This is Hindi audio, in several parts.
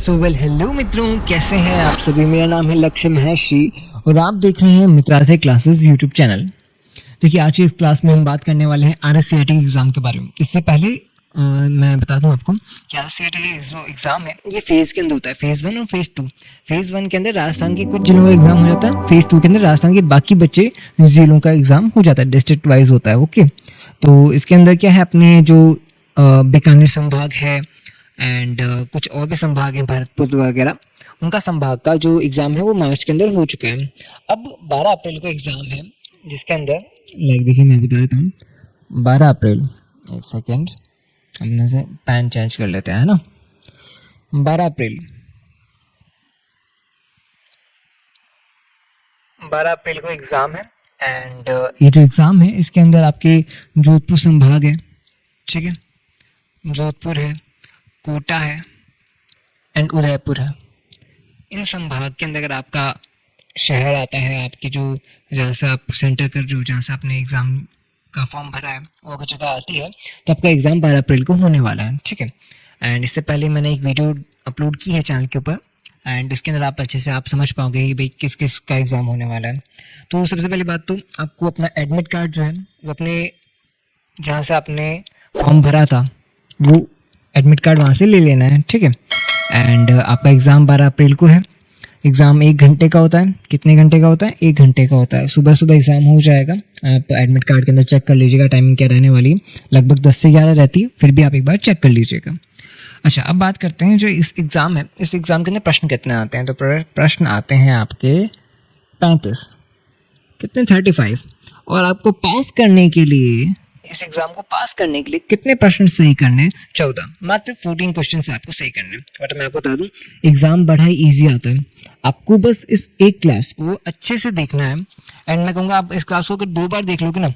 हेलो मित्रों, कैसे हैं आप सभी। मेरा नाम है लक्ष्य महर्षि और आप देख रहे हैं मित्रार्थ क्लासेस यूट्यूब चैनल। देखिए, आज की इस क्लास में हम बात करने वाले हैं RSCIT एग्ज़ाम के बारे में। इससे पहले मैं बता दूं आपको कि RSCIT जो एग्ज़ाम है ये फेज़ के अंदर होता है, फेज़ 1 और फेज़ 2। फेज़ 1 के अंदर राजस्थान के कुछ जिलों का एग्ज़ाम हो जाता है, फेज़ 2 के अंदर राजस्थान के बाकी बच्चे जिलों का एग्ज़ाम हो जाता है, डिस्ट्रिक्ट वाइज होता है। ओके, तो इसके अंदर क्या है, अपने जो बीकानेर संभाग है एंड कुछ और भी संभाग हैं, भरतपुर वगैरह, उनका संभाग का जो एग्ज़ाम है वो मार्च के अंदर हो चुका है। अब 12 अप्रैल को एग्ज़ाम है, जिसके अंदर देखिए मैं बता देता हूँ। 12 अप्रैल, एक सेकेंड, हमने से पैन चेंज कर लेते हैं, है ना। 12 अप्रैल 12 अप्रैल को एग्ज़ाम है एंड ये जो एग्ज़ाम है इसके अंदर आपके जोधपुर संभाग है, ठीक है, जोधपुर है, कोटा है एंड उदयपुर है। इन संभाग के अंदर अगर आपका शहर आता है, आपकी जो जहाँ से आप सेंटर कर रहे हो, जहाँ से आपने एग्ज़ाम का फॉर्म भरा है, वो अगर जगह आती है तो आपका एग्ज़ाम 12 अप्रैल को होने वाला है, ठीक है। एंड इससे पहले मैंने एक वीडियो अपलोड की है चैनल के ऊपर एंड इसके अंदर आप अच्छे से आप समझ पाओगे कि भाई किस किस का एग्ज़ाम होने वाला है। तो सबसे पहली बात तो आपको अपना एडमिट कार्ड जो है वो अपने जहाँ से आपने फॉर्म भरा था वो एडमिट कार्ड वहाँ से ले लेना है, ठीक है। एंड आपका एग्ज़ाम 12 अप्रैल को है। एग्ज़ाम 1 घंटे का होता है। कितने घंटे का होता है? 1 घंटे का होता है। सुबह सुबह एग्ज़ाम हो जाएगा। आप एडमिट कार्ड के अंदर चेक कर लीजिएगा टाइमिंग क्या रहने वाली है। लगभग 10 से 11 रहती है, फिर भी आप एक बार चेक कर लीजिएगा। अच्छा, अब बात करते हैं जो इस एग्ज़ाम है, इस एग्ज़ाम के अंदर प्रश्न कितने आते हैं। तो प्रश्न आते हैं आपके 35, कितने 35। और आपको पास करने के लिए, इस एग्जाम को पास करने के लिए कितने प्रश्न सही करने हैं? 14, मात्र 14 क्वेश्चन से आपको सही करने हैं। बट मैं आपको बता दूं, एग्जाम बड़ा ही ईजी आता है। आपको बस इस एक क्लास को अच्छे से देखना है एंड मैं कहूँगा आप इस क्लास को अगर 2 बार देख लोगे ना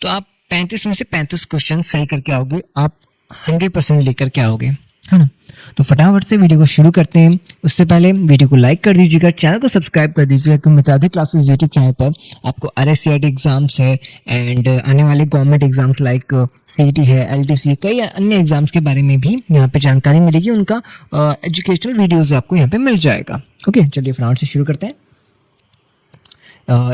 तो आप 35 में से 35 क्वेश्चन सही करके आओगे, आप 100% लेकर के आओगे, है ना। तो फटाफट से वीडियो को शुरू करते हैं। उससे पहले वीडियो को लाइक कर दीजिएगा, चैनल को सब्सक्राइब कर दीजिएगा, क्योंकि मित्रार्थ क्लासेस यूट्यूब चैनल पर आपको RSCIT एग्जाम्स है एंड आने वाले गवर्नमेंट एग्जाम्स लाइक CET है, LTC, कई अन्य एग्जाम्स के बारे में भी यहाँ पे जानकारी मिलेगी। उनका एजुकेशनल वीडियोज आपको यहाँ पे मिल जाएगा। ओके, चलिए फटाफट से शुरू करते हैं।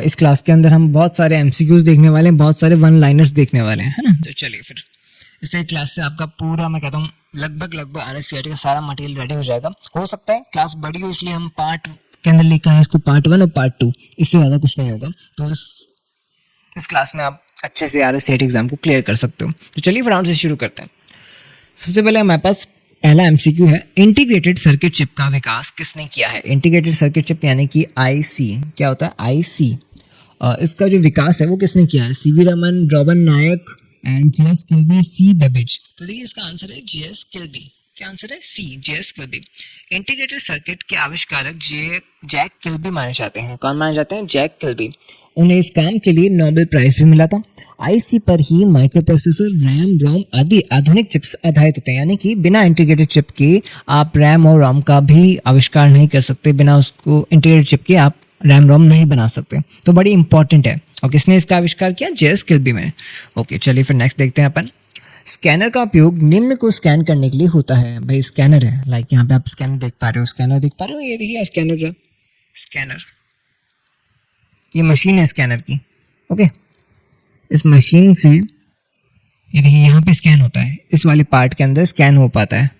इस क्लास के अंदर हम बहुत सारे MCQs देखने वाले हैं, बहुत सारे वन लाइनर्स देखने वाले हैं, है ना। तो चलिए फिर इस क्लास से आपका पूरा, मैं कहता हूँ लगभग RSCIT का सारा मटेरियल रेडी हो जाएगा। हो सकता है क्लास बड़ी हो, इसलिए हम पार्ट के अंदर लेकर आए इसको, पार्ट 1 और पार्ट 2, इससे ज़्यादा कुछ नहीं होगा। तो इस क्लास में आप अच्छे से RSCIT एग्जाम को क्लियर कर सकते हो। तो चलिए फटाफट से शुरू करते हैं। सबसे पहले हमारे पास पहला MCQ है, इंटीग्रेटेड सर्किट चिप का विकास किसने किया है। इंटीग्रेटेड सर्किट चिप यानी कि IC, क्या होता है IC, इसका जो विकास है वो किसने किया है? CV Raman, Robert Nayak and JS Kilby, C Babbage. तो देखिए इसका आंसर है JS किल्बी। क्या आंसर है? C, JS Kilby. Integrated circuit के आविष्कारक जैक किल्बी माने जाते हैं। कौन माने जाते हैं? Jack Kilby. उन्हें इस काम के लिए नोबेल प्राइज भी मिला था। IC पर ही माइक्रो प्रोसेसर, रैम, रोम आदि आधुनिक चिप्स आधारित होते हैं, यानी कि बिना इंटीग्रेटेड चिप के आप रैम और रोम का भी आविष्कार नहीं कर सकते। बिना उसको इंटीग्रेटेड चिप के आप रैम रोम नहीं बना सकते। तो बड़ी इंपॉर्टेंट है। और किसने इसका आविष्कार किया? JS किल्बी में। ओके, चलिए फिर नेक्स्ट देखते हैं अपन। स्कैनर का उपयोग निम्न को स्कैन करने के लिए होता है। भाई स्कैनर है, लाइक यहाँ पे आप स्कैनर देख पा रहे हो, स्कैनर देख पा रहे हो, ये देखिए स्कैनर, स्कैनर, ये मशीन है स्कैनर की। ओके, इस मशीन से ये देखिए यहाँ पे स्कैन होता है, इस वाले पार्ट के अंदर स्कैन हो पाता है।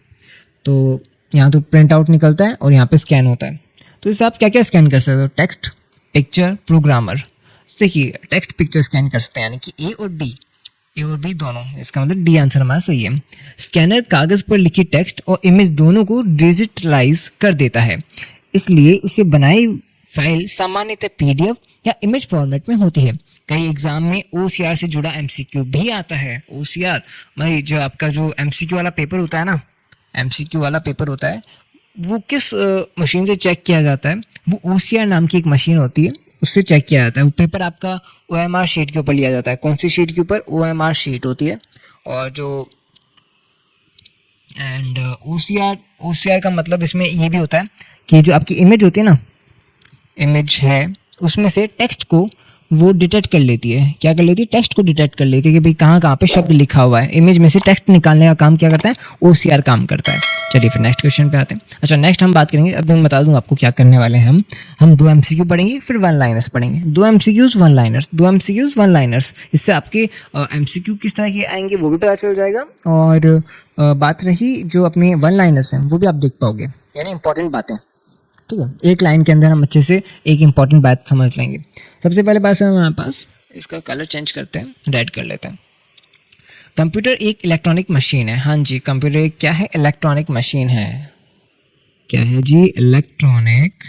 तो यहाँ तो प्रिंट आउट निकलता है और यहाँ पे स्कैन होता है। तो इससे आप क्या क्या स्कैन कर सकते हो? Text, picture, programmer. देखिए टेक्स्ट पिक्चर स्कैन कर सकते हैं, यानी कि ए और बी दोनों। इसका मतलब डी आंसर हमारा सही है। स्कैनर कागज पर लिखी टेक्स्ट और इमेज दोनों को डिजिटलाइज कर देता है, इसलिए उसे बनाई फाइल सामान्यतः PDF या इमेज फॉर्मेट में होती है। कई एग्जाम में OCR से जुड़ा MCQ भी आता है। OCR भाई जो आपका जो MCQ वाला पेपर होता है ना, MCQ वाला पेपर होता है, वो किस मशीन से चेक किया जाता है? वो OCR नाम की एक मशीन होती है, उससे चेक किया जाता है। वो पेपर आपका OMR शीट के ऊपर लिया जाता है। कौन सी शीट के ऊपर? OMR शीट होती है। और जो एंड OCR का मतलब इसमें ये भी होता है कि जो आपकी इमेज होती है ना, इमेज है, उसमें से टेक्स्ट को वो डिटेक्ट कर लेती है, क्या कर लेती है, टेक्स्ट को डिटेक्ट कर लेती है कि भाई कहाँ कहाँ पे शब्द लिखा हुआ है। इमेज में से टेक्स्ट निकालने का काम क्या करता है, OCR काम करता है। चलिए फिर नेक्स्ट क्वेश्चन पे आते हैं। अच्छा नेक्स्ट हम बात करेंगे, अब मैं बता दूं आपको क्या करने वाले हैं हम 2 MCQ पढ़ेंगे, फिर 1 लाइनर्स पढ़ेंगे। 2 MCQs 1 लाइनर्स, 2 MCQs 1 लाइनर्स। इससे आपके MCQ किस तरह के आएंगे वो भी पता चल जाएगा, और बात रही जो अपने 1 लाइनर्स हैं वो भी आप देख पाओगे, यानी इंपॉर्टेंट बातें। ठीक है, एक लाइन के अंदर हम अच्छे से एक इंपॉर्टेंट बात समझ लेंगे। सबसे पहले बात है हमारे पास, इसका कलर चेंज करते हैं, रेड कर लेते हैं। कंप्यूटर एक इलेक्ट्रॉनिक मशीन है। हाँ जी, कंप्यूटर एक क्या है, इलेक्ट्रॉनिक मशीन है। क्या है जी, इलेक्ट्रॉनिक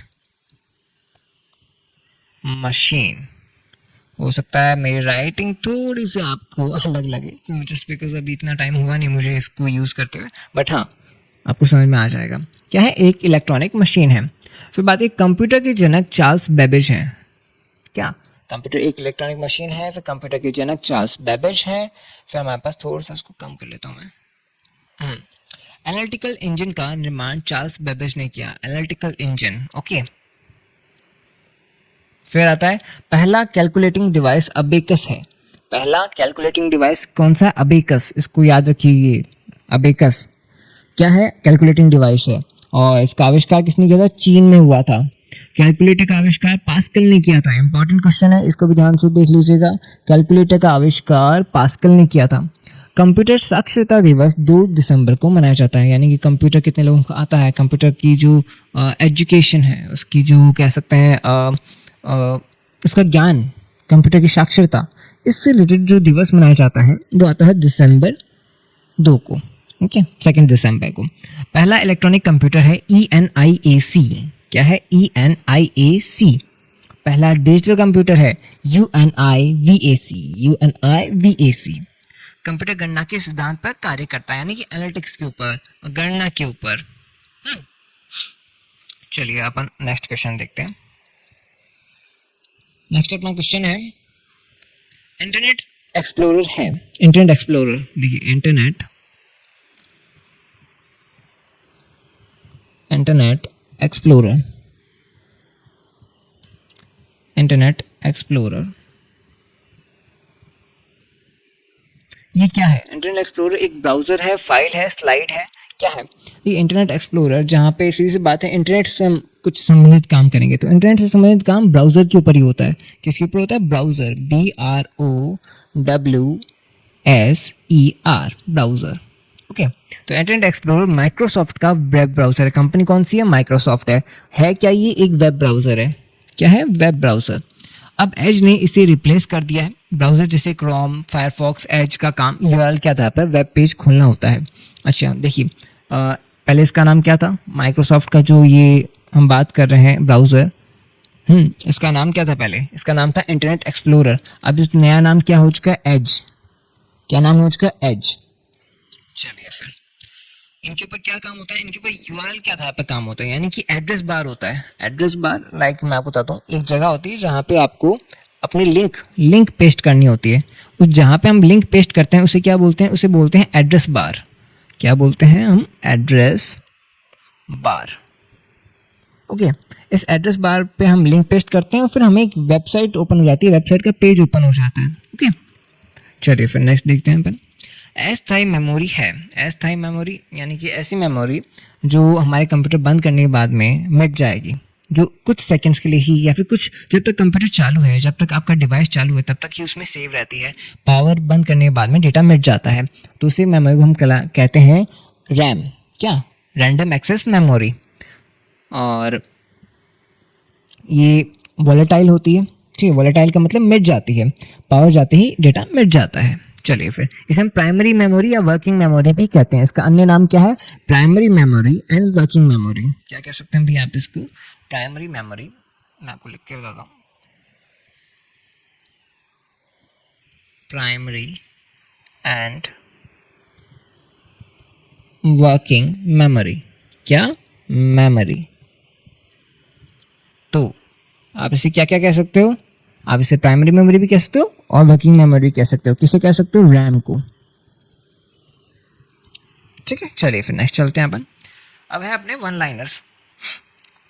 मशीन। हो सकता है मेरी राइटिंग थोड़ी सी आपको अलग लगे, क्योंकि जस्ट बिकॉज अभी इतना टाइम हुआ नहीं मुझे इसको यूज़ करते हुए, बट हाँ आपको समझ में आ जाएगा। क्या है, एक इलेक्ट्रॉनिक मशीन है। फिर बात है कंप्यूटर के जनक चार्ल्स बेबेज हैं। क्या, कंप्यूटर एक इलेक्ट्रॉनिक मशीन है, फिर कंप्यूटर के जनक चार्ल्स बेबेज हैं। फिर हमारे पास थोड़ा सा उसको कम कर लेता हूँ मैं। एनालिटिकल इंजन का निर्माण चार्ल्स बेबेज ने किया। Analytical engine, okay. फिर आता है पहला कैलकुलेटिंग डिवाइस अबेकस है। पहला कैलकुलेटिंग डिवाइस कौन सा, अबेकस, इसको याद रखिए। अबेकस क्या है, कैलकुलेटिंग डिवाइस है, और इसका आविष्कार किसने किया था, चीन में हुआ था। कैलकुलेटर का आविष्कार पास्कल ने किया था। इंपॉर्टेंट क्वेश्चन है, इसको भी ध्यान से देख लीजिएगा। कैलकुलेटर का आविष्कार पास्कल ने किया था। कंप्यूटर साक्षरता दिवस 2 दिसंबर को मनाया जाता है, यानी कि कंप्यूटर कितने लोगों को आता है, कंप्यूटर की जो एजुकेशन है, उसकी जो कह सकते हैं उसका ज्ञान, कंप्यूटर की साक्षरता, इससे रिलेटेड जो दिवस मनाया जाता है वो आता है दिसंबर 2 को। ओके, 2 दिसंबर को। पहला इलेक्ट्रॉनिक कंप्यूटर है ENIAC। क्या है, ENIAC। पहला डिजिटल कंप्यूटर है UNIVAC। UNIVAC। कंप्यूटर गणना के सिद्धांत पर कार्य करता है, यानी कि एनालिटिक्स के ऊपर, गणना के ऊपर। चलिए अपन नेक्स्ट क्वेश्चन देखते हैं। नेक्स्ट अपना क्वेश्चन है, इंटरनेट एक्सप्लोरर है। इंटरनेट एक्सप्लोरर देखिए, इंटरनेट एक्सप्लोरर, इंटरनेट एक्सप्लोरर ये क्या है। इंटरनेट एक्सप्लोरर एक ब्राउजर है, फाइल है, स्लाइड है, क्या है ये इंटरनेट एक्सप्लोरर, जहाँ पे सीधी सी बात है इंटरनेट से हम कुछ संबंधित काम करेंगे, तो इंटरनेट से संबंधित काम ब्राउजर के ऊपर ही होता है। किसके ऊपर होता है, ब्राउजर, BROWSER, ब्राउजर। ओके, तो इंटरनेट एक्सप्लोरर माइक्रोसॉफ्ट का वेब ब्राउजर है। कंपनी कौन सी है, माइक्रोसॉफ्ट है क्या, ये एक वेब ब्राउजर है। क्या है, वेब ब्राउजर। अब एज ने इसे रिप्लेस कर दिया है। ब्राउजर जैसे क्रोम, फायरफॉक्स, एज का काम यूआरएल के आधार पर वेब पेज खोलना होता है। अच्छा देखिए, पहले इसका नाम क्या था, माइक्रोसॉफ्ट का जो ये हम बात कर रहे हैं ब्राउजर, इसका नाम क्या था, पहले इसका नाम था इंटरनेट एक्सप्लोरर। अब इस नया नाम क्या हो चुका है, एज। क्या नाम हो चुका है, एज। चलिए फिर इनके ऊपर क्या काम होता है, इनके ऊपर यूआरएल के आधार पर काम होता है, यानी कि एड्रेस बार होता है। एड्रेस बार लाइक मैं आपको बताता हूँ, एक जगह होती है जहाँ पे आपको अपनी लिंक पेस्ट करनी होती है। उस जहाँ पे हम लिंक पेस्ट करते हैं उसे क्या बोलते हैं, उसे बोलते हैं एड्रेस बार। क्या बोलते हैं हम, एड्रेस बार। ओके, इस एड्रेस बार पे हम लिंक पेस्ट करते हैं और फिर हमें एक वेबसाइट ओपन हो जाती है, वेबसाइट का पेज ओपन हो जाता है। ओके, चलिए फिर नेक्स्ट देखते हैं अपन। अस्थायी मेमोरी है। अस्थायी मेमोरी यानी कि ऐसी मेमोरी जो हमारे कंप्यूटर बंद करने के बाद में मिट जाएगी, जो कुछ सेकंड्स के लिए ही, या फिर कुछ जब तक कंप्यूटर चालू है, जब तक आपका डिवाइस चालू है तब तक ही उसमें सेव रहती है। पावर बंद करने के बाद में डेटा मिट जाता है, तो उसी मेमोरी को हम कहते हैं रैम। क्या, रैंडम एक्सेस मेमोरी। और ये वॉलेटाइल होती है। ठीक है, वॉलेटाइल का मतलब मिट जाती है, पावर जाते ही डेटा मिट जाता है। चलिए फिर इसे हम प्राइमरी मेमोरी या वर्किंग मेमोरी भी कहते हैं। इसका अन्य नाम क्या है, primary memory and working memory. क्या कह सकते हैं भैया आप इसको, प्राइमरी मेमोरी। मैं आपको लिख के बताता हूँ, प्राइमरी एंड वर्किंग मेमोरी। क्या, मेमोरी। तो आप इसे क्या क्या कह सकते हो, आप इसे प्राइमरी मेमोरी भी कह सकते हो और वर्किंग मेमोरी कह सकते हो। किसे कह सकते हो, रैम को। ठीक है, चलिए फिर नेक्स्ट चलते हैं अपन। अब है अपने वन लाइनर्स।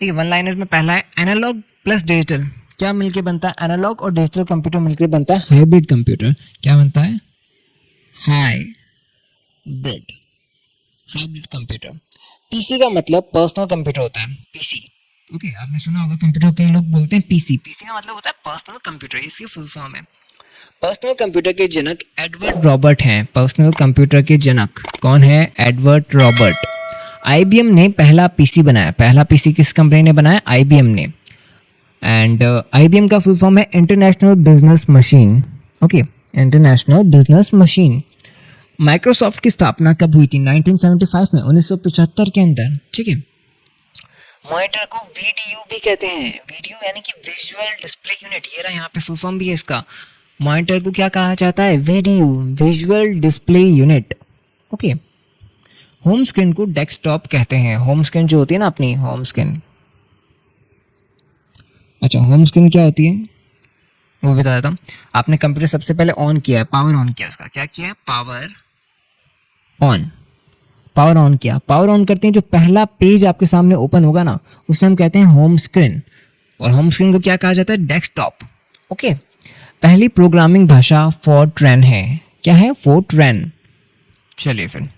ठीक है, वन लाइनर्स में पहला है एनालॉग प्लस डिजिटल। क्या मिलके बनता है? एनालॉग और डिजिटल कंप्यूटर मिलकर बनता है हाइब्रिड कंप्यूटर। क्या बनता है? Hybrid hybrid computer. पीसी का मतलब पर्सनल कंप्यूटर होता है, पीसी। ओके, आपने सुना होगा कंप्यूटर, कई लोग बोलते हैं पीसी। पीसी का मतलब होता है पर्सनल कंप्यूटर, इसकी फुल फॉर्म है। पर्सनल कंप्यूटर के जनक एडवर्ड रॉबर्ट हैं। पर्सनल कंप्यूटर के जनक कौन है? Edward Robert. आईबीएम ने पहला पीसी बनाया। पहला पीसी किस कंपनी ने बनाया? आईबीएम ने। एंड आईबीएम का फुल फॉर्म है international business machine. Okay, international business machine. Microsoft की स्थापना कब हुई थी? 1975 में, 1975 के अंदर। ठीक है। मॉनिटर को वीडीयू भी कहते हैं। वीडीयू यानी कि विजुअल डिस्प्ले यूनिट। ये रहा, यहाँ पे फुल फॉर्म भी है इसका। मॉनिटर को क्या कहा जाता है? VDU, visual display unit. Okay. Home screen को डेस्कटॉप कहते हैं। होम स्क्रीन जो होती है ना अपनी, होम स्क्रीन। अच्छा, होम स्क्रीन क्या होती है वो बता देता हूँ। आपने कंप्यूटर सबसे पहले ऑन किया है, पावर ऑन किया, उसका क्या किया है? Power on. पावर ऑन किया। पावर ऑन करते हैं, जो पहला पेज आपके सामने ओपन होगा ना, उसे हम कहते हैं होम स्क्रीन। और होम स्क्रीन को क्या कहा जाता है? डेस्कटॉप। ओके। पहली प्रोग्रामिंग भाषा फोर्ट्रैन है। क्या है? फोर्ट्रैन। चलिए फिर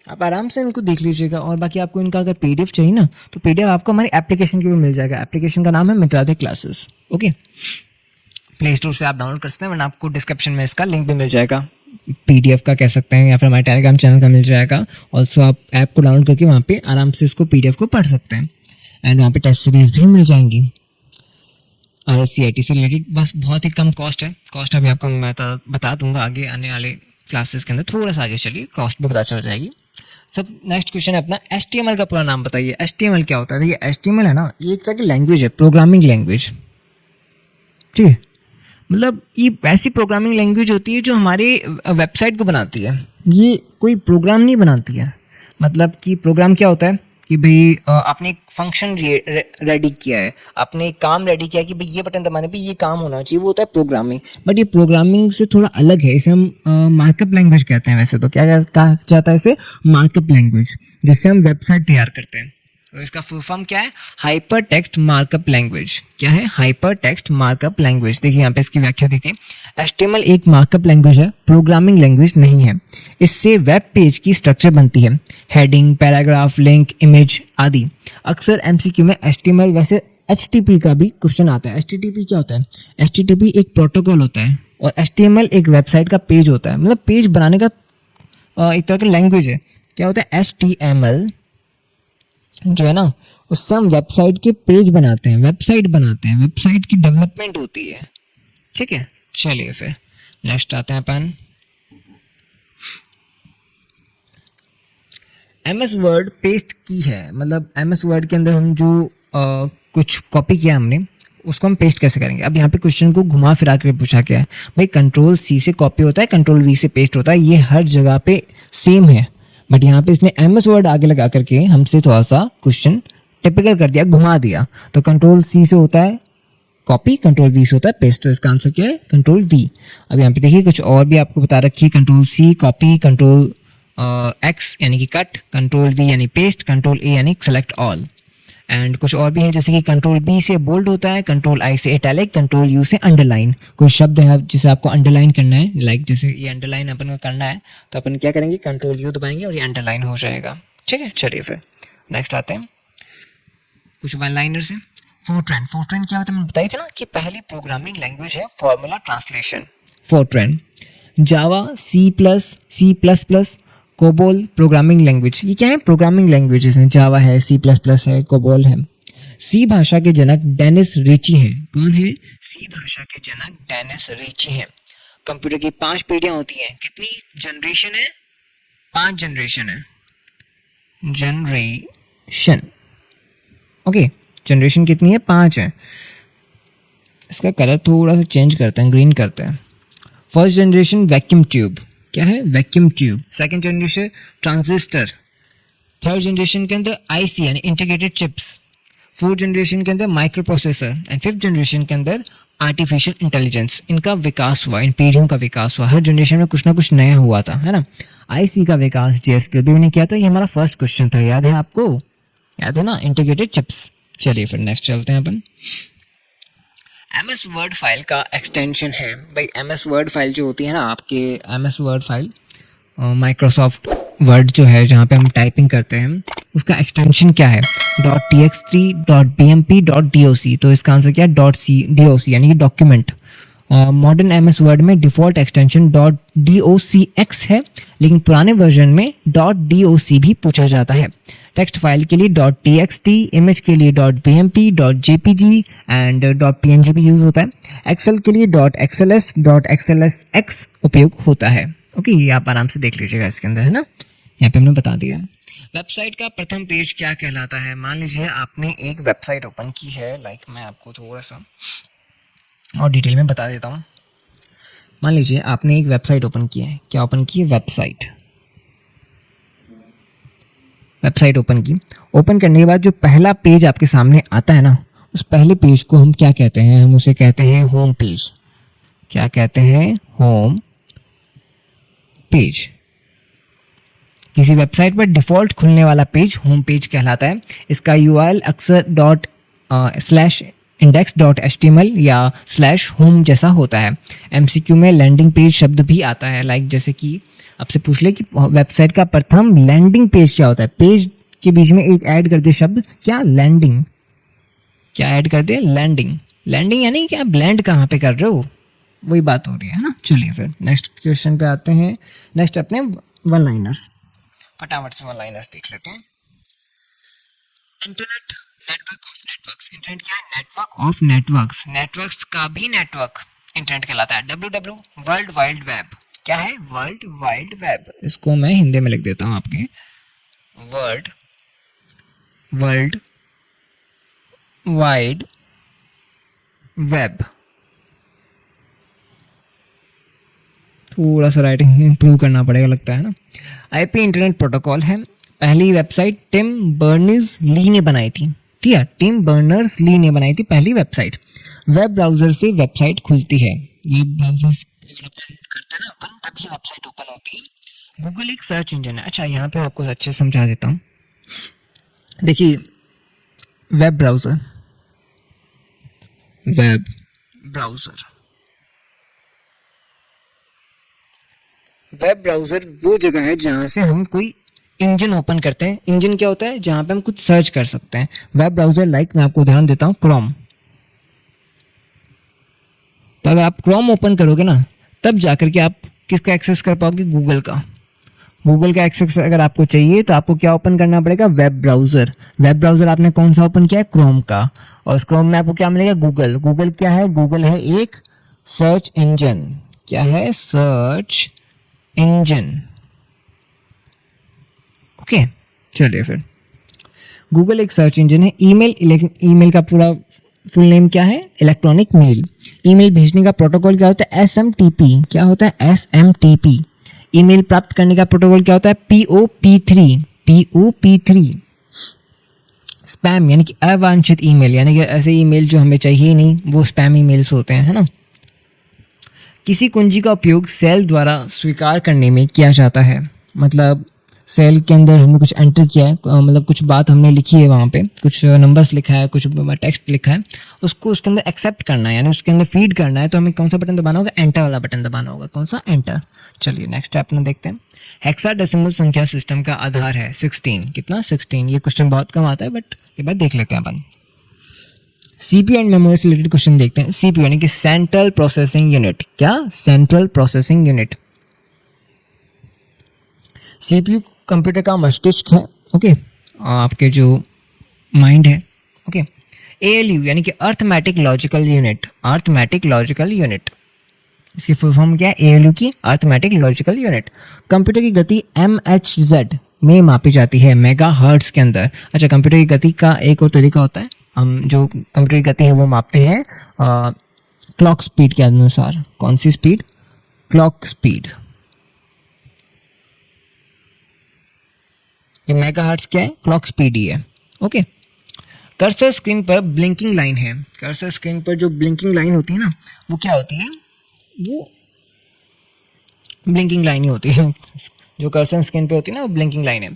आप आराम से इनको देख लीजिएगा, और बाकी आपको इनका अगर पीडीएफ चाहिए ना, तो पीडीएफ आपको हमारी एप्लीकेशन के भी मिल जाएगा। एप्लीकेशन का नाम है मित्रादे क्लासेस। ओके, प्ले स्टोर से आप डाउनलोड कर सकते हैं, वरना आपको डिस्क्रिप्शन में इसका लिंक भी मिल जाएगा, पीडीएफ का कह सकते हैं, या फिर हमारे टेलीग्राम चैनल का मिल जाएगा। ऑल्सो आप ऐप को डाउनलोड करके वहाँ पे आराम से इसको पीडीएफ को पढ़ सकते हैं। एंड वहाँ पे टेस्ट सीरीज भी मिल जाएंगी RSCIT से रिलेटेड। बस बहुत ही कम कॉस्ट है। कॉस्ट अभी आपको मैं बता दूंगा आगे आने वाले क्लासेस के अंदर। थोड़ा सा आगे चलिए, कॉस्ट भी पता चल जाएगी। सब नेक्स्ट क्वेश्चन है अपना, HTML का पूरा नाम बताइए। HTML क्या होता है? देखिए, HTML है ना, ये एक तरह की लैंग्वेज है, प्रोग्रामिंग लैंग्वेज। ठीक है, मतलब ये ऐसी प्रोग्रामिंग लैंग्वेज होती है जो हमारे वेबसाइट को बनाती है। ये कोई प्रोग्राम नहीं बनाती है। मतलब कि प्रोग्राम क्या होता है कि भाई आपने एक फंक्शन रेडी किया है, आपने एक काम रेडी किया कि भाई ये बटन दबाने पे ये काम होना चाहिए, वो होता है प्रोग्रामिंग। बट ये प्रोग्रामिंग से थोड़ा अलग है, इसे हम मार्कअप लैंग्वेज कहते हैं। वैसे तो क्या कहा जाता है इसे? मार्कअप लैंग्वेज, जिससे हम वेबसाइट तैयार करते हैं। तो इसका फुल फॉर्म क्या है? Hyper text markup language. क्या है? Hyper text markup language. देखिए यहाँ पे इसकी व्याख्या देखिए। HTML एक मार्कअप लैंग्वेज है, प्रोग्रामिंग लैंग्वेज नहीं है। इससे वेब पेज की स्ट्रक्चर बनती है, हेडिंग, पैराग्राफ, लिंक, इमेज आदि। अक्सर MCQ में HTML, वैसे HTTP का भी क्वेश्चन आता है। HTTP क्या होता है? HTTP एक प्रोटोकॉल होता है, और HTML एक वेबसाइट का पेज होता है, मतलब पेज बनाने का एक तरह का लैंग्वेज है। क्या होता है? HTML जो है ना, उससे हम वेबसाइट के पेज बनाते हैं, वेबसाइट बनाते हैं, वेबसाइट की डेवलपमेंट होती है। ठीक है, चलिए फिर नेक्स्ट आते हैं अपन। MS वर्ड पेस्ट की है, मतलब MS वर्ड के अंदर हम जो कुछ कॉपी किया हमने, उसको हम पेस्ट कैसे करेंगे? अब यहाँ पे क्वेश्चन को घुमा फिरा कर पूछा गया है। भाई Ctrl+C से कॉपी होता है, Ctrl+V से पेस्ट होता है, ये हर जगह पे सेम है। बट यहाँ पे इसने MS वर्ड आगे लगा करके हमसे थोड़ा सा क्वेश्चन टिपिकल कर दिया, घुमा दिया। तो Ctrl+C से होता है कॉपी, Ctrl+V से होता है पेस्ट। तो इसका आंसर क्या है? Ctrl+V। अब यहाँ पे देखिए कुछ और भी आपको बता रखी है। Ctrl+C कॉपी, Ctrl+X यानी कि कट, Ctrl+V यानी पेस्ट, Ctrl+A यानी सेलेक्ट ऑल। एंड कुछ और भी हैं, जैसे कि Ctrl+B से बोल्ड होता है, Ctrl+I से इटैलिक, Ctrl+U से अंडरलाइन। कोई शब्द है जिसे आपको अंडरलाइन करना है, लाइक जैसे ये अंडरलाइन अपन को करना है, तो अपन क्या करेंगे? Ctrl+U दबाएंगे और ये अंडरलाइन हो जाएगा। ठीक है, चलिए फिर नेक्स्ट आते हैं। कुछ वन लाइनर्स हैं। फोर्ट्रैन। फोर्ट्रैन क्या होता है? मैंने बताई थी ना कि पहली प्रोग्रामिंग लैंग्वेज है फॉर्मूला ट्रांसलेशन। फोर्ट्रैन। जावा, C++, कोबोल प्रोग्रामिंग लैंग्वेज। ये क्या है? प्रोग्रामिंग लैंग्वेजेस हैं। जावा है, C++ है, कोबोल है। सी भाषा के जनक डेनिस रिची हैं। कौन है? सी भाषा के जनक डेनिस रिची हैं। कंप्यूटर की 5 पीढ़ियां होती हैं। कितनी जनरेशन है? 5 जनरेशन है। जनरेशन। ओके, जनरेशन कितनी है? 5 है। इसका कलर थोड़ा सा चेंज करते हैं, ग्रीन करते हैं। First generation vacuum tube. क्या है? Vacuum tube. Second generation transistor. Third generation के अंदर IC यानी इंटीग्रेटेड चिप्स। फोर्थ जनरेशन के अंदर micro processor. And fifth generation के अंदर आर्टिफिशियल इंटेलिजेंस। इनका विकास हुआ, इन पीढ़ियों का विकास हुआ। हर जनरेशन में कुछ ना कुछ नया हुआ था, है ना। IC का विकास JSK ने किया था। ये हमारा फर्स्ट क्वेश्चन था, याद है आपको? याद है ना, इंटीग्रेटेड चिप्स। चलिए फिर नेक्स्ट चलते हैं अपन। एम एस वर्ड फाइल का एक्सटेंशन है भाई। एम एस वर्ड फाइल जो होती है ना आपके, M S word file Microsoft Word जो है जहाँ पे हम टाइपिंग करते हैं, उसका एक्सटेंशन क्या है? .txt.bmp.doc। तो इसका आंसर क्या है? .doc यानी कि document. Modern M S Word में डिफ़ॉल्ट एक्सटेंशन .docx है, लेकिन पुराने वर्जन में .doc भी पूछा जाता है। टेक्स्ट फाइल के लिए .txt, इमेज के लिए .bmp, .jpg एंड .png भी यूज़ होता है। एक्सेल के लिए .xls, .xlsx उपयोग होता है। ओके, ये आप आराम से देख लीजिएगा इसके अंदर, है ना, यहाँ पे हमने बता दिया। वेबसाइट का प्रथम पेज क्या कहलाता है? मान लीजिए आपने एक वेबसाइट ओपन की है, लाइक मैं आपको थोड़ा सा और डिटेल में बता देता हूँ। मान लीजिए आपने एक वेबसाइट ओपन की है। क्या ओपन की है? वेबसाइट ओपन की। ओपन करने के बाद जो पहला पेज आपके सामने आता है ना, उस पहले पेज को हम क्या कहते हैं? हम उसे कहते हैं होम पेज। क्या कहते हैं? Home page. किसी वेबसाइट पर डिफ़ॉल्ट खुलने वाला पेज होम पेज कहलाता है। इसका यूआरएल अक्सर ./index.html या /home जैसा होता है। एमसीक्यू में लैंडिंग पेज शब्द भी आता है, लाइक जैसे कि आपसे पूछ ले कि वेबसाइट का प्रथम लैंडिंग पेज क्या होता है? पेज के बीच में एक ऐड कर दे शब्द, क्या? लैंडिंग। क्या ऐड कर दे? लैंडिंग। लैंडिंग यानी कि आप लैंड कहाँ पे कर रहे हो, वही बात हो रही है ना। चलिए फिर नेक्स्ट क्वेश्चन पे आते हैं। नेक्स्ट अपने वन लाइनर्स, फटाफट से वन लाइनर्स देख लेते हैं। Internet network of networks. Internet क्या है? Network of networks. नेटवर्क्स का भी नेटवर्क इंटरनेट कहलाता है। डब्ल्यू वर्ल्ड वाइड वेब क्या है? World wide web. इसको मैं हिंदी में लिख देता हूँ आपके, वर्ल्ड वाइड वेब। थोड़ा सा राइटिंग इंप्रूव करना पड़ेगा लगता है ना। आईपी इंटरनेट प्रोटोकॉल है। पहली वेबसाइट टिम बर्नर्स ली ने बनाई थी। ठीक है, टिम बर्नर्स ली ने बनाई थी पहली वेबसाइट। वेब ब्राउजर से वेबसाइट खुलती है। वेब ब्राउजर करते हैं ना अपन, तभी वेबसाइट ओपन होती है। गूगल एक सर्च इंजन है। अच्छा, यहाँ पे आपको अच्छे से समझा देता हूँ। देखिए, वेब ब्राउजर वेब ब्राउज़र वो जगह है जहाँ से हम कोई इंजन ओपन करते हैं। इंजन क्या होता है? जहाँ पे हम कुछ सर्च कर सकते हैं। वेब ब्राउज़र लाइक मैं आपको उदाहरण देता हूँ, क्रोम। तो अगर आप क्रोम ओपन करोगे ना, तब जाकर के आप किसका एक्सेस कर पाओगे? गूगल का। गूगल का एक्सेस अगर आपको चाहिए तो आपको क्या ओपन करना पड़ेगा? Web browser. वेब ब्राउज़र आपने कौन सा ओपन किया है? क्रोम का। और उस क्रोम में आपको क्या मिलेगा? गूगल। गूगल क्या है? गूगल है एक सर्च इंजन। क्या है? Search engine. ओके, चलिए फिर गूगल एक सर्च इंजन है। ईमेल का पूरा फुल नेम क्या है? Electronic mail. ईमेल भेजने का प्रोटोकॉल क्या होता है? एसएमटीपी। क्या होता है? एसएमटीपी। ईमेल प्राप्त करने का प्रोटोकॉल क्या होता है? पीओपी3। स्पैम यानी कि अवांछित ईमेल, यानी कि ऐसे ईमेल जो हमें चाहिए ही नहीं, वो स्पैम ईमेल्स होते हैं, है ना। किसी कुंजी का उपयोग सेल द्वारा स्वीकार करने में किया जाता है। मतलब सेल के अंदर हमने कुछ एंटर किया है, मतलब कुछ बात हमने लिखी है, वहाँ पे कुछ नंबर्स लिखा है, कुछ टेक्स्ट लिखा है, उसको उसके अंदर एक्सेप्ट करना है, यानी उसके अंदर फीड करना है, तो हमें कौन सा बटन दबाना होगा? एंटर वाला बटन दबाना होगा। कौन सा? एंटर। चलिए नेक्स्ट स्टेप अपना देखते हैं। हेक्साडेसिमल संख्या सिस्टम का आधार है 16। कितना? 16। ये क्वेश्चन बहुत कम आता है, बट ये बात देख लेते हैं अपन। सीपीयू एंड मेमोरी से रिलेटेड क्वेश्चन देखते हैं। सीपीयू यानी कि सेंट्रल प्रोसेसिंग यूनिट। क्या? Central processing unit. CPU computer का मस्तिष्क है। ओके, आपके जो माइंड है। ओके, एएलयू यानी कि arithmetic logical unit. Arithmetic logical unit, इसकी फुल फॉर्म क्या है? एएलयू की अर्थमेटिक लॉजिकल यूनिट। कंप्यूटर की गति एमएचजेड में मापी जाती है, मेगा हर्ट्ज के अंदर। अच्छा, कंप्यूटर की गति का एक और तरीका होता है, हम जो कंप्यूटर की गति है वो मापते हैं क्लॉक स्पीड के अनुसार। कौन सी स्पीड? Clock speed. ये मेगाहर्ट्ज क्या है? क्लॉक स्पीड ही है। ओके, कर्सर स्क्रीन पर ब्लिंकिंग लाइन है। कर्सर स्क्रीन पर जो ब्लिंकिंग लाइन होती है ना, वो क्या होती है? वो ब्लिंकिंग लाइन ही होती है। जो कर्सर स्क्रीन पे होती है ना, वो ब्लिंकिंग लाइन है।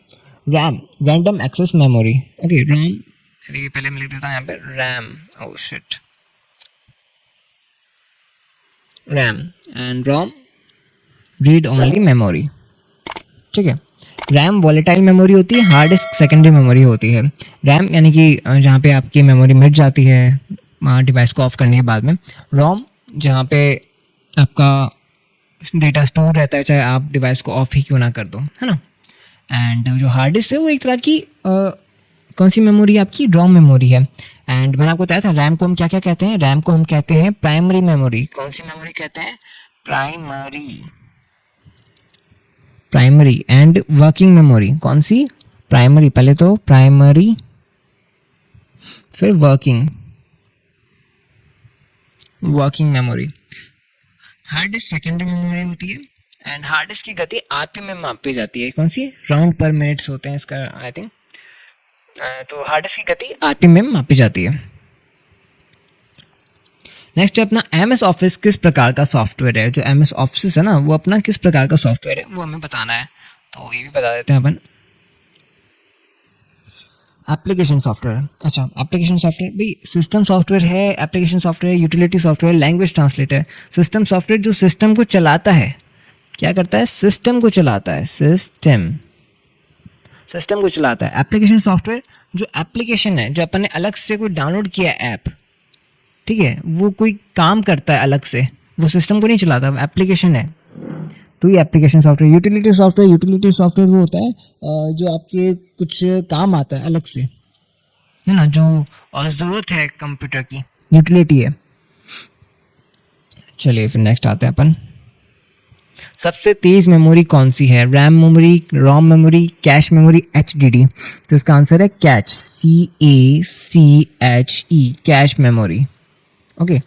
RAM, random access memory. Okay, RAM, पहले मैं लिख देता हूँ यहाँ पे RAM. Oh shit, RAM, and ROM read only memory. ठीक है, रैम वॉलेटाइल मेमोरी होती है, हार्ड डिस्क सेकेंडरी मेमोरी होती है। रैम यानी कि जहाँ पे आपकी मेमोरी मिट जाती है डिवाइस को ऑफ करने के बाद में। रोम जहाँ पे आपका डेटा स्टोर रहता है, चाहे आप डिवाइस को ऑफ ही क्यों ना कर दो, है ना। एंड जो हार्ड डिस्क है वो एक तरह की कौन सी मेमोरी है आपकी, रोम मेमोरी है। एंड मैंने आपको बताया था रैम को हम क्या क्या कहते हैं, रैम को हम कहते हैं प्राइमरी मेमोरी। कौन सी मेमोरी कहते हैं, primary. Primary and working memory, कौन सी, प्राइमरी, पहले तो प्राइमरी फिर working, working memory. Hard disc secondary memory होती है, एंड हार्ड डिस्क की गति आरपीएम में मापी जाती है, कौन सी, राउंड पर मिनट्स होते हैं इसका आई थिंक। तो हार्ड डिस्क की गति आरपीएम में मापी जाती है। नेक्स्ट है अपना एमएस ऑफिस किस प्रकार का सॉफ्टवेयर है। जो एमएस ऑफिस है ना वो अपना किस प्रकार का सॉफ्टवेयर है वो हमें बताना है, तो ये भी बता देते हैं अपन। एप्लीकेशन सॉफ्टवेयर, अच्छा एप्लीकेशन सॉफ्टवेयर भाई सिस्टम सॉफ्टवेयर है, application software, utility software, language translator. System software जो सिस्टम को चलाता है, क्या करता है, सिस्टम को चलाता है, सिस्टम को चलाता है। एप्लीकेशन सॉफ्टवेयर जो एप्लीकेशन है, जो अपन ने अलग से कोई डाउनलोड किया ऐप, ठीक है, वो कोई काम करता है अलग से, वो सिस्टम को नहीं चलाता, वो एप्लीकेशन है, तो ये application software. Utility software, utility software वो होता है जो आपके कुछ काम आता है अलग से, है ना, जो ज़रूरत है कंप्यूटर की, यूटिलिटी है। चलिए फिर नेक्स्ट आते हैं अपन। सबसे तेज मेमोरी कौन सी है, रैम मेमोरी, रोम मेमोरी, कैश मेमोरी, एचडीडी। तो इसका आंसर है catch, CACHE, cache memory. Okay,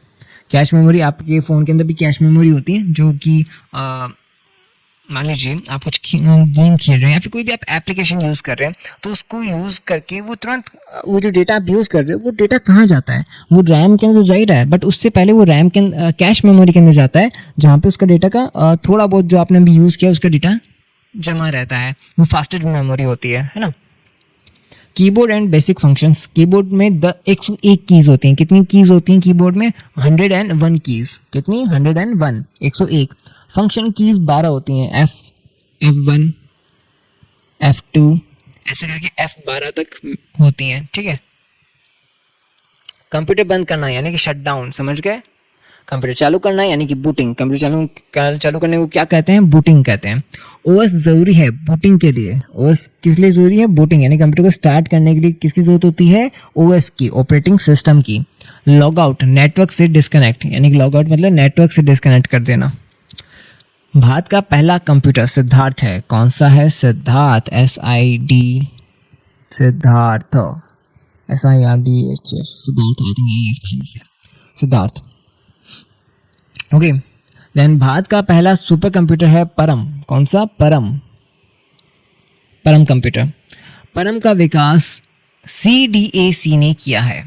cache memory, आपके फ़ोन के अंदर भी कैश मेमोरी होती है, जो कि मान लीजिए आप कुछ गेम खेल रहे हैं या फिर कोई भी आप एप्लीकेशन यूज़ कर रहे हैं, तो उसको यूज़ करके वो तुरंत वो जो डेटा आप यूज़ कर रहे हो वो डेटा कहाँ जाता है, वो रैम के अंदर तो जा ही रहा है, बट उससे पहले वो रैम के कैश मेमोरी के अंदर जाता है, जहाँ पे उसका डेटा का थोड़ा बहुत जो आपने अभी यूज़ किया उसका डेटा जमा रहता है, वो फास्टेस्ट मेमोरी होती है ना। Keyboard and basic functions, keyboard में 101 कीज़ होती हैं। कितनी कीज़ होती हैं कीबोर्ड में, 101 कीज़। कितनी, 101, 101। फंक्शन कीज़ 12 होती हैं, F1, F2 ऐसे करके F12 तक होती हैं, ठीक है। कंप्यूटर बंद करना यानी कि शट डाउन, समझ गए। कंप्यूटर चालू करना यानी कि बूटिंग, कंप्यूटर चालू करने को क्या कहते हैं, बूटिंग कहते हैं। ओएस ज़रूरी है बूटिंग के लिए, ओएस किस लिए ज़रूरी है, बूटिंग यानी कंप्यूटर को स्टार्ट करने के लिए किसकी ज़रूरत होती है, ओएस की, ऑपरेटिंग सिस्टम की। लॉग आउट, नेटवर्क से डिस्कनेक्ट, यानी कि लॉग आउट मतलब नेटवर्क से डिस्कनेक्ट कर देना। भारत का पहला कंप्यूटर सिद्धार्थ है, कौन सा है, Siddharth, SID, Siddharth, SIRDH, Siddharth, I think यही स्पेलिंग है, सिद्धार्थ। ओके, देन भारत का पहला सुपर कंप्यूटर है परम, कौन सा, परम कंप्यूटर। परम का विकास CDAC ने किया है,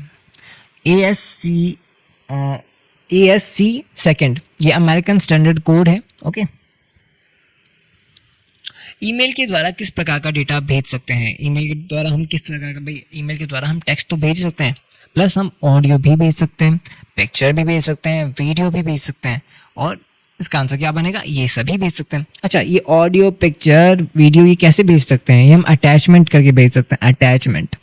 ASC सेकंड, ये अमेरिकन स्टैंडर्ड कोड है। ओके, ईमेल के द्वारा किस प्रकार का डेटा भेज सकते हैं, ईमेल के द्वारा हम किस तरह का, भाई ईमेल के द्वारा हम टेक्स्ट तो भेज सकते हैं, प्लस हम ऑडियो भी भेज सकते हैं, पिक्चर भी भेज सकते हैं, वीडियो भी भेज सकते हैं, और इसका आंसर क्या बनेगा, ये सभी भेज सकते हैं। अच्छा, ये ऑडियो, पिक्चर, वीडियो ये कैसे भेज सकते हैं, ये हम अटैचमेंट करके भेज सकते हैं, अटैचमेंट्स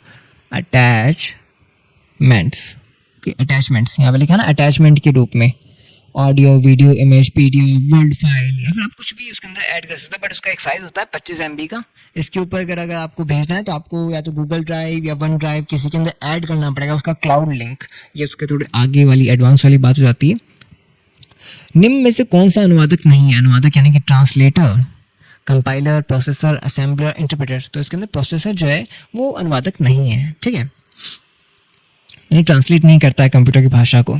यहाँ पे लिखा ना, अटैचमेंट के रूप में audio, video, image, PDF, word file, या फिर आप कुछ भी उसके अंदर ऐड कर सकते हैं, बट उसका एक साइज होता है 25 MB का। इसके ऊपर अगर आपको भेजना है तो आपको या तो गूगल ड्राइव या वन ड्राइव किसी के अंदर ऐड करना पड़ेगा उसका क्लाउड लिंक, ये उसके थोड़े आगे वाली एडवांस वाली बात हो जाती है। निम्न में से कौन सा अनुवादक नहीं है, अनुवादक यानी कि translator, compiler, processor, assembler, interpreter. तो इसके अंदर प्रोसेसर जो है वो अनुवादक नहीं है, ठीक है, यानी ट्रांसलेट नहीं करता है कंप्यूटर की भाषा को।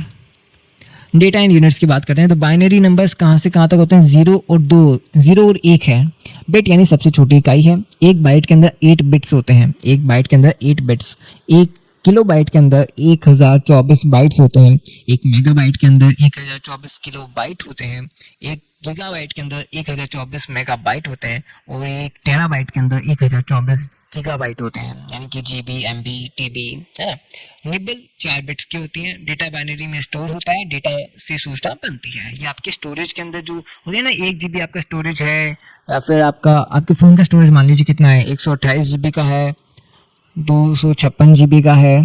डेटा इन यूनिट्स की बात करते हैं तो बाइनरी नंबर्स कहाँ से कहाँ तक होते हैं, 0 और 2, 0 और 1 है। बिट यानी सबसे छोटी इकाई है, एक बाइट के अंदर 8 बिट्स होते हैं, एक बाइट के अंदर 8 बिट्स। एक किलोबाइट के अंदर 1024 बाइट्स होते हैं, एक मेगाबाइट के अंदर 1024 किलोबाइट होते हैं, एक गीगाबाइट के अंदर 1024 मेगाबाइट होते हैं, और एक टेराबाइट के अंदर 1024 गीगाबाइट होते हैं, यानी कि जीबी, एमबी, टीबी, है ना। निबल 4 बिट्स की होती है, डेटा बाइनरी में स्टोर होता है, डेटा से सूचना बनती है। ये आपके स्टोरेज के अंदर जो होती है ना, 1 GB आपका स्टोरेज है, या फिर आपके फ़ोन का स्टोरेज मान लीजिए कितना है, 128 GB का है, 256 GB का है,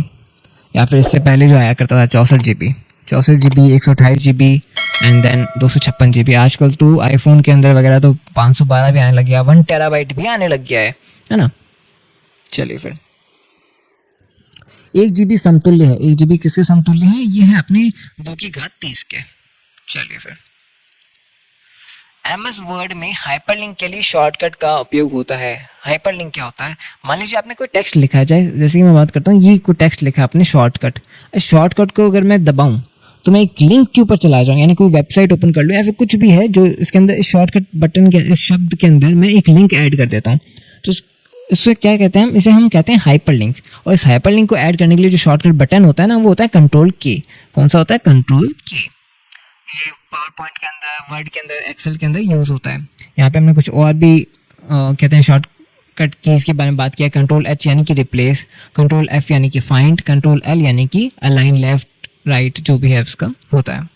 या फिर इससे पहले जो आया करता था 64 GB, 128 GB and then 256 GB। आजकल तो आईफोन के अंदर वगैरह तो 512 भी आने लग गया, 1 टेराबाइट भी आने लग गया है ना। चलिए फिर 1 GB समतुल्य है, 1 GB किसके समतुल्य है, ये है अपने 2 की घात 30 के। चलिए फिर MS वर्ड में हाइपरलिंक के लिए शॉर्टकट का उपयोग होता है। हाइपरलिंक क्या होता है, मान लीजिए आपने कोई टेक्स्ट लिखा है, जैसे कि मैं बात करता हूँ, ये कोई टेक्स्ट लिखा है आपने शॉर्टकट, इस शॉर्टकट को अगर मैं दबाऊं तो मैं एक लिंक के ऊपर चला जाऊँ, यानी कोई वेबसाइट ओपन कर लूँ या फिर कुछ भी है जो इसके अंदर, इस शॉर्टकट बटन के इस शब्द के अंदर मैं एक लिंक ऐड कर देता हूँ, तो इससे क्या कहते हैं हम, इसे हम कहते हैं हाइपरलिंक। और इस हाइपरलिंक को ऐड करने के लिए जो शॉर्टकट बटन होता है ना, वो होता है कंट्रोल के। कौन सा होता है, कंट्रोल के। ये पावर पॉइंट के अंदर, वर्ड के अंदर, एक्सेल के अंदर यूज़ होता है। यहाँ पे हमने कुछ और भी कहते हैं शॉर्टकट कीज़ के बारे में बात किया। कंट्रोल H यानी कि रिप्लेस, कंट्रोल F यानी कि फाइंड, कंट्रोल L यानी कि अलाइन लेफ्ट राइट, जो भी है उसका होता है।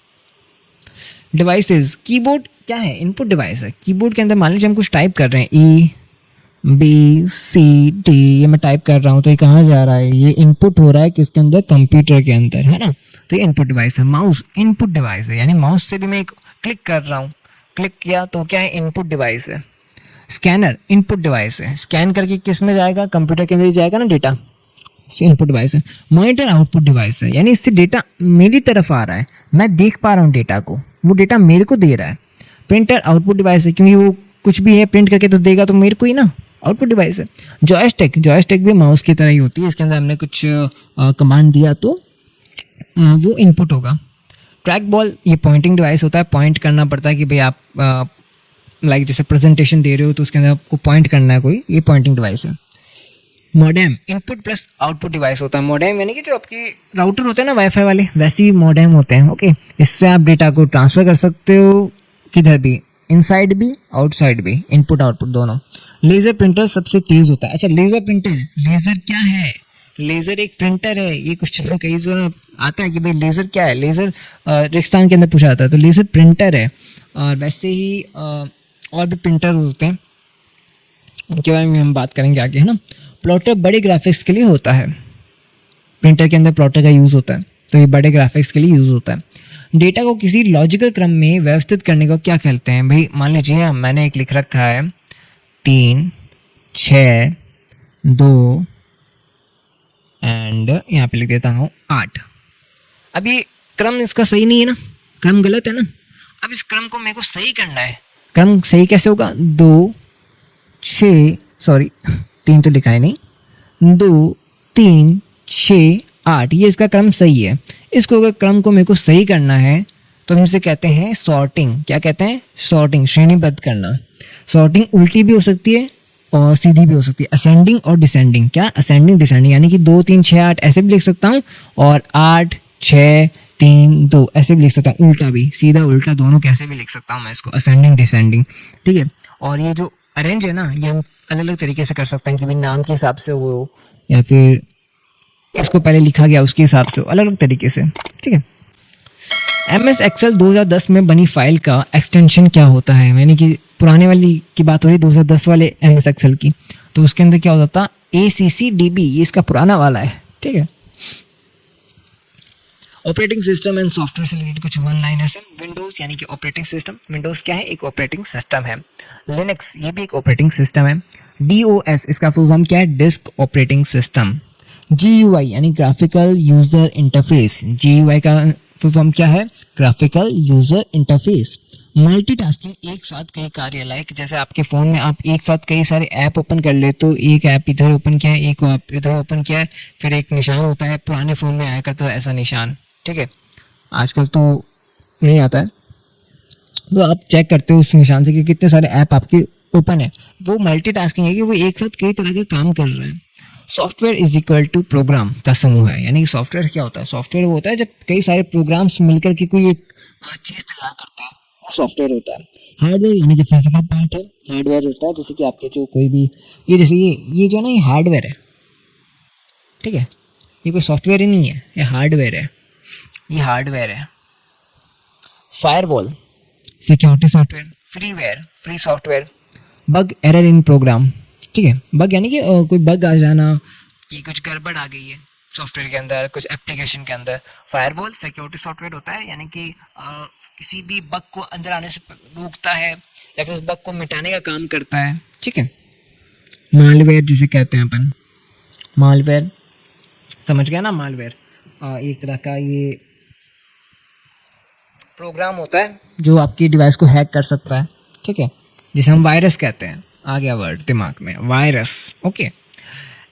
डिवाइसेस, कीबोर्ड क्या है, इनपुट डिवाइस है। कीबोर्ड के अंदर मान लीजिए हम कुछ टाइप कर रहे हैं, EBCD, ये मैं टाइप कर रहा हूँ, तो ये कहाँ जा रहा है, ये इनपुट हो रहा है किसके अंदर, कंप्यूटर के अंदर, है ना। तो ये इनपुट डिवाइस है। माउस इनपुट डिवाइस है, यानी माउस से भी मैं क्लिक कर रहा हूँ, क्लिक किया तो क्या है, इनपुट डिवाइस है। स्कैनर इनपुट डिवाइस है, स्कैन करके किस में जाएगा, कंप्यूटर के अंदर जाएगा ना डेटा, इनपुट डिवाइस है। मॉनिटर आउटपुट डिवाइस है, यानी इससे डेटा मेरी तरफ आ रहा है, मैं देख पा रहा हूँ डेटा को, वो डेटा मेरे को दे रहा है। प्रिंटर आउटपुट डिवाइस है, क्योंकि वो कुछ भी है प्रिंट करके तो देगा तो मेरे को ही ना, आउटपुट डिवाइस है। जॉयस्टिक भी माउस की तरह ही होती है, इसके अंदर हमने कुछ कमांड दिया तो वो इनपुट होगा। ट्रैक बॉल ये पॉइंटिंग डिवाइस होता है, पॉइंट करना पड़ता है कि भाई आप लाइक जैसे प्रेजेंटेशन दे रहे हो तो उसके अंदर आपको पॉइंट करना है कोई, ये पॉइंटिंग डिवाइस है। Modem input plus output device होता है। मॉडेम यानी कि जो आपके राउटर होते हैं ना वाईफाई वाले, वैसे ही मॉडेम होते हैं, ओके। इससे आप डेटा को ट्रांसफर कर सकते हो किधर भी, इनसाइड भी आउटसाइड भी, इनपुट आउटपुट दोनों। लेजर प्रिंटर सबसे तेज होता है। अच्छा, लेजर प्रिंटर, लेजर क्या है, लेजर एक प्रिंटर है। ये क्वेश्चन कई बार आता है कि भाई लेजर क्या है, लेजर रेगिस्तान के अंदर पूछा जाता है, तो लेजर प्रिंटर है। और वैसे ही और भी प्रिंटर होते हैं, उनके बारे में हम बात करेंगे आगे, है ना। प्लॉटर बड़े ग्राफिक्स के लिए होता है, प्रिंटर के अंदर प्लॉटर का यूज़ होता है, तो ये बड़े ग्राफिक्स के लिए यूज़ होता है। डेटा को किसी लॉजिकल क्रम में व्यवस्थित करने को क्या कहते हैं भाई, मान लीजिए मैंने एक लिख रखा है 3 6 2 एंड यहाँ पे लिख देता हूँ 8। अब ये क्रम इसका सही नहीं है ना, क्रम गलत है ना। अब इस क्रम को मेरे को सही करना है, क्रम सही कैसे होगा, 2 6 सॉरी 3 तो लिखा है नहीं, 2 3 6 8, ये इसका क्रम सही है। इसको अगर क्रम को मेरे को सही करना है तो हम इसे कहते हैं सॉर्टिंग। क्या कहते हैं, सॉर्टिंग, श्रेणीबद्ध करना। सॉर्टिंग उल्टी भी हो सकती है और सीधी भी हो सकती है, असेंडिंग और डिसेंडिंग। क्या, असेंडिंग डिसेंडिंग, यानी कि 2 3 6 8 ऐसे भी लिख सकता हूँ, और 8 6 3 2 ऐसे भी लिख सकता हूँ, उल्टा भी, सीधा उल्टा दोनों कैसे भी लिख सकता हूँ मैं इसको, असेंडिंग डिसेंडिंग, ठीक है। और ये जो अरेंज है ना, ये हम अलग अलग तरीके से कर सकते हैं कि भाई नाम के हिसाब से हो, या फिर इसको पहले लिखा गया उसके हिसाब से, अलग अलग तरीके से, ठीक है। MS एक्सेल 2010 में बनी फाइल का एक्सटेंशन क्या होता है, यानी कि पुराने वाली की बात हो रही है 2010 वाले MS एक्सेल की, तो उसके अंदर क्या होता था, ACCDB, ये इसका पुराना वाला है, ठीक है। ऑपरेटिंग सिस्टम एंड सॉफ्टवेयर से रिलेटेड कुछ वन लाइनर्स हैं। विंडोज यानी कि ऑपरेटिंग सिस्टम, विंडोज क्या है, एक ऑपरेटिंग सिस्टम है। लिनक्स ये भी एक ऑपरेटिंग सिस्टम है। DOS इसका फुल फॉर्म क्या है, डिस्क ऑपरेटिंग सिस्टम। GUI यानी ग्राफिकल यूजर इंटरफेस, GUI का फुल फॉर्म क्या है, ग्राफिकल यूजर इंटरफेस। मल्टीटास्किंग, एक साथ कई कार्य, लाइक जैसे आपके फ़ोन में आप एक साथ कई सारे ऐप ओपन कर लेते हो, एक ऐप इधर ओपन किया है, एक ऐप इधर ओपन किया है, फिर एक निशान होता है, पुराने फ़ोन में आया करता था ऐसा निशान, ठीक है। आजकल तो नहीं आता है, तो आप चेक करते हो उस निशान से कि कितने सारे ऐप आपके ओपन है। वो मल्टीटास्किंग है कि वो एक साथ कई तरह के काम कर रहे हैं। Software is equal to program का समूह है। यानी कि सॉफ्टवेयर क्या होता है? सॉफ्टवेयर वो होता है जब कई सारे प्रोग्राम्स मिलकर के कोई एक चीज़ तैयार करता है, वो सॉफ्टवेयर होता है। हार्डवेयर यानी कि फिजिकल पार्ट है। हार्डवेयर होता है जैसे कि आपके जो कोई भी ये जैसे ये जो है ना, ये हार्डवेयर है, ठीक है। ये कोई सॉफ्टवेयर ही नहीं है, ये हार्डवेयर है, ये हार्डवेयर है। Firewall security software, freeware free software, bug error in program, ठीक है। बग यानी कि कोई बग आ जाना कि कुछ गड़बड़ आ गई है सॉफ्टवेयर के अंदर, कुछ एप्लीकेशन के अंदर। फायरवॉल सिक्योरिटी सॉफ्टवेयर होता है, यानी कि किसी भी बग को अंदर आने से रोकता है या फिर उस बग को मिटाने का काम करता है, ठीक है। मालवेयर जिसे कहते हैं अपन, मालवेयर समझ गया ना? मालवेयर एक तरह का ये प्रोग्राम होता है जो आपकी डिवाइस को हैक कर सकता है, ठीक है, जिसे हम वायरस कहते हैं। आ गया वर्ड दिमाग में, virus. Okay.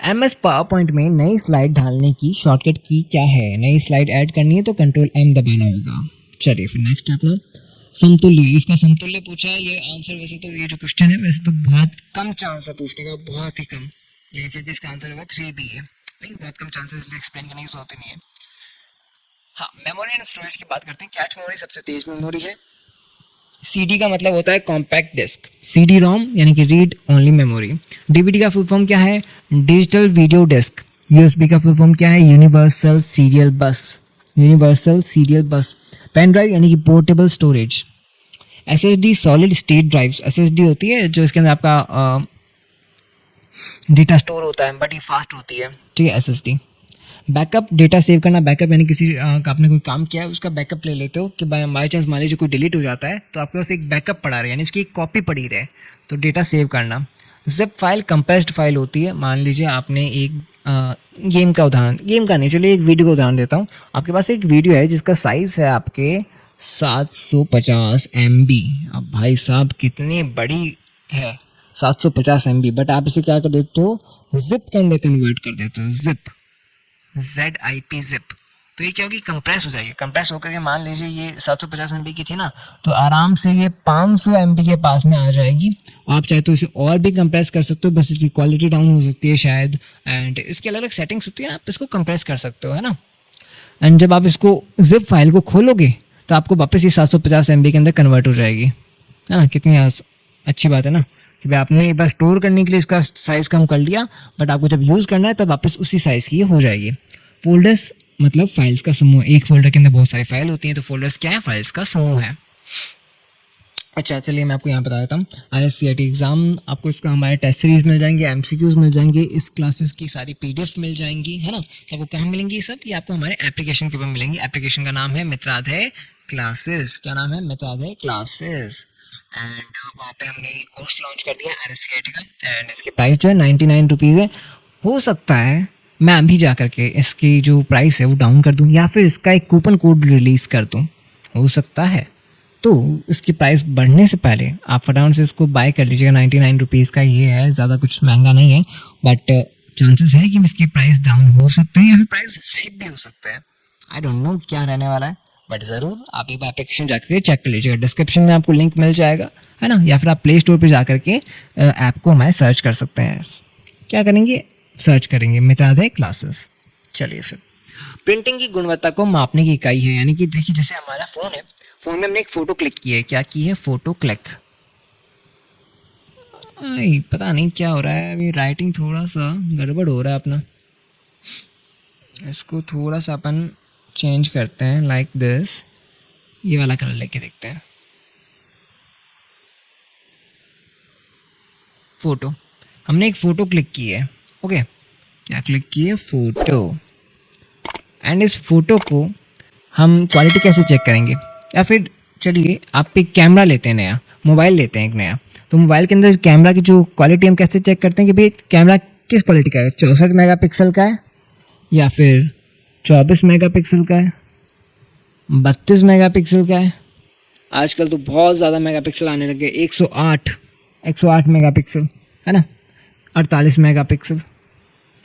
MS power point में नई स्लाइड डालने की शॉर्टकट की क्या है? नई स्लाइड ऐड करनी है तो कंट्रोल M दबाना होगा। चलिए फिर नेक्स्ट अपना समतुल्य। इसका समतुल्य पूछा है। ये आंसर वैसे तो ये जो क्वेश्चन है वैसे तो बहुत कम चांस है पूछने का, बहुत ही कम, लेकिन फिर भी इसका आंसर होगा 3B है। लेकिन बहुत कम चांसेस, इसलिए एक्सप्लेन करने की जरूरत नहीं है। हाँ, मेमोरी एंड स्टोरेज की बात करते हैं। कैच मेमोरी सबसे तेज मेमोरी है। CD का मतलब होता है कॉम्पैक्ट डिस्क। CD रोम यानी कि रीड ओनली मेमोरी। DVD का फुल फॉर्म क्या है? Digital video disc. USB का फुल फॉर्म क्या है? Universal serial bus. Universal serial bus. Pen drive यानी कि portable storage. SSD solid state drives. SSD होती है जो इसके अंदर आपका डेटा स्टोर होता है, बट ये फास्ट होती है, ठीक है, SSD। बैकअप डेटा सेव करना। बैकअप यानी किसी का आपने कोई काम किया है उसका बैकअप ले लेते हो कि बाई चांस मान लीजिए कोई डिलीट हो जाता है तो आपके पास एक बैकअप पड़ा रहे, यानी उसकी एक कॉपी पड़ी रहे, तो डेटा सेव करना। जिप फाइल कंप्रेस्ड फाइल होती है। मान लीजिए आपने एक गेम का उदाहरण, गेम का नहीं, चलिए एक वीडियो का उदाहरण देता हूँ। आपके पास एक वीडियो है जिसका साइज़ है आपके 750 MB। अब भाई साहब कितनी बड़ी है 750 MB, बट आप इसे क्या कर देते हो? जिप के अंदर कन्वर्ट कर देते हो। Zip, ZIP zip. तो ये क्या होगी? कंप्रेस हो जाएगी। कंप्रेस होकर के मान लीजिए ये 750 MB की थी ना, तो आराम से ये 500 MB के पास में आ जाएगी। आप चाहे तो इसे और भी कंप्रेस कर सकते हो, बस इसकी क्वालिटी डाउन हो सकती है शायद, एंड इसकी अलग अलग सेटिंग्स होती है, आप इसको कंप्रेस कर सकते हो, है ना। एंड जब आप इसको जिप फाइल को खोलोगे तो आपको वापस ये 750 MB के अंदर कन्वर्ट हो जाएगी, है ना। कितनी अच्छी बात है ना कि भाई आपने एक बार स्टोर करने के लिए इसका साइज़ कम कर लिया, बट आपको जब यूज़ करना है तब वापस उसी साइज़ की हो जाएगी। फोल्डर्स मतलब फाइल्स का समूह। एक फोल्डर के अंदर बहुत सारी फाइल होती हैं, तो फोल्डर्स क्या है? फाइल्स का समूह है। अच्छा चलिए मैं आपको यहाँ बता देता हूँ। RSCIT एग्ज़ाम आपको इसका हमारे टेस्ट सीरीज मिल जाएंगे, MCQs मिल जाएंगे, इस क्लासेस की सारी PDF मिल जाएंगी, है ना। तो आपको कहाँ मिलेंगी ये सब? ये आपको हमारे एप्लीकेशन के ऊपर मिलेंगी। एप्लीकेशन का नाम है मित्राध्याय क्लासेस। क्या नाम है? मित्राध्याय क्लासेस। एंड वहाँ पे हमने कोर्स लॉन्च कर दिया RSCIT का, एंड इसकी प्राइस जो है 99 रुपीज़ है। हो सकता है मैं अभी जा करके इसकी जो प्राइस है वो डाउन कर दूँ, या फिर इसका एक कूपन कोड रिलीज़ कर दूँ, हो सकता है। तो इसकी प्राइस बढ़ने से पहले आप फटाफट से इसको बाय कर लीजिएगा। 99 रुपीज़ का ये है, ज़्यादा कुछ महंगा नहीं है, बट चांसेस है कि इसकी प्राइस डाउन हो सकते हैं या फिर प्राइस हाइप भी हो सकता है। आई डोंट नो क्या रहने वाला है, बट ज़रूर आप एक बार एप्लीकेशन जाकर चेक कर लीजिएगा। डिस्क्रिप्शन में आपको लिंक मिल जाएगा, है ना, या फिर आप प्ले स्टोर पर जा करके ऐप को हमारे सर्च कर सकते हैं। क्या करेंगे? सर्च करेंगे मित्राध्याय क्लासेस। चलिए फिर प्रिंटिंग की गुणवत्ता को मापने की इकाई है, यानी कि देखिए जैसे हमारा फ़ोन है, फ़ोन में हमने एक फ़ोटो क्लिक की है। क्या की है? Photo click. पता नहीं क्या हो रहा है, अभी राइटिंग थोड़ा सा गड़बड़ हो रहा है अपना। इसको थोड़ा सा अपन चेंज करते हैं, लाइक दिस। ये वाला कलर लेके देखते हैं। फ़ोटो, हमने एक फ़ोटो क्लिक की है। ओके, क्या क्लिक की है? फ़ोटो। एंड इस फोटो को हम क्वालिटी कैसे चेक करेंगे? या फिर चलिए आप एक कैमरा लेते हैं नया, मोबाइल लेते हैं एक नया, तो मोबाइल के अंदर कैमरा की जो क्वालिटी हम कैसे चेक करते हैं कि भाई कैमरा किस क्वालिटी का है? 64 मेगापिक्सल का है, या फिर 24 मेगापिक्सल का है, 32 मेगापिक्सल का है? आजकल तो बहुत ज़्यादा मेगापिक्सल आने लगे, 108 मेगापिक्सल, है ना, 48 मेगापिक्सल,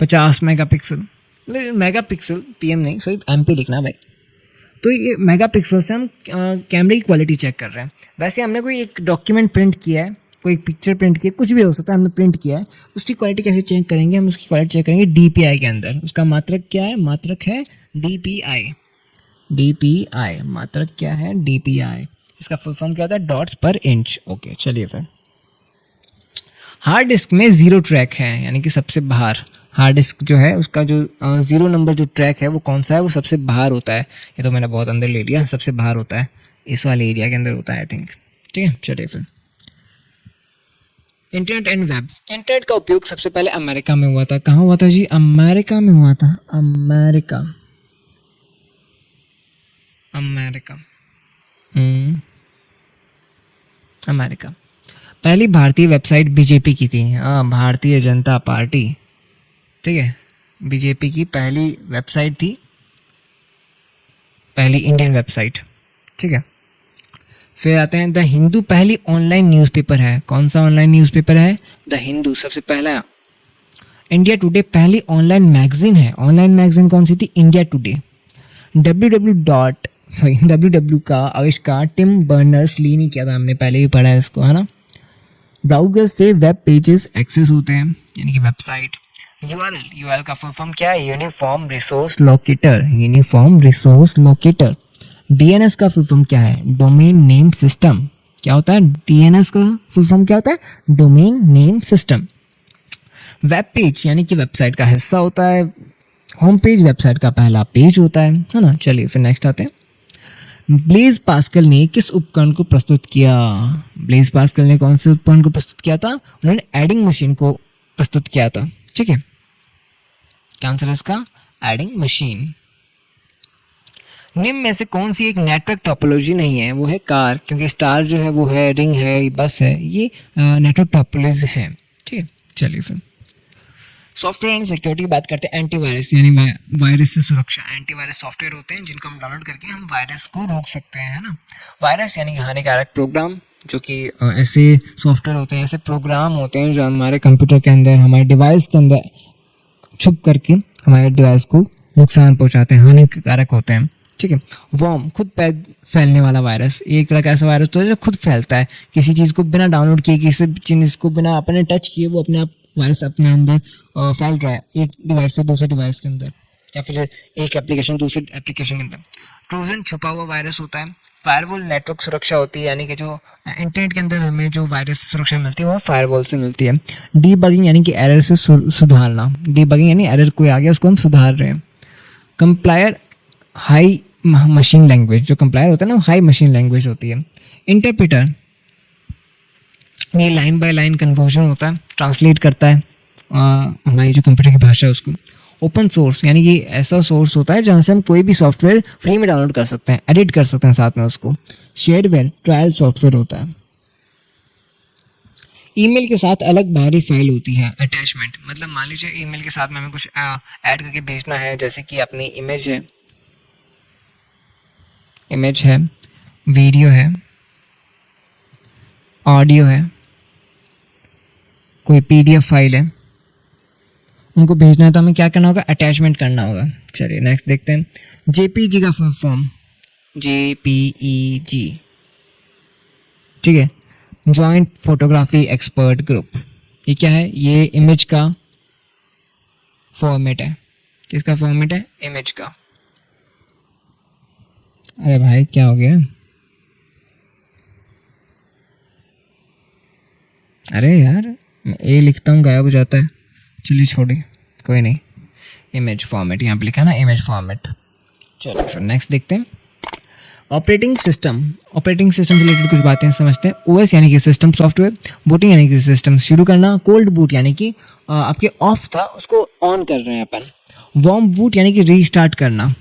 50 मेगापिक्सल। मेगापिक्सल PM नहीं, सॉरी MP लिखना भाई। तो ये मेगापिक्सल से हम कैमरे की क्वालिटी चेक कर रहे हैं। वैसे हमने कोई एक डॉक्यूमेंट प्रिंट किया है, कोई पिक्चर प्रिंट किया, कुछ भी हो सकता है, हमने प्रिंट किया है, उसकी क्वालिटी कैसे चेक करेंगे? हम उसकी क्वालिटी चेक करेंगे DPI के अंदर। उसका मात्रक क्या है? मात्रक है DPI। DPI मात्रक क्या है? DPI। इसका फुल फॉर्म क्या होता है? डॉट्स पर इंच। ओके, चलिए फिर हार्ड डिस्क में 0 ट्रैक है, यानी कि सबसे बाहर हार्ड डिस्क जो है उसका जो 0 नंबर जो ट्रैक है वो कौन सा है? वो सबसे बाहर होता है। ये तो मैंने बहुत अंदर ले लिया, सबसे बाहर होता है, इस वाले एरिया के अंदर होता है आई थिंक। ठीक है, चलिए फिर इंटरनेट एंड वेब। इंटरनेट का उपयोग सबसे पहले अमेरिका में हुआ था। कहाँ हुआ था जी? अमेरिका में हुआ था। America, America, America. पहली भारतीय वेबसाइट बीजेपी की थी। हाँ, भारतीय जनता पार्टी। ठीक है, बीजेपी की पहली वेबसाइट थी, पहली इंडियन वेबसाइट। ठीक है, फिर आते हैं द हिंदू, पहली ऑनलाइन न्यूज़पेपर है। कौन सा ऑनलाइन न्यूज़पेपर है? द हिंदू सबसे पहला। इंडिया टुडे पहली ऑनलाइन मैगजीन है। ऑनलाइन मैगजीन कौन सी थी? India today. डब्ल्यू का आविष्कार टिम बर्नर्स ली ने किया था, हमने पहले भी पढ़ा है इसको, है ना। ब्राउज़र से वेब पेजेस एक्सेस होते हैं, यानी कि वेबसाइट। यूआरएल का फुल फॉर्म क्या है? Uniform resource locator. Uniform resource locator. DNS का फुल फॉर्म क्या है? Domain name system. क्या होता है? डीएनएस का फुल फॉर्म क्या होता है? Domain name system. Web page यानी कि वेबसाइट का हिस्सा होता है। होम पेज वेबसाइट का पहला पेज होता है ना। चलिए फिर नेक्स्ट आते हैं। ब्लेज पास्कल ने किस उपकरण को प्रस्तुत किया? ब्लेज पास्कल ने कौन से उपकरण को प्रस्तुत किया था? उन्होंने एडिंग मशीन को प्रस्तुत किया था। ठीक है, क्या आंसर है इसका? Adding machine. निम्न में से कौन सी एक नेटवर्क टोपोलॉजी नहीं है? वो है कार, क्योंकि स्टार जो है वो है, रिंग है, बस है, ये नेटवर्क टोपोलॉजी है। ठीक है, चलिए फिर सॉफ्टवेयर एंड सिक्योरिटी की बात करते हैं। एंटीवायरस यानी वायरस से सुरक्षा। एंटीवायरस सॉफ्टवेयर होते हैं जिनको हम डाउनलोड करके हम वायरस को रोक सकते हैं, है ना। वायरस यानी हानिकारक प्रोग्राम, जो कि ऐसे सॉफ्टवेयर होते हैं, ऐसे प्रोग्राम होते हैं जो हमारे कंप्यूटर के अंदर, हमारे डिवाइस के अंदर छुप करके हमारे डिवाइस को नुकसान पहुंचाते हैं, हानिकारक होते हैं। ठीक है, वॉर्म, खुद फैलने वाला वायरस, एक तरह का ऐसा वायरस होता है जो खुद फैलता है, किसी चीज़ को बिना डाउनलोड किए, किसी चीज़ को बिना अपने टच किए वो अपने आप वायरस अपने अंदर फैल रहा है, एक डिवाइस से दूसरे डिवाइस के अंदर, या फिर एक एप्लीकेशन दूसरे एप्लीकेशन के अंदर। ट्रोजन छुपा हुआ वायरस होता है। फायरवॉल नेटवर्क सुरक्षा होती है, यानी कि जो इंटरनेट के अंदर हमें जो वायरस सुरक्षा मिलती है वो फायरवॉल से मिलती है। डीबगिंग यानी कि एरर से सुधारना। डीबगिंग यानी एरर कोई आ गया उसको हम सुधार रहे हैं। कंप्लायर हाई मशीन लैंग्वेज, जो कंप्लायर होता है ना हाई मशीन लैंग्वेज होती है। इंटरप्रेटर ये लाइन बाय लाइन कन्वर्जन होता है, ट्रांसलेट करता है हमारी जो कंप्यूटर की भाषा है उसको। ओपन सोर्स यानी कि ऐसा सोर्स होता है जहाँ से हम कोई भी सॉफ्टवेयर फ्री में डाउनलोड कर सकते हैं, एडिट कर सकते हैं साथ में उसको। शेयरवेयर ट्रायल सॉफ्टवेयर होता है। ईमेल के साथ अलग बाहरी फाइल होती है, अटैचमेंट। मतलब मान लीजिए ईमेल के साथ में हमें कुछ ऐड करके भेजना है, जैसे कि अपनी इमेज है, वीडियो है, ऑडियो है, कोई पीडीएफ फाइल है, उनको भेजना है तो हमें क्या करना होगा? अटैचमेंट करना होगा। चलिए नेक्स्ट देखते हैं। जेपीजी का फुल फॉर्म JPEG। ठीक है, जॉइंट फोटोग्राफी एक्सपर्ट ग्रुप। ये क्या है? ये इमेज का फॉर्मेट है। किसका फॉर्मेट है? इमेज का। अरे भाई क्या हो गया? अरे यार ए लिखता हूँ गायब हो जाता है। चलिए छोड़िए, कोई नहीं। इमेज फॉर्मेट यहाँ पे लिखा है ना, इमेज फॉर्मेट। चलो फिर नेक्स्ट देखते हैं। ऑपरेटिंग सिस्टम से रिलेटेड कुछ बातें समझते हैं। ओएस यानी कि सिस्टम सॉफ्टवेयर, बूटिंग यानी कि सिस्टम शुरू करना, कोल्ड बूट यानी कि आपके ऑफ था उसको ऑन कर रहे हैं अपन, वार्म बूट यानी कि रीस्टार्ट करना।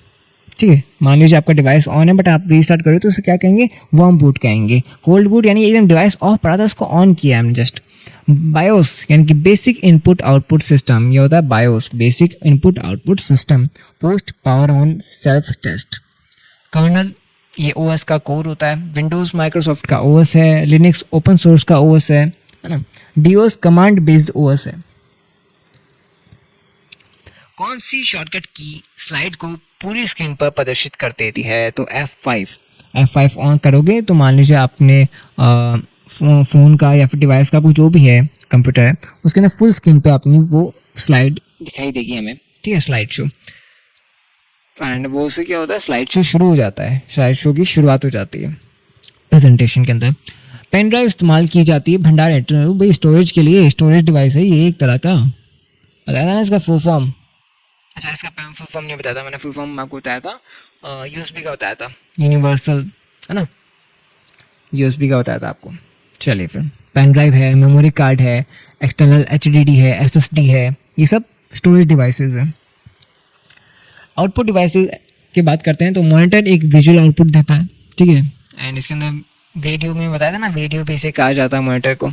ठीक है, मान लीजिए आपका डिवाइस ऑन है बट आप रीस्टार्ट करो तो उसे क्या कहेंगे? वार्म बूट कहेंगे। कोल्ड बूट यानी एकदम डिवाइस ऑफ पड़ा था उसको ऑन किया हमने जस्ट। बायोस यानी कि बेसिक इनपुट आउटपुट सिस्टम, ये होता है BIOS, basic input output system. POST power on self test. Kernel ये ओएस का कोर होता है। विंडोज माइक्रोसॉफ्ट का ओएस है। लिनक्स ओपन सोर्स का ओएस है ना। डीओएस कमांड बेस्ड ओएस है। कौन सी शॉर्टकट की स्लाइड को पूरी स्क्रीन पर प्रदर्शित कर देती है? तो F5 ऑन करोगे तो मान लीजिए आपने फ़ोन का या फिर डिवाइस का, कोई जो भी है कंप्यूटर है, उसके अंदर फुल स्क्रीन पे अपनी वो स्लाइड दिखाई देगी हमें, ठीक है, स्लाइड शो। एंड वो उससे क्या होता है, स्लाइड शो शुरू हो जाता है, स्लाइड शो की शुरुआत हो जाती है प्रेजेंटेशन के अंदर। पेन ड्राइव इस्तेमाल की जाती है भंडार भाई स्टोरेज के लिए, स्टोरेज डिवाइस है ये एक तरह का, बताया था ना इसका फुल फॉर्म। अच्छा, इसका फुल फॉर्म नहीं बताया था मैंने, फुल फॉर्म आपको बताया था, यूएसबी का बताया था, यूनिवर्सल, है ना, यूएसबी का बताया था आपको। चलिए फिर, पेन ड्राइव है, मेमोरी कार्ड है, एक्सटर्नल एचडीडी है, एसएसडी है, ये सब स्टोरेज डिवाइसेस है। आउटपुट डिवाइसेस की बात करते हैं तो मॉनिटर एक विजुअल आउटपुट देता है, ठीक है, एंड इसके अंदर वीडियो में बताया था ना, वीडियो भी इसे कहा जाता है मॉनिटर को।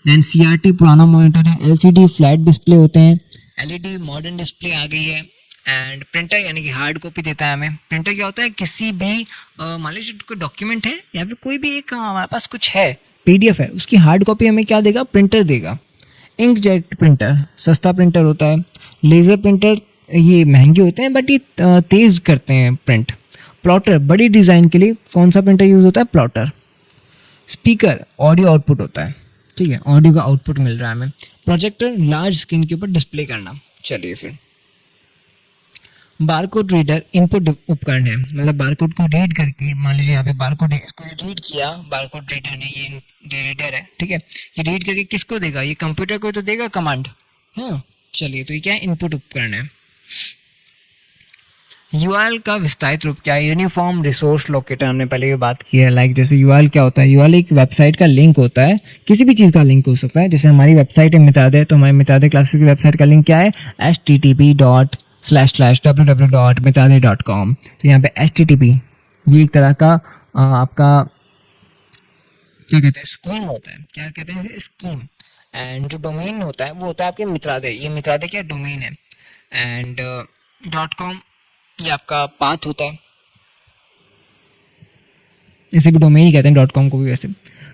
देन सीआरटी पुराना मॉनिटर है, एलसीडी फ्लैट डिस्प्ले होते हैं, एलईडी मॉडर्न डिस्प्ले आ गई है, एंड प्रिंटर यानी कि हार्ड कॉपी देता है हमें। प्रिंटर क्या होता है, किसी भी मान लीजिए कोई डॉक्यूमेंट है या फिर कोई भी एक हमारे पास कुछ है, पीडीएफ है, उसकी हार्ड कॉपी हमें क्या देगा, प्रिंटर देगा। इंकजेट प्रिंटर सस्ता प्रिंटर होता है। लेज़र प्रिंटर ये महंगे होते हैं बट ये तेज़ करते हैं प्रिंट। प्लॉटर बड़ी डिज़ाइन के लिए कौन सा प्रिंटर यूज़ होता है, प्लॉटर। स्पीकर ऑडियो आउटपुट होता है, ठीक है, ऑडियो का आउटपुट मिल रहा है हमें। प्रोजेक्टर लार्ज स्क्रीन के ऊपर डिस्प्ले करना। चलिए फिर, बारकोड रीडर इनपुट उपकरण है, मतलब बारकोड को रीड करके, मान लीजिए यहाँ पे बारकोड है, इसको रीड किया बारकोड रीडर ने, ये रीडर है, ठीक है, ये रीड करके किसको देगा, ये कंप्यूटर को तो देगा कमांड, हाँ। चलिए, तो ये क्या है, इनपुट उपकरण है। यूआरएल का विस्तारित रूप क्या है, यूनिफॉर्म रिसोर्स लोकेटर, हमने पहले ये बात की है। लाइक जैसे यूआरएल क्या होता है, यूआरएल एक वेबसाइट का लिंक होता है, किसी भी चीज़ का लिंक हो सकता है। जैसे हमारी वेबसाइट है मितादे, तो हमारी मितादे क्लासेस की वेबसाइट का लिंक क्या है, http://www.mitade.com। तो यहाँ पे http ये एक तरह का आपका क्या कहते हैं, स्कीम होता है, क्या कहते हैं इसे, स्कीम। एंड जो डोमेन होता है वो होता है आपके मित्रादे, ये मित्रादे क्या डोमेन है। एंड .com ये आपका पाथ होता है, इसे भी डोमेन ही कहते हैं .com को भी। वैसे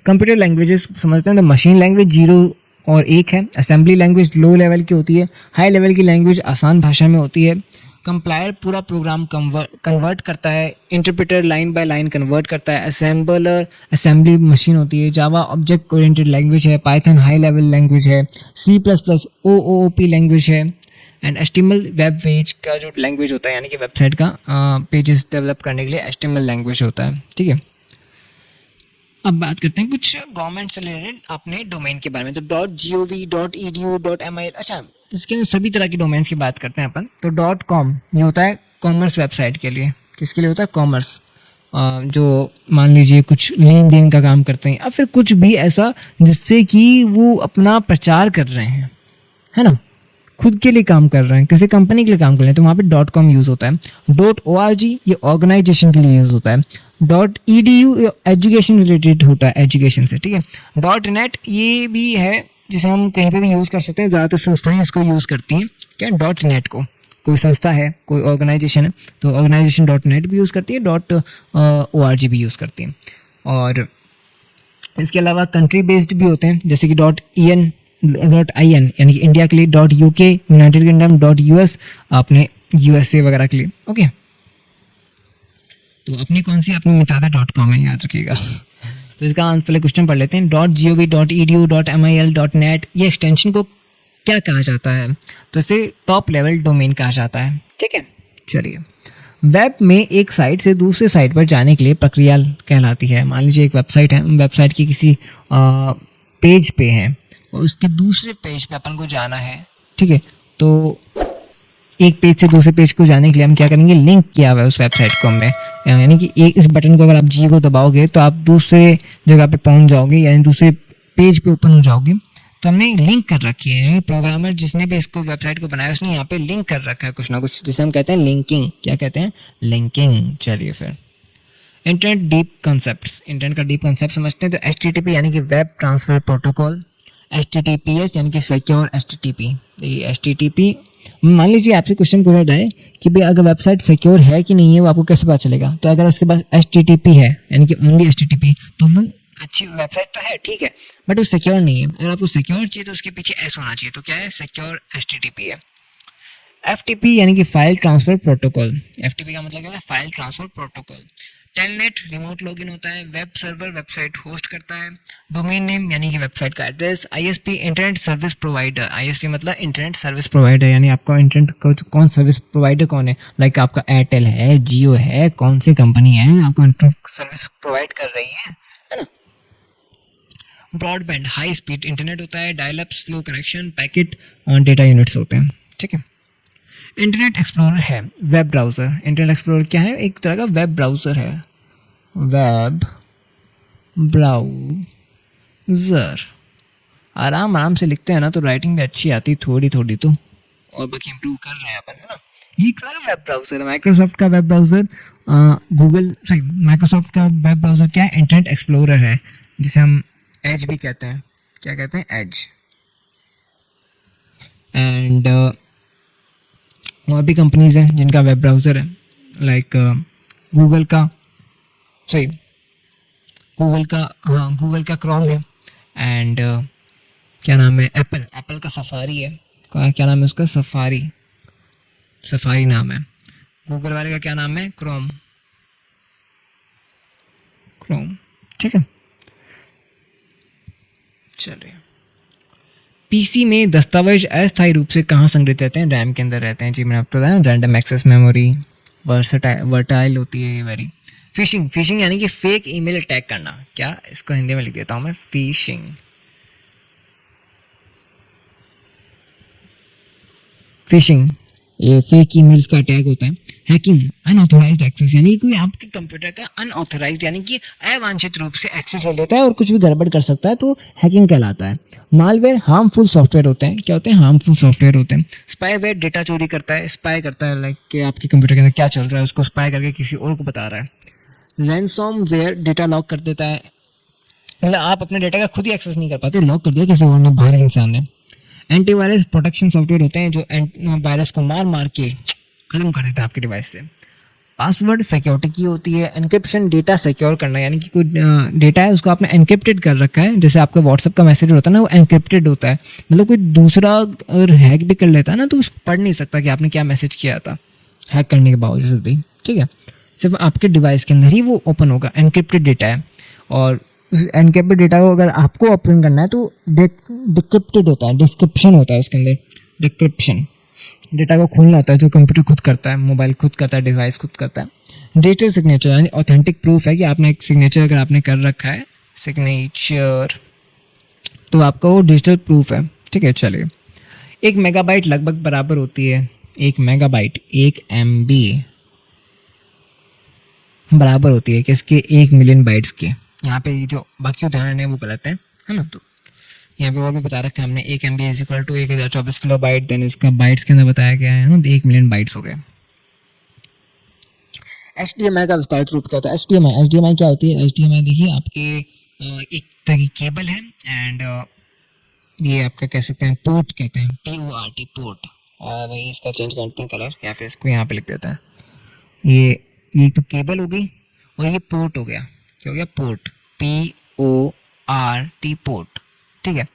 कंप्यूटर लैंग्वेजेस समझते हैं तो मशीन लैंग्वेज 0 और 1 है। असेंबली लैंग्वेज लो लेवल की होती है, हाई लेवल की लैंग्वेज आसान भाषा में होती है। कंप्लायर पूरा प्रोग्राम कन्वर्ट करता है, interpreter line by line convert करता है। असेंबलर असेंबली मशीन होती है। जावा ऑब्जेक्ट ओरिएंटेड लैंग्वेज है। पाइथन हाई लेवल लैंग्वेज है। C++ OOP लैंग्वेज है। एंड HTML वेब पेज का जो लैंग्वेज होता है, यानी कि वेबसाइट का पेजेस डेवलप करने के लिए HTML लैंग्वेज होता है, ठीक है। अब बात करते हैं कुछ गवर्नमेंट से रिलेटेड अपने डोमेन के बारे में। तो .gov, .edu, .mil, अच्छा इसके अंदर सभी तरह के डोमेन्स की बात करते हैं अपन। तो .com ये होता है कॉमर्स वेबसाइट के लिए। किसके लिए होता है, कॉमर्स, जो मान लीजिए कुछ लेन देन का काम करते हैं या फिर कुछ भी ऐसा जिससे कि वो अपना प्रचार कर रहे हैं, है ना, खुद के लिए काम कर रहे हैं, किसी कंपनी के लिए काम कर रहे हैं, तो वहाँ पे .com यूज़ होता है। .org ये ऑर्गेनाइजेशन के लिए यूज़ होता है। .edu एजुकेशन रिलेटेड होता है, एजुकेशन से, ठीक है। .net ये भी है जिसे हम कहीं पे भी यूज़ कर सकते हैं, ज़्यादातर संस्थाएं इसको यूज़ करती हैं, क्या .net को। कोई संस्था है, कोई ऑर्गेनाइजेशन है तो ऑर्गेनाइजेशन .net भी यूज़ करती है, .org भी यूज़ करती है। और इसके अलावा कंट्री बेस्ड भी होते हैं, जैसे कि .in यानी कि इंडिया के लिए, .uk यूनाइटेड किंगडम, .us आपने USA वगैरह के लिए, ओके। तो अपनी कौन सी, अपनी मितादा .com है, याद रखिएगा। तो इसका आंसर पहले क्वेश्चन पढ़ लेते हैं। .gov, .edu, .mil, .net ये एक्सटेंशन को क्या कहा जाता है, तो इसे टॉप लेवल डोमेन कहा जाता है, ठीक है। चलिए, वेब में एक साइट से दूसरे साइट पर जाने के लिए प्रक्रिया कहलाती है। मान लीजिए एक वेबसाइट है, वेबसाइट की किसी पेज पे है और उसके दूसरे पेज पे अपन को जाना है, ठीक है। तो एक पेज से दूसरे पेज को जाने के लिए हम क्या करेंगे, लिंक किया हुआ है उस वेबसाइट को हमने, यानी कि एक इस बटन को अगर आप जी को दबाओगे तो आप दूसरे जगह पे पहुंच जाओगे, यानी दूसरे पेज पे ओपन हो जाओगे। तो हमने लिंक कर रखी है, प्रोग्रामर जिसने भी इसको वेबसाइट को बनाया उसने यहाँ पे लिंक कर रखा है कुछ ना कुछ, जिसे हम कहते हैं लिंकिंग। क्या कहते हैं, लिंकिंग। चलिए फिर, इंटरनेट डीप कंसेप्ट, इंटरनेट का डीप कंसेप्ट समझते हैं। तो HTTP यानी कि वेब ट्रांसफर प्रोटोकॉल, HTTPS यानी कि सिक्योर HTTP। ये HTTP, मान लीजिए आपसे क्वेश्चन पूछा जाए कि भाई अगर वेबसाइट सिक्योर है कि नहीं है, वो आपको कैसे पता चलेगा। तो अगर उसके पास HTTP है यानी कि ओनली HTTP, तो वो अच्छी वेबसाइट तो है, ठीक है, बट वो सिक्योर नहीं है। अगर आपको सिक्योर चाहिए तो उसके पीछे S होना चाहिए, तो क्या है, सिक्योर HTTP है। FTP यानी कि फाइल ट्रांसफर प्रोटोकॉल, FTP का मतलब क्या है, file transfer protocol. Telnet remote login होता है, वेब सर्वर वेबसाइट होस्ट करता है, डोमेन नेम यानी कि वेबसाइट का address, ISP internet service provider, ISP मतलब इंटरनेट सर्विस प्रोवाइडर यानी आपका इंटरनेट का कौन सर्विस प्रोवाइडर कौन है, लाइक आपका एयरटेल है, जियो है, कौन सी कंपनी है आपको इंटरनेट सर्विस प्रोवाइड कर रही है ना। ब्रॉडबैंड हाई स्पीड इंटरनेट होता है, dial up slow connection, packet और डेटा यूनिट्स होते हैं, ठीक है। इंटरनेट एक्सप्लोरर है, वेब ब्राउज़र, इंटरनेट एक्सप्लोरर क्या है, एक तरह का वेब ब्राउज़र है, वेब ब्राउज़र। आराम आराम से लिखते हैं ना तो राइटिंग भी अच्छी आती थोड़ी थोड़ी तो, और बाकी इम्प्रूव कर रहे हैं अपन, है ना। ये एक तरह का वेब ब्राउज़र है, माइक्रोसॉफ्ट का वेब ब्राउज़र, गूगल सही माइक्रोसॉफ्ट का वेब ब्राउज़र क्या है, इंटरनेट एक्सप्लोरर है, जिसे हम एज भी कहते हैं, क्या कहते हैं, एज। एंड और भी कंपनीज हैं जिनका वेब ब्राउज़र है, लाइक गूगल का, सही गूगल का, हाँ गूगल का क्रोम है, एंड क्या नाम है, एप्पल का सफारी है, क्या नाम है उसका, सफारी नाम है। गूगल वाले का क्या नाम है, क्रोम, ठीक है। चलिए, पीसी में दस्तावेज अस्थायी रूप से कहाँ संग्रहित रहते हैं, रैम के अंदर रहते हैं जी, मैंने आपको बताया ना, रैंडम एक्सेस मेमोरी, वर्टाइल होती है ये वेरी। फिशिंग यानी कि फेक ईमेल अटैक करना, क्या इसको हिंदी में लिख देता हूँ मैं, फिशिंग ये फेक ईमेल्स का अटैक होता है। हैकिंग अनऑथोराइज्ड एक्सेस यानी कोई आपके कंप्यूटर का अनऑथोराइज्ड यानी कि अवांछित रूप से एक्सेस ले लेता है और कुछ भी गड़बड़ कर सकता है, तो हैकिंग कहलाता है। मालवेयर हार्मफुल सॉफ्टवेयर होते हैं, क्या होते हैं, हार्मफुल सॉफ्टवेयर होते हैं। स्पाईवेयर डेटा चोरी करता है, स्पाई करता है, लाइक कि आपके कंप्यूटर के अंदर क्या चल रहा है उसको स्पाई करके किसी और को बता रहा है। रैनसॉमवेयर डेटा लॉक कर देता है, मतलब आप अपने डेटा का खुद ही एक्सेस नहीं कर पाते, लॉक कर दिया किसी और ने, बाहर इंसान ने। एंटीवायरस प्रोटेक्शन सॉफ्टवेयर होते हैं जो वायरस को मार के खत्म कर देता है आपके डिवाइस से। पासवर्ड सिक्योरिटी की होती है। एनक्रिप्शन डेटा सिक्योर करना, यानी कि कोई डेटा है उसको आपने एनक्रिप्टेड कर रखा है, जैसे आपका व्हाट्सएप का मैसेज होता है ना, वो एनक्रिप्टेड होता है, मतलब कोई दूसरा अगर हैक भी कर लेता है ना तो उसको पढ़ नहीं सकता कि आपने क्या मैसेज किया था हैक करने के बावजूद भी, ठीक है। सिर्फ आपके डिवाइस के अंदर ही वो ओपन होगा, एनक्रिप्टेड डेटा है। और उस एनक्रिप्टेड डेटा को अगर आपको ओपन करना है तो डिक्रिप्टेड होता है, डिस्क्रिप्शन होता है उसके अंदर, डिक्रिप्शन। डेटा को खोलना होता है जो कंप्यूटर खुद करता है, मोबाइल खुद करता है, डिवाइस खुद करता है। डिजिटल सिग्नेचर यानी ऑथेंटिक प्रूफ है कि आपने एक सिग्नेचर अगर आपने कर रखा है सिग्नेचर, तो आपका वो डिजिटल प्रूफ है, ठीक है। चलिए, 1 मेगाबाइट लगभग बराबर होती है, 1 मेगाबाइट 1 MB बराबर होती है किसके, 1 मिलियन बाइट्स के। यहाँ पे जो बाकी उदाहरण है वो गलत है ना। तो यहाँ पे और भी बता रखा है हमने, 1 MB is equal to 1024 kilo byte, then इसका बाइट्स के अंदर बताया गया है ना, 1 मिलियन बाइट्स हो गए। HDMI का विस्तारित रूप क्या होता है, HDMI क्या होती है, HDMI देखिए आपके एक तरह की केबल है, एंड ये आपका कह सकते हैं पोर्ट कहते हैं, PORT पोर्ट, और वही इसका चेंज करते हैं कलर, या फिर इसको यहाँ पे लिख देता है। ये तो केबल हो गई और ये पोर्ट हो गया, क्या हो गया, पोर्ट, PORT पोर्ट, ठीक है।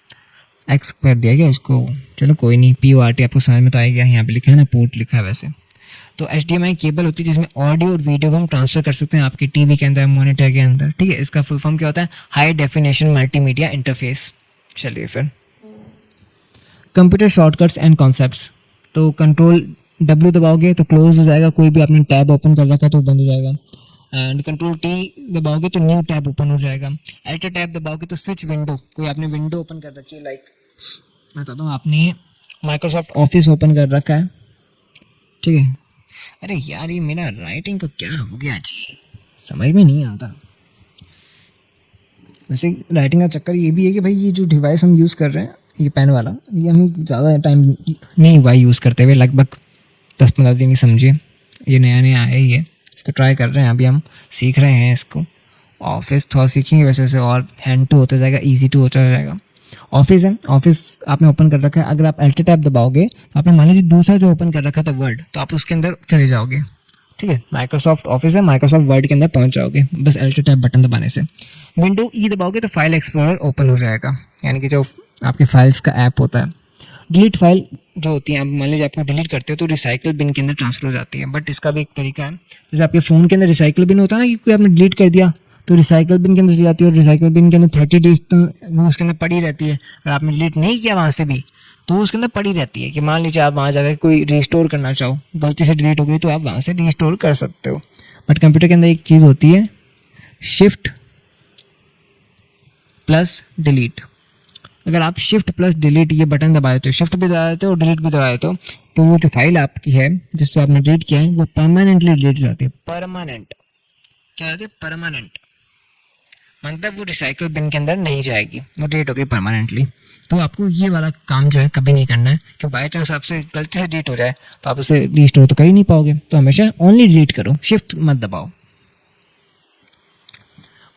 एक्स कर दिया गया इसको, चलो कोई नहीं, PORT आपको समझ में तो आ गया, यहाँ पे लिखा है ना, पोर्ट लिखा है वैसे। तो HDMI केबल होती है जिसमें ऑडियो और वीडियो को हम ट्रांसफर कर सकते हैं आपके टीवी के अंदर, मॉनिटर के अंदर, ठीक है। इसका फुल फॉर्म क्या होता है, हाई डेफिनेशन मल्टीमीडिया इंटरफेस। चलिए फिर, कंप्यूटर शॉर्टकट्स एंड कॉन्सेप्ट्स, तो कंट्रोल W दबाओगे तो क्लोज हो जाएगा, कोई भी आपने टैब ओपन कर रखा है तो बंद हो जाएगा, एंड कंट्रोल T दबाओगे तो न्यू टैब ओपन हो जाएगा। अल्टर टैब दबाओगे तो स्विच विंडो, कोई आपने विंडो ओपन कर रखी है, लाइक मैं बताता हूँ, आपने माइक्रोसॉफ्ट ऑफिस ओपन कर रखा है, ठीक है। अरे यार ये मेरा राइटिंग को क्या हो गया जी, समझ में नहीं आता। वैसे राइटिंग का चक्कर ये भी है कि भाई ये जो डिवाइस हम यूज़ कर रहे हैं, ये पेन वाला, ये हमें ज़्यादा टाइम नहीं हुआ यूज़ करते हुए, लगभग 10-15 दिन ही समझिए, ये नया नया आया ही है, इसको ट्राई कर रहे हैं, अभी हम सीख रहे हैं इसको। ऑफिस थोड़ा सीखेंगे वैसे वैसे, और हैंड टू होता जाएगा, ईजी टू होता जाएगा। ऑफिस है, ऑफिस आपने ओपन कर रखा है, अगर आप अल्टर टैब दबाओगे तो आपने मान लीजिए दूसरा जो ओपन कर रखा था वर्ड, तो आप उसके अंदर चले जाओगे, ठीक है। माइक्रोसॉफ्ट ऑफिस है, माइक्रोसॉफ्ट वर्ड के अंदर पहुंच जाओगे बस अल्टर टैब बटन दबाने से। विंडो E दबाओगे तो फाइल एक्सप्लोरर ओपन हो जाएगा, यानी कि जो आपके फाइल्स का ऐप होता है। डिलीट फाइल जो होती है, आप मान लीजिए आपको डिलीट करते हो तो रिसाइकल बिन के अंदर ट्रांसफर हो जाती है, बट इसका भी एक तरीका है। जैसे आपके फ़ोन के अंदर रिसाइकल बिन होता है ना, कि कोई आपने डिलीट कर दिया तो रिसाइकल बिन के अंदर चली जाती है, और रिसाइकल बिन के अंदर 30 डेज तक वो उसके अंदर पड़ी रहती है। अगर आपने डिलीट नहीं किया वहाँ से भी तो वो उसके अंदर पड़ी रहती है, कि मान लीजिए आप वहाँ जाकर कोई रिस्टोर करना चाहो, गलती से डिलीट हो गई तो आप वहाँ से रिस्टोर कर सकते हो। बट कंप्यूटर के अंदर एक चीज़ होती है, शिफ्ट प्लस डिलीट। अगर आप शिफ्ट प्लस डिलीट ये बटन दबा देते हो, शिफ्ट भी दबा देते हो और डिलीट भी दबा देते हो, तो वो जो फाइल आपकी है जिससे आपने डिलीट किया है वो परमानेंटली डिलीट हो जाती है। परमानेंट क्या होती है? परमानेंट मतलब वो रिसाइकल बिन के अंदर नहीं जाएगी, वो डिलीट हो गई परमानेंटली। तो आपको ये वाला काम जो है कभी नहीं करना है, कि बाई चांस आपसे गलती से डिलीट हो जाए तो आप उसे रिस्टोर तो कर ही नहीं पाओगे। तो हमेशा ओनली डिलीट करो, शिफ्ट मत दबाओ।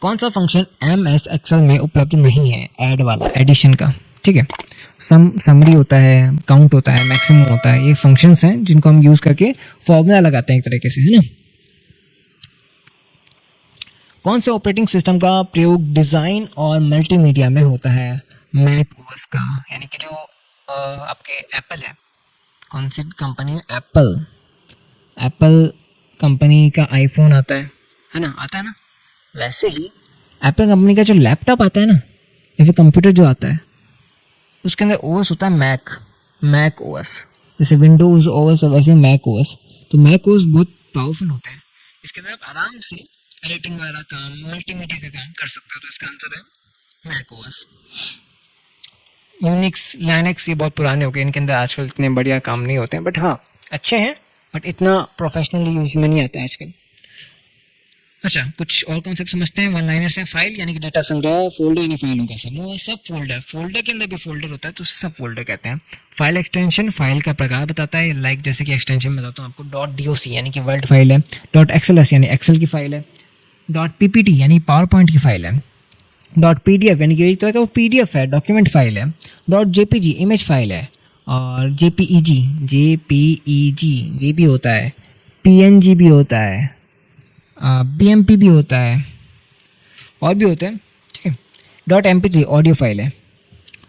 कौन सा फंक्शन MS एक्सेल में उपलब्ध नहीं है? ऐड वाला, एडिशन का, ठीक है। समरी होता है, काउंट होता है, मैक्सिमम होता है, ये फंक्शंस हैं जिनको हम यूज़ करके फॉर्मूला लगाते हैं एक तरीके से, है ना। कौन से ऑपरेटिंग सिस्टम का प्रयोग डिज़ाइन और मल्टीमीडिया में होता है? मैक ओएस का, यानी कि जो आपके एप्पल है, कौन सी कंपनी है? एप्पल। एप्पल कंपनी का आईफोन आता है ना, आता है ना। वैसे ही एप्पल कंपनी का जो लैपटॉप आता है ना, या फिर कंप्यूटर जो आता है, उसके अंदर ओएस होता है मैक ओएस। जैसे विंडोज़ ओएस और वैसे मैक ओएस। तो मैक ओएस बहुत पावरफुल होता है, इसके अंदर आप आराम से एडिटिंग वाला काम, मल्टीमीडिया का काम कर सकते हो। तो इसका आंसर है मैक ओएस। यूनिक्स, लाइनक्स ये बहुत पुराने हो गए, इनके अंदर आजकल इतने बढ़िया काम नहीं होते हैं, बट हाँ अच्छे हैं, बट इतना प्रोफेशनली यूज में नहीं आता है आजकल। अच्छा, कुछ और कॉन्सेप्ट समझते हैं। वन लाइनर से फाइल यानी कि डेटा संग्रह, फोल्डर यानी फाइलों का समूह, सब फोल्डर, फोल्डर के अंदर भी फोल्डर होता है तो सब फोल्डर कहते हैं। फाइल एक्सटेंशन फाइल का प्रकार बताता है, लाइक जैसे कि एक्सटेंशन बताता हूँ आपको, .doc यानी कि वर्ड फाइल है, .xls यानी एक्सेल की फाइल है, .ppt यानी पावर पॉइंट की फाइल है, .pdf यानी कि एक तरह का वो PDF है, डॉक्यूमेंट फाइल है, .jpg इमेज फाइल है, और JPEG ये भी होता है, PNG भी होता है, BMP भी होता है, और भी होते हैं, ठीक है। .mp3 ऑडियो फाइल है,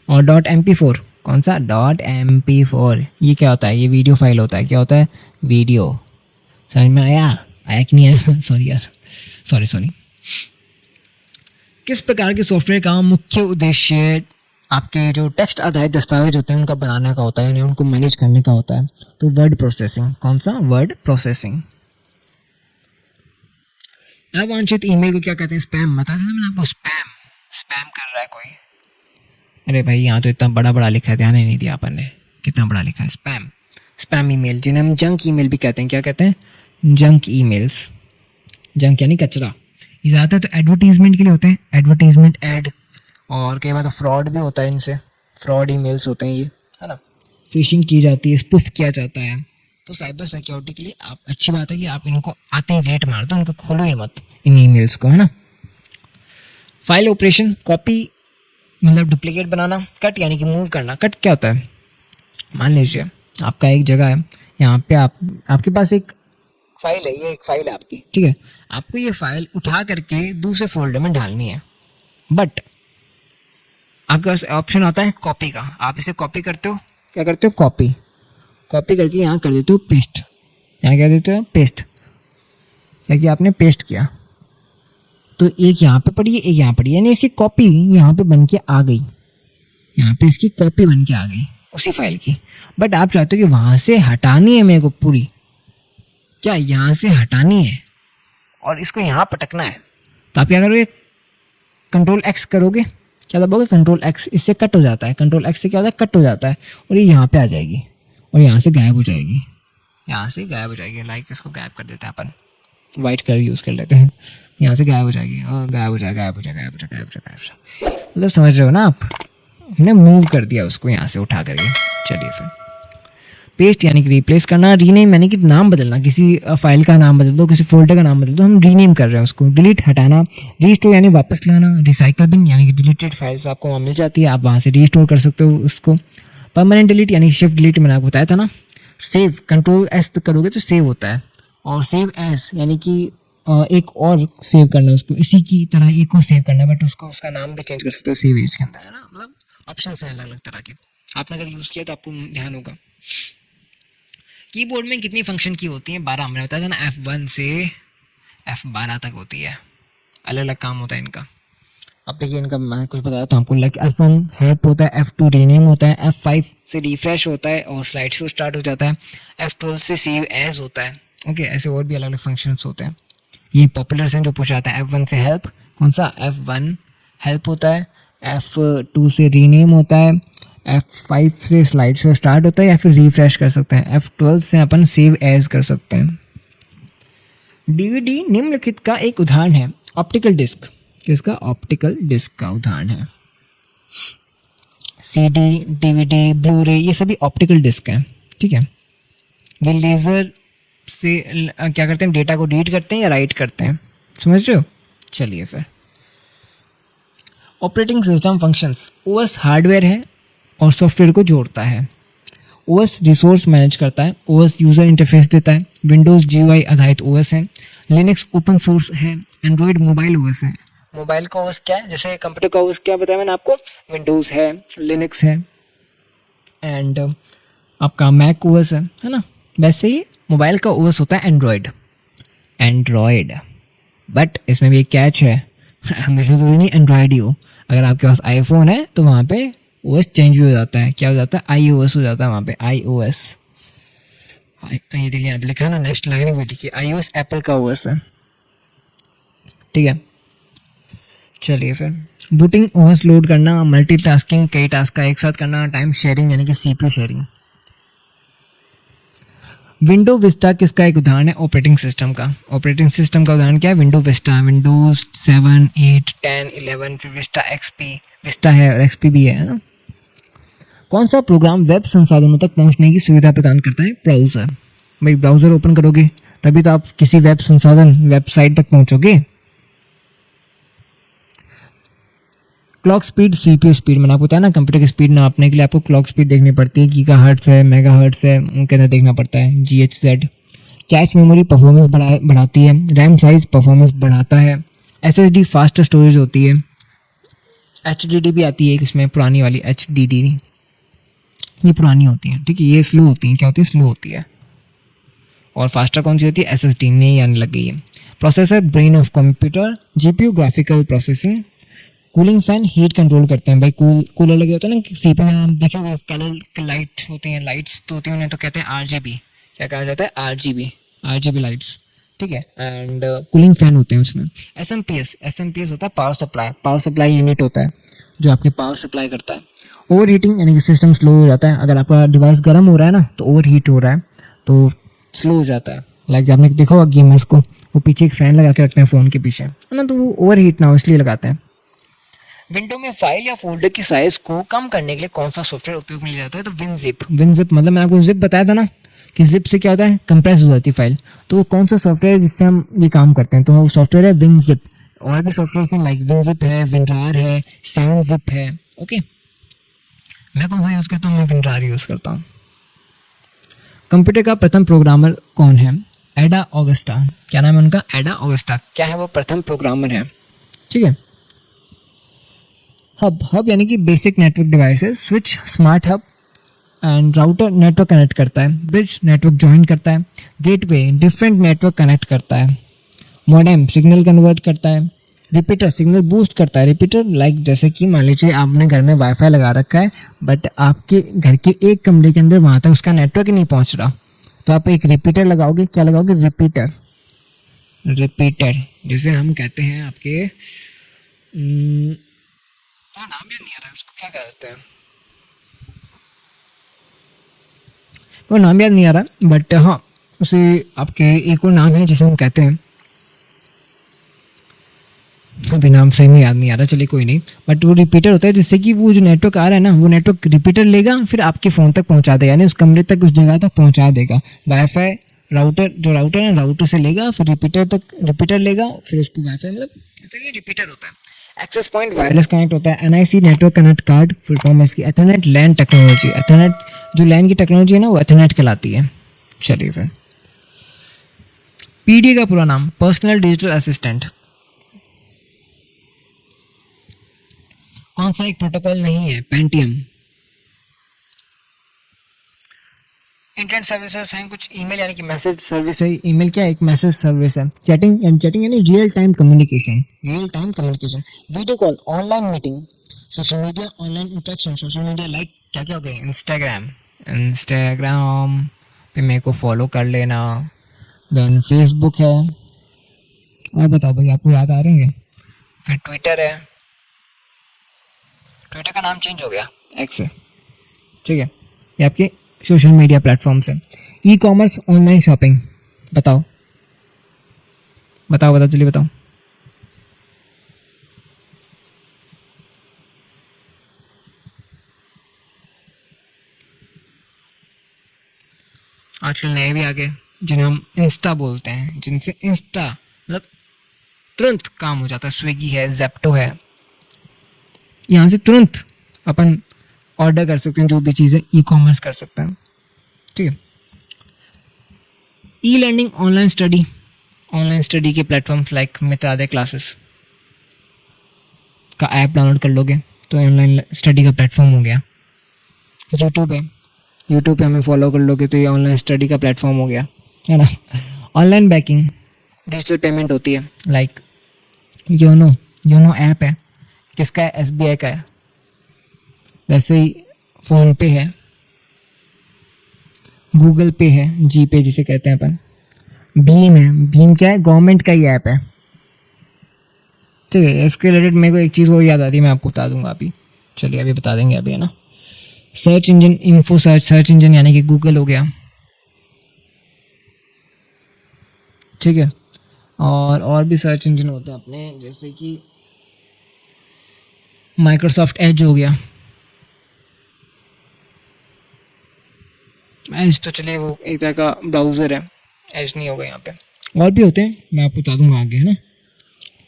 और .mp4 कौन सा? .mp4 ये क्या होता है? ये वीडियो फाइल होता है। क्या होता है? वीडियो। समझ में आया कि नहीं आया? सॉरी यार, सॉरी। किस प्रकार के सॉफ्टवेयर का मुख्य उद्देश्य आपके जो टेक्स्ट आधारित दस्तावेज होते हैं उनका बनाने का होता है, यानी उनको मैनेज करने का होता है? तो वर्ड प्रोसेसिंग। कौन सा? Word processing. अवांछित ईमेल को क्या कहते हैं? स्पैम। बताया था ना मैंने आपको, स्पैम कर रहा है कोई। अरे भाई यहाँ तो इतना बड़ा बड़ा लिखा है, ध्यान ही नहीं दिया अपन ने, कितना बड़ा लिखा है। स्पैम ईमेल, जिन्हें हम जंक ईमेल भी कहते हैं। क्या कहते हैं? Junk emails. जंक यानी कचरा। ये ज़्यादातर तो एडवर्टीजमेंट के लिए होते हैं, एडवर्टीजमेंट ऐड, और कई बार तो फ्रॉड भी होता है इनसे, फ्रॉड ईमेल्स होते हैं ये, है ना। फिशिंग की जाती है, स्पूफ किया जाता है। तो साइबर सिक्योरिटी के लिए आप, अच्छी बात है कि आप इनको आते ही रेट मार दो, इनको खोलो ही मत इन ईमेल्स को, है ना। फाइल ऑपरेशन, कॉपी मतलब डुप्लीकेट बनाना, कट यानी कि मूव करना। कट क्या होता है? मान लीजिए आपका एक जगह है, यहाँ पे आपके पास एक फाइल है, ये एक फाइल है आपकी, ठीक है। आपको ये फाइल उठा करके दूसरे फोल्डर में डालनी है, बट आपके पास ऑप्शन आता है कॉपी का। आप इसे कॉपी करते हो, क्या करते हो? कॉपी करके यहाँ कर देते हो पेस्ट। यहाँ क्या देते हो? पेस्ट। क्या किया आपने? पेस्ट किया। तो एक यहाँ पे पड़ी है, एक यहाँ पड़ी है, यानी इसकी कॉपी यहाँ पे बन के आ गई, यहाँ पे इसकी कॉपी बन के आ गई उसी फाइल की। बट आप चाहते हो कि वहाँ से हटानी है मेरे को पूरी, क्या यहाँ से हटानी है और इसको यहाँ पटकना है, तो आप क्या करोगे? Ctrl+X करोगे। क्या दबाओगे? Ctrl+X, इससे कट हो जाता है। Ctrl+X से क्या होता है? कट हो जाता है, और ये यहाँ पे आ जाएगी और यहाँ से गायब हो जाएगी, यहाँ से गायब हो जाएगी। लाइक इसको गायब कर देते हैं अपन, वाइट कलर यूज़ कर लेते हैं, यहाँ से गायब हो जाएगी, और गायब हो जाएगा। मतलब समझ रहे हो ना आप? हमने मूव कर दिया उसको यहाँ से उठा करके। चलिए फिर, पेस्ट यानी कि रिप्लेस करना, रीनेम यानी कि नाम बदलना, किसी फाइल का नाम बदल दो, किसी फोल्डर का नाम बदल दो, हम रीनेम कर रहे हैं उसको। डिलीट हटाना, रीस्टोर यानी वापस लाना, रिसाइकल बिन यानी कि डिलीटेड फाइल्स आपको वहाँ मिल जाती है, आप वहाँ से रीस्टोर कर सकते हो उसको। परमानेंट डिलीट यानी शिफ्ट डिलीट, मैंने आपको बताया था ना। सेव, Ctrl+S करोगे तो सेव होता है, और सेव एज यानी कि एक और सेव करना उसको, इसी की तरह एक और सेव करना, बट उसको उसका नाम भी चेंज कर सकते हो सेव एज के अंदर, है ना। मतलब ऑप्शन है अलग अलग तरह के। आपने अगर यूज़ किया तो आपको ध्यान होगा। कीबोर्ड में कितनी फंक्शन की होती है? 12। हमने बताया था ना, F1 से F12 तक होती है, अलग अलग काम होता है इनका। अब देखिए इनका मैं कुछ बताया तो आपको, लाइक F1 हेल्प होता है, F2 रीनेम होता है, F5 से रिफ्रेश होता है और स्लाइड शो स्टार्ट हो जाता है, F12 से सेव एज होता है। ओके, ऐसे और भी अलग अलग फंक्शंस होते हैं। ये पॉपुलर हैं जो पूछा जाता है। F1 से हेल्प, कौन सा? F1 हेल्प होता है, F2 से रीनेम होता है, F5 से स्लाइड शो स्टार्ट होता है या फिर रिफ्रेश कर सकते हैं, F12 से अपन सेव एज कर सकते हैं। डीवीडी निम्नलिखित का एक उदाहरण है। ऑप्टिकल डिस्क, किसका? ऑप्टिकल डिस्क का उदाहरण है। सीडी, डीवीडी, ब्लू रे, ये सभी ऑप्टिकल डिस्क हैं, ठीक है। ये लेज़र से क्या करते हैं? डेटा को रीड करते हैं या राइट करते हैं, समझ रहे हो? चलिए फिर, operating system functions. OS hardware है और सॉफ्टवेयर को जोड़ता है। ओएस रिसोर्स मैनेज करता है, ओएस यूज़र इंटरफेस देता है, विंडोज़ जीयूआई आधारित ओएस है, लिनक्स ओपन सोर्स है, एंड्रॉयड मोबाइल ओएस है। मोबाइल का ओएस क्या है? जैसे कंप्यूटर का ओएस क्या बताया मैंने आपको? विंडोज़ है, लिनक्स है, एंड आपका मैक ओएस है ना? वैसे ही मोबाइल का ओएस होता है एंड्रॉयड। एंड्रॉयड, बट इसमें भी एक कैच है, हमेशा ज़रूरी नहीं एंड्रॉयड ही हो। अगर आपके पास आईफोन है तो वहाँ पे ओएस चेंज भी हो जाता है। क्या हो जाता है? iOS हो जाता है वहाँ पे, iOS। ये देखिए यहाँ पे लिखा है ना, नेक्स्ट लाइन में देखिए iOS एप्पल का ओएस है, ठीक है। चलिए फिर, बूटिंग ओएस लोड करना, मल्टीटास्किंग, कई टास्क का एक साथ करना, टाइम शेयरिंग यानी कि सीपीयू शेयरिंग। विंडो विस्टा किसका एक उदाहरण है? ऑपरेटिंग सिस्टम का। ऑपरेटिंग सिस्टम का उदाहरण क्या है? Window Vista. विंडोज 7, 8, 10, 11, फिर विस्टा एक्सपी, विस्टा है और एक्सपी भी है ना। कौन सा प्रोग्राम वेब संसाधनों तक पहुंचने की सुविधा प्रदान करता है? ब्राउज़र। भाई ब्राउज़र ओपन करोगे तभी तो आप किसी वेब संसाधन, वेबसाइट तक पहुंचोगे। Clock speed, CPU speed. मैंने आपको बताया ना, कंप्यूटर की स्पीड नापने के लिए आपको क्लॉक स्पीड देखनी पड़ती है, गीगाहर्ट्ज़ है, मेगाहर्ट्ज़ है, उनके अंदर देखना पड़ता है, GHz। कैश मेमोरी परफॉर्मेंस बढ़ाती है, रैम साइज परफॉर्मेंस बढ़ाता है, SSD फास्ट स्टोरेज होती है, HDD भी आती है इसमें, पुरानी वाली HDD नहीं, ये पुरानी होती है, ठीक है, ये स्लो होती है। क्या होती है? स्लो होती है। और फास्टर कौन सी होती है? SSD नहीं आने लग गई है। Processor, brain of computer, GPU graphical processing, cooling fan heat control करते हैं। भाई कूलर लगे होते हैं ना सीपीयू में, आप देखोगे कलर लाइट होती हैं, लाइट्स तो होती हैं, उन्हें तो कहते हैं RGB। क्या कहा जाता है? RGB लाइट्स, ठीक है। एंड कूलिंग फैन होते हैं उसमें। एसएमपीएस होता है पावर सप्लाई यूनिट होता है जो आपके पावर सप्लाई करता है। ओवर हीटिंग यानी कि सिस्टम स्लो हो जाता है। अगर आपका डिवाइस गर्म हो रहा है ना, तो ओवर हीट हो रहा है तो स्लो हो जाता है। लाइक आपने देखा होगा गेमर्स को, वो पीछे एक फ़ैन लगा के रखते हैं फ़ोन के पीछे, है ना, तो वो ओवर हीट ना हो इसलिए लगाते हैं। विंडो में फाइल या फोल्डर की साइज को कम करने के लिए कौन सा सॉफ्टवेयर उपयोग में लिया जाता है? तो विनजिप मतलब मैंने आपको जिप बताया था ना कि जिप से क्या होता है? कंप्रेस हो जाती है फाइल। तो कौन सा सॉफ्टवेयर है जिससे हम ये काम करते हैं? तो वो सॉफ्टवेयर है विनजिप। और भी सॉफ्टवेयर हैं लाइक विनजिप है, विनरार है, साउंडजिप है। ओके, मैं कौन सा यूज़ करता हूँ? मैं विनरार यूज़ करता हूँ। कंप्यूटर का प्रथम प्रोग्रामर कौन है? एडा ऑगस्टा। क्या नाम है उनका? एडा ऑगस्टा। क्या है वो? प्रथम प्रोग्रामर है, ठीक है। हब यानी कि basic network devices, switch smart hub, and router network connect करता है, ब्रिज नेटवर्क ज्वाइन करता है, गेटवे डिफरेंट नेटवर्क कनेक्ट करता है, मॉडेम सिग्नल कन्वर्ट करता है, रिपीटर सिग्नल बूस्ट करता है। रिपीटर लाइक जैसे कि मान लीजिए आपने घर में वाईफाई लगा रखा है बट आपके घर के एक कमरे के अंदर वहाँ तक उसका नेटवर्क ही नहीं पहुँच रहा, तो आप एक रिपीटर लगाओगे। क्या लगाओगे? रिपीटर जिसे हम कहते हैं आपके नाम याद नहीं आ रहा है उसको, क्या कहते हैं वो, नाम याद नहीं आ रहा, बट हाँ उसे आपके एक और नाम है जिसे हम कहते हैं, अभी नाम सही में याद नहीं आ रहा, चलिए कोई नहीं। बट वो रिपीटर होता है जिससे कि वो जो नेटवर्क आ रहा है ना, वो नेटवर्क रिपीटर लेगा फिर आपके फ़ोन तक पहुंचा देगा, यानी उस कमरे तक, उस जगह तक पहुंचा देगा। वाईफाई राउटर है, राउटर से लेगा फिर रिपीटर लेगा फिर उसको वाईफाई, मतलब ये रिपीटर होता है। एक्सेस पॉइंट वायरलेस कनेक्ट होता है। NIC network connect card, full form है इसकी एथरनेट लैन टेक्नोलॉजी। एथरनेट जो लैन की टेक्नोलॉजी है ना, वो एथरनेट कहलाती है। चलिए फिर, PDA का पूरा नाम पर्सनल डिजिटल असिस्टेंट। कौन सा एक प्रोटोकॉल नहीं है? पेंटियम। इंटरनेट सर्विसेज हैं, कुछ ईमेल यानी कि मैसेज सर्विस है। ईमेल क्या है? एक मैसेज सर्विस है। चैटिंग यानी real time communication, video call, online meeting, social media, online interaction. Social media like क्या क्या हो गए? इंस्टाग्राम पे मेरे को फॉलो कर लेना, देन फेसबुक है, और बताओ भाई आपको याद आ रहे हैं? फिर ट्विटर है, ट्विटर का नाम चेंज हो गया, एक्स है, ठीक है। ये आपके सोशल मीडिया प्लेटफॉर्म्स हैं। ई कॉमर्स, ऑनलाइन शॉपिंग, बताओ बताओ बताओ जल्दी बताओ। आजकल नए भी आ गए जिन्हें हम इंस्टा बोलते हैं, जिनसे इंस्टा मतलब तुरंत काम हो जाता है। स्विगी है, जेप्टो है, यहाँ से तुरंत अपन ऑर्डर कर सकते हैं जो भी चीज़ें, ई कॉमर्स कर सकते हैं, ठीक है। ई लर्निंग, ऑनलाइन स्टडी के प्लेटफॉर्म्स लाइक मित्रादय क्लासेस का ऐप डाउनलोड कर लोगे तो ऑनलाइन स्टडी का प्लेटफॉर्म हो गया। यूट्यूब पे हमें फॉलो कर लोगे तो ये ऑनलाइन स्टडी का प्लेटफॉर्म हो गया, है ना। ऑनलाइन बैंकिंग, डिजिटल पेमेंट होती है लाइक योनो ऐप है, किसका है? SBI का है। वैसे ही फ़ोन पे है, गूगल पे है, जी पे जिसे कहते हैं अपन, भीम है। भीम क्या है? गवर्नमेंट का ही ऐप है, ठीक है। इसके रिलेटेड मेरे को एक चीज़ और याद आती है, मैं आपको बता दूंगा अभी। चलिए अभी बता देंगे अभी, है ना। Search engine, info search engine यानी कि गूगल हो गया, ठीक है। और भी सर्च इंजन होते हैं अपने, जैसे कि माइक्रोसॉफ्ट एज हो गया। एज तो चलिए वो एक तरह का ब्राउज़र है, एज नहीं होगा यहाँ पे। और भी होते हैं, मैं आपको बता दूंगा आगे, है ना।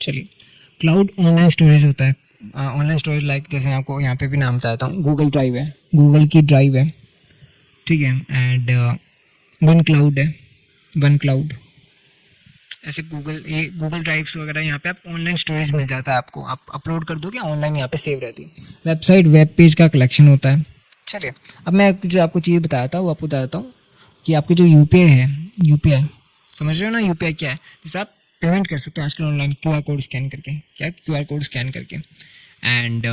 चलिए, क्लाउड ऑनलाइन स्टोरेज होता है। ऑनलाइन स्टोरेज लाइक जैसे मैं आपको यहाँ पे भी नाम बताता हूँ, गूगल ड्राइव है, गूगल की ड्राइव है, ठीक है। एंड वन क्लाउड, ऐसे गूगल ड्राइव्स वगैरह यहाँ पे आप ऑनलाइन स्टोरेज मिल जाता है आपको, आप अपलोड कर दोगे ऑनलाइन, यहाँ पे सेव रहती है। वेबसाइट, वेब पेज का कलेक्शन होता है। चलिए अब मैं जो आपको चीज़ बताया था वो आपको बताता हूँ कि आपके जो यूपीआई समझ रहे हो ना, यूपीआई क्या है? जैसे आप पेमेंट कर सकते हैं आजकल ऑनलाइन क्यूआर कोड स्कैन करके। एंड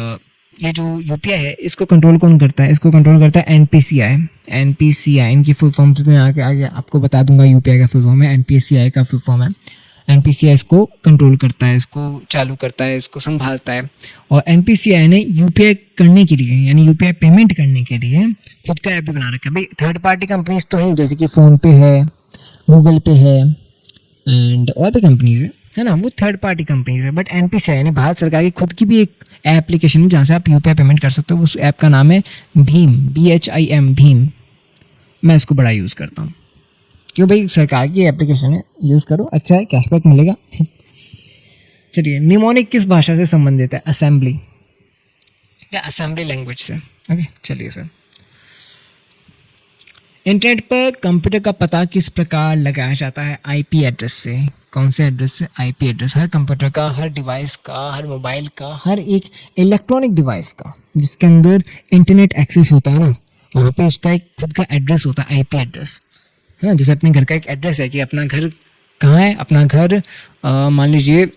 ये जो यूपीआई है इसको कंट्रोल कौन करता है? इसको कंट्रोल करता है एनपीसीआई। इनकी फुल फॉर्म में आगे आपको बता दूंगा। यूपीआई का फुल फॉर्म है, एनपीसीआई का फुल फॉर्म है। एनपीसीआई इसको कंट्रोल करता है, इसको चालू करता है, इसको संभालता है। और एनपीसीआई ने यूपीआई करने के लिए, यानी यूपीआई पेमेंट करने के लिए खुद का ऐप भी बना रखा है। भाई थर्ड पार्टी कंपनीज तो हैं, जैसे कि फ़ोन पे है, गूगल पे है, एंड और भी कंपनीज है ना, वो थर्ड पार्टी कंपनीज है। बट एनपीसीआई यानी भारत सरकार की खुद की भी एक एप्लीकेशन है जहाँ से आप यूपीआई पेमेंट कर सकते हो। उस ऐप का नाम है भीम, BHIM, भीम। मैं इसको बड़ा यूज़ करता हूँ, क्यों भाई? सरकार की एप्लीकेशन है, यूज़ करो, अच्छा है, कैशबैक मिलेगा। चलिए, निमोनिक किस भाषा से संबंधित है? असेंबली या असेंबली लैंग्वेज से। ओके, चलिए फिर इंटरनेट पर कंप्यूटर का पता किस प्रकार लगाया जाता है? आईपी एड्रेस से। कौन से एड्रेस से? IP address. हर कंप्यूटर का, हर डिवाइस का, हर मोबाइल का, हर एक इलेक्ट्रॉनिक डिवाइस का जिसके अंदर इंटरनेट एक्सेस होता है ना, वहाँ पे उसका एक खुद का एड्रेस होता है, आईपी एड्रेस, है ना। जैसे अपने घर का एक एड्रेस है कि अपना घर कहाँ है, अपना घर मान लीजिए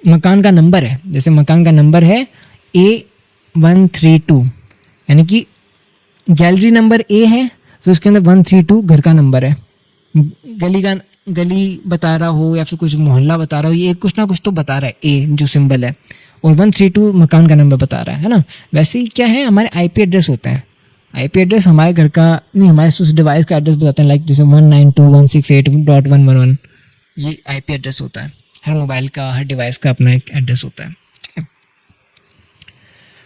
मकान का नंबर है, जैसे मकान का नंबर है A132, यानी कि गैलरी नंबर A है, फिर उसके अंदर 132 घर का नंबर है। गली बता रहा हो या फिर कुछ मोहल्ला बता रहा हो, ये कुछ ना कुछ तो बता रहा है, ए जो सिंबल है, और 132 मकान का नंबर बता रहा है ना। वैसे ही क्या है, हमारे आईपी एड्रेस होते हैं। आईपी एड्रेस हमारे घर का नहीं, हमारे उस डिवाइस का एड्रेस बताते हैं, लाइक जैसे 192.168.111, ये आईपी एड्रेस होता है। हर मोबाइल का, हर डिवाइस का अपना एक एड्रेस होता है, ठीक है।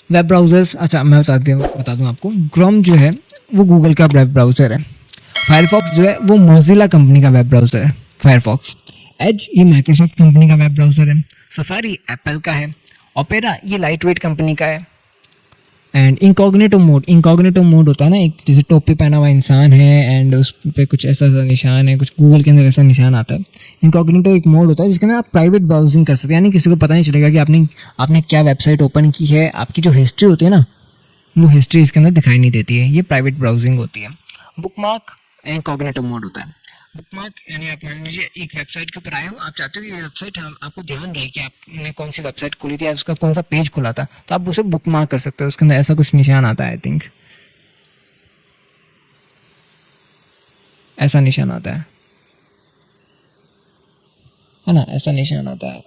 वेब ब्राउज़र्स, अच्छा मैं बता दूँ आपको, क्रोम जो है वो गूगल का वेब ब्राउज़र है। फायरफॉक्स जो है वो मोजिला कंपनी का वेब ब्राउज़र है, फायरफॉक्स। एज ये माइक्रोसॉफ्ट कंपनी का वेब ब्राउज़र है। सफारी एप्पल का है। ओपेरा ये लाइटवेट कंपनी का है। एंड इनकॉग्निटो मोड होता है ना, एक जैसे टोपी पहना हुआ इंसान है एंड उस पर कुछ ऐसा निशान है, कुछ गूगल के अंदर ऐसा निशान आता है। इनकॉग्निटो एक मोड होता है जिसके अंदर आप प्राइवेट ब्राउजिंग कर सकते हैं, यानी किसी को पता नहीं चलेगा कि आपने क्या वेबसाइट ओपन की है। आपकी जो हिस्ट्री होती है ना, वो हिस्ट्री इसके अंदर दिखाई नहीं देती है, ये प्राइवेट ब्राउजिंग होती है। बुकमार्क इनकॉग्निटो मोड होता है। बुकमार्क यानी आप मान लीजिए एक वेबसाइट के ऊपर आए हो, आप चाहते हो कि ये वेबसाइट हम आपको ध्यान रहे कि आपने कौन सी वेबसाइट खोली थी या उसका कौन सा पेज खुला था, तो आप उसे बुकमार्क कर सकते हो। उसके अंदर ऐसा कुछ निशान आता है, आई थिंक ऐसा निशान आता है ना, ऐसा निशान आता है,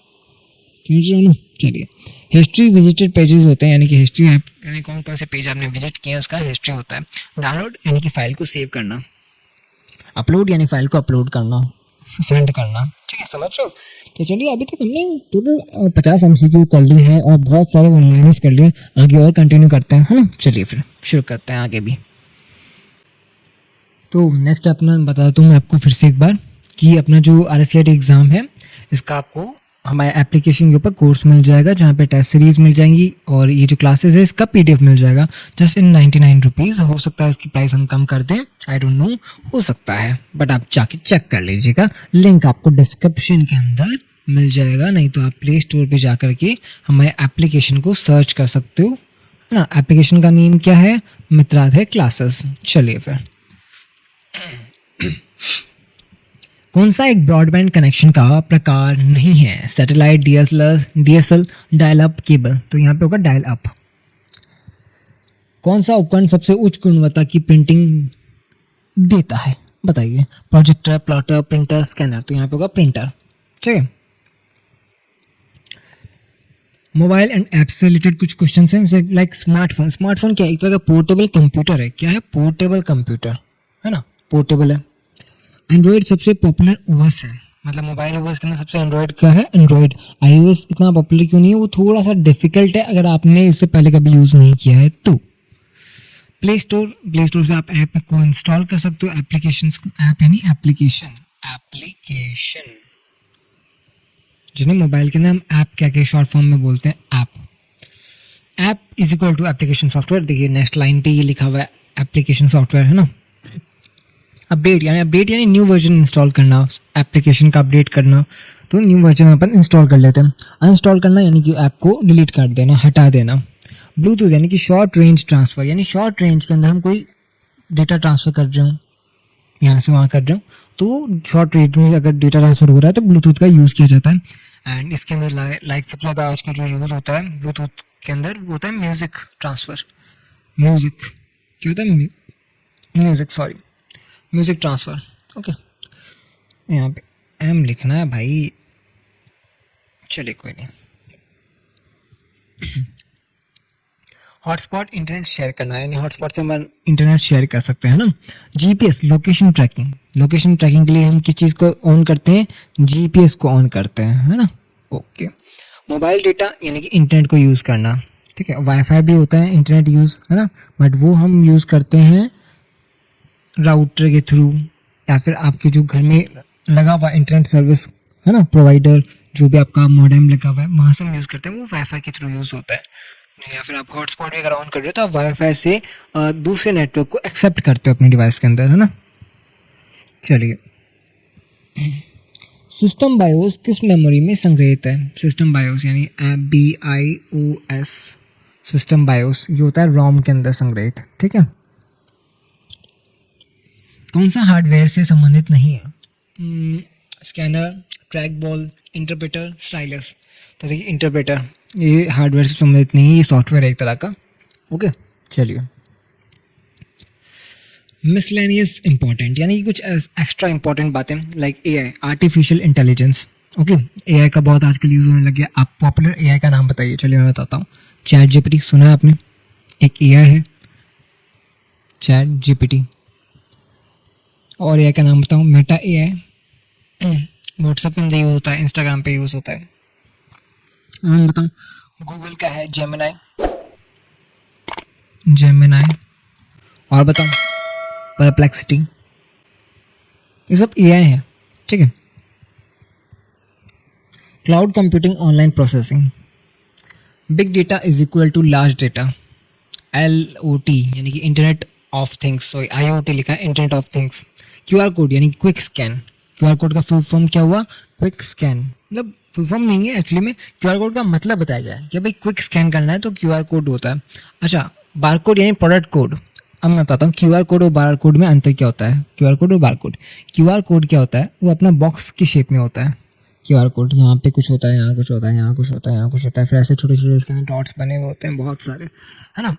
समझ रहे हो ना। चलिए, हिस्ट्री विजिटेड पेजेस होते हैं, यानी कि हिस्ट्री ऐप यानी कौन कौन से पेज आपने विजिट किए हैं उसका हिस्ट्री होता है। डाउनलोड यानी कि फाइल को सेव करना, अपलोड यानी फाइल को अपलोड करना, सेंड करना, ठीक है, समझ रहे हो। तो चलिए, अभी तक हमने टोटल 50 MCQ कर लिए हैं और बहुत सारे वन लाइनर्स कर लिए, आगे और कंटिन्यू करते हैं, है ना। चलिए फिर शुरू करते हैं आगे भी। तो नेक्स्ट अपना बता दूँ मैं आपको फिर से एक बार कि अपना जो RSCIT एग्ज़ाम है इसका आपको हमारे एप्लीकेशन के ऊपर कोर्स मिल जाएगा, जहाँ पे टेस्ट सीरीज मिल जाएंगी और ये जो क्लासेस है इसका PDF मिल जाएगा जस्ट इन 99 रुपीज़। हो सकता है इसकी प्राइस हम कम कर दें, आई डोंट नो, हो सकता है, बट आप जाके चेक कर लीजिएगा। लिंक आपको डिस्क्रिप्शन के अंदर मिल जाएगा, नहीं तो आप प्ले स्टोर पर जा करके हमारे एप्लीकेशन को सर्च कर सकते हो, है ना। एप्लीकेशन का नेम क्या है, मित्राधे क्लासेस। चलिए फिर, कौन सा एक ब्रॉडबैंड कनेक्शन का प्रकार नहीं है, satellite, DSL, dial up cable, तो यहाँ पे होगा डायल अप। कौन सा उपकरण सबसे उच्च गुणवत्ता की प्रिंटिंग देता है, बताइए। प्रोजेक्टर, प्लॉटर, प्रिंटर, स्कैनर, तो यहाँ पे होगा प्रिंटर, ठीक है। मोबाइल एंड ऐप से रिलेटेड कुछ क्वेश्चन हैं, लाइक स्मार्टफोन। स्मार्टफोन क्या है, एक तरह का पोर्टेबल कंप्यूटर है। क्या है, पोर्टेबल कंप्यूटर, है ना, पोर्टेबल है। एंड्रॉयड सबसे पॉपुलर OS है, मतलब मोबाइल OS के अंदर सबसे एंड्रॉयड क्या है, एंड्रॉयड। iOS इतना पॉपुलर क्यों नहीं है, वो थोड़ा सा डिफिकल्ट है अगर आपने इससे पहले कभी यूज़ नहीं किया है तो। प्ले स्टोर से आप ऐप को इंस्टॉल कर सकते हो, एप्लीकेशंस को, ऐप यानी एप्लीकेशन, जिन्हें मोबाइल के अंदर हम ऐप क्या क्या शॉर्ट फॉर्म में बोलते हैं, app is equal to application software. देखिए नेक्स्ट लाइन पे ये लिखा हुआ है एप्लीकेशन सॉफ्टवेयर, है ना। अपडेट यानी न्यू वर्जन इंस्टॉल करना, एप्लीकेशन का अपडेट करना, तो न्यू वर्जन अपन इंस्टॉल कर लेते हैं। अनइंस्टॉल करना यानी कि ऐप को डिलीट कर देना, हटा देना। ब्लूटूथ यानी कि शॉर्ट रेंज ट्रांसफ़र, यानी शॉर्ट रेंज के अंदर हम कोई डेटा ट्रांसफ़र कर रहे हो, यहाँ से वहाँ कर रहे हो, तो शॉर्ट रेंज में अगर डेटा ट्रांसफ़र हो रहा है तो ब्लूटूथ का यूज़ किया जाता है। एंड इसके अंदर लाइक सबसे ज़्यादा आज का जो यूज़ होता है ब्लूटूथ के अंदर वो होता है म्यूज़िक ट्रांसफ़र। क्या होता है, म्यूज़िक ट्रांसफ़र, ओके। यहाँ पे M लिखना है भाई, चलिए कोई नहीं। हॉटस्पॉट इंटरनेट शेयर करना है, यानी हॉटस्पॉट से हम इंटरनेट शेयर कर सकते हैं ना। GPS लोकेशन ट्रैकिंग के लिए हम किस चीज़ को ऑन करते हैं, GPS को ऑन करते हैं, है ना, ओके। मोबाइल डेटा यानी कि इंटरनेट को यूज़ करना, ठीक है। वाईफाई भी होता है इंटरनेट यूज़, है ना, बट वो हम यूज़ करते हैं राउटर के थ्रू, या फिर आपके जो घर में लगा हुआ इंटरनेट सर्विस, है ना, प्रोवाइडर, जो भी आपका मॉडेम लगा हुआ है वहाँ से हम यूज़ करते हैं, वो वाईफाई के थ्रू यूज़ होता है। या फिर आप हॉटस्पॉट भी अगर ऑन कर रहे हो तो आप वाईफाई से दूसरे नेटवर्क को एक्सेप्ट करते हो अपने डिवाइस के अंदर, है ना। चलिए, सिस्टम बायोस किस मेमोरी में संग्रहित है, सिस्टम बायोस यानी BIOS, सिस्टम बायोस ये होता है रोम के अंदर संग्रहित, ठीक है। कौन सा हार्डवेयर से संबंधित नहीं है, scanner, track ball, interpreter, stylus, तो देखिए इंटरप्रेटर ये हार्डवेयर से संबंधित नहीं है, ये सॉफ्टवेयर है एक तरह का, ओके। चलिए, मिसलेनियस इंपॉर्टेंट यानी कि कुछ एक्स्ट्रा इंपॉर्टेंट बातें, like AI, artificial intelligence, okay. AI का बहुत आजकल यूज़ होने लग गया। आप पॉपुलर AI का नाम बताइए, चलिए मैं बताता हूँ। ChatGPT सुना है आपने, एक AI है ChatGPT। और AI का नाम बताऊँ, मेटा AI, व्हाट्सएप के अंदर यूज़ होता है, इंस्टाग्राम पे यूज़ होता है। नाम बताऊँ, गूगल का है जेमिनाई, और बताऊँ परप्लेक्सिटी, ये सब AI है, ठीक है। Cloud computing, online processing, big data is equal to large data, LOT यानी कि internet of things, sorry IoT लिखा है, internet of things. QR code यानी क्विक स्कैन, QR कोड का फुल फॉर्म क्या हुआ, क्विक स्कैन, मतलब फुल फॉर्म नहीं है एक्चुअली में, QR कोड का मतलब बताया गया है कि भाई क्विक स्कैन करना है तो QR कोड होता है। अच्छा, बारकोड यानी प्रोडक्ट कोड, अब मैं बताता हूँ क्यूआर कोड और बार कोड में अंतर क्या होता है। क्यूआर कोड और बार कोड, क्यूआर कोड क्या होता है, वो अपना बॉक्स की शेप में होता है। क्यूआर कोड यहाँ पे कुछ होता है, यहाँ कुछ होता है, यहाँ कुछ होता है, यहाँ कुछ होता है, फिर ऐसे छोटे छोटे उसके अंदर डॉट्स बने हुए होते हैं बहुत सारे, है ना।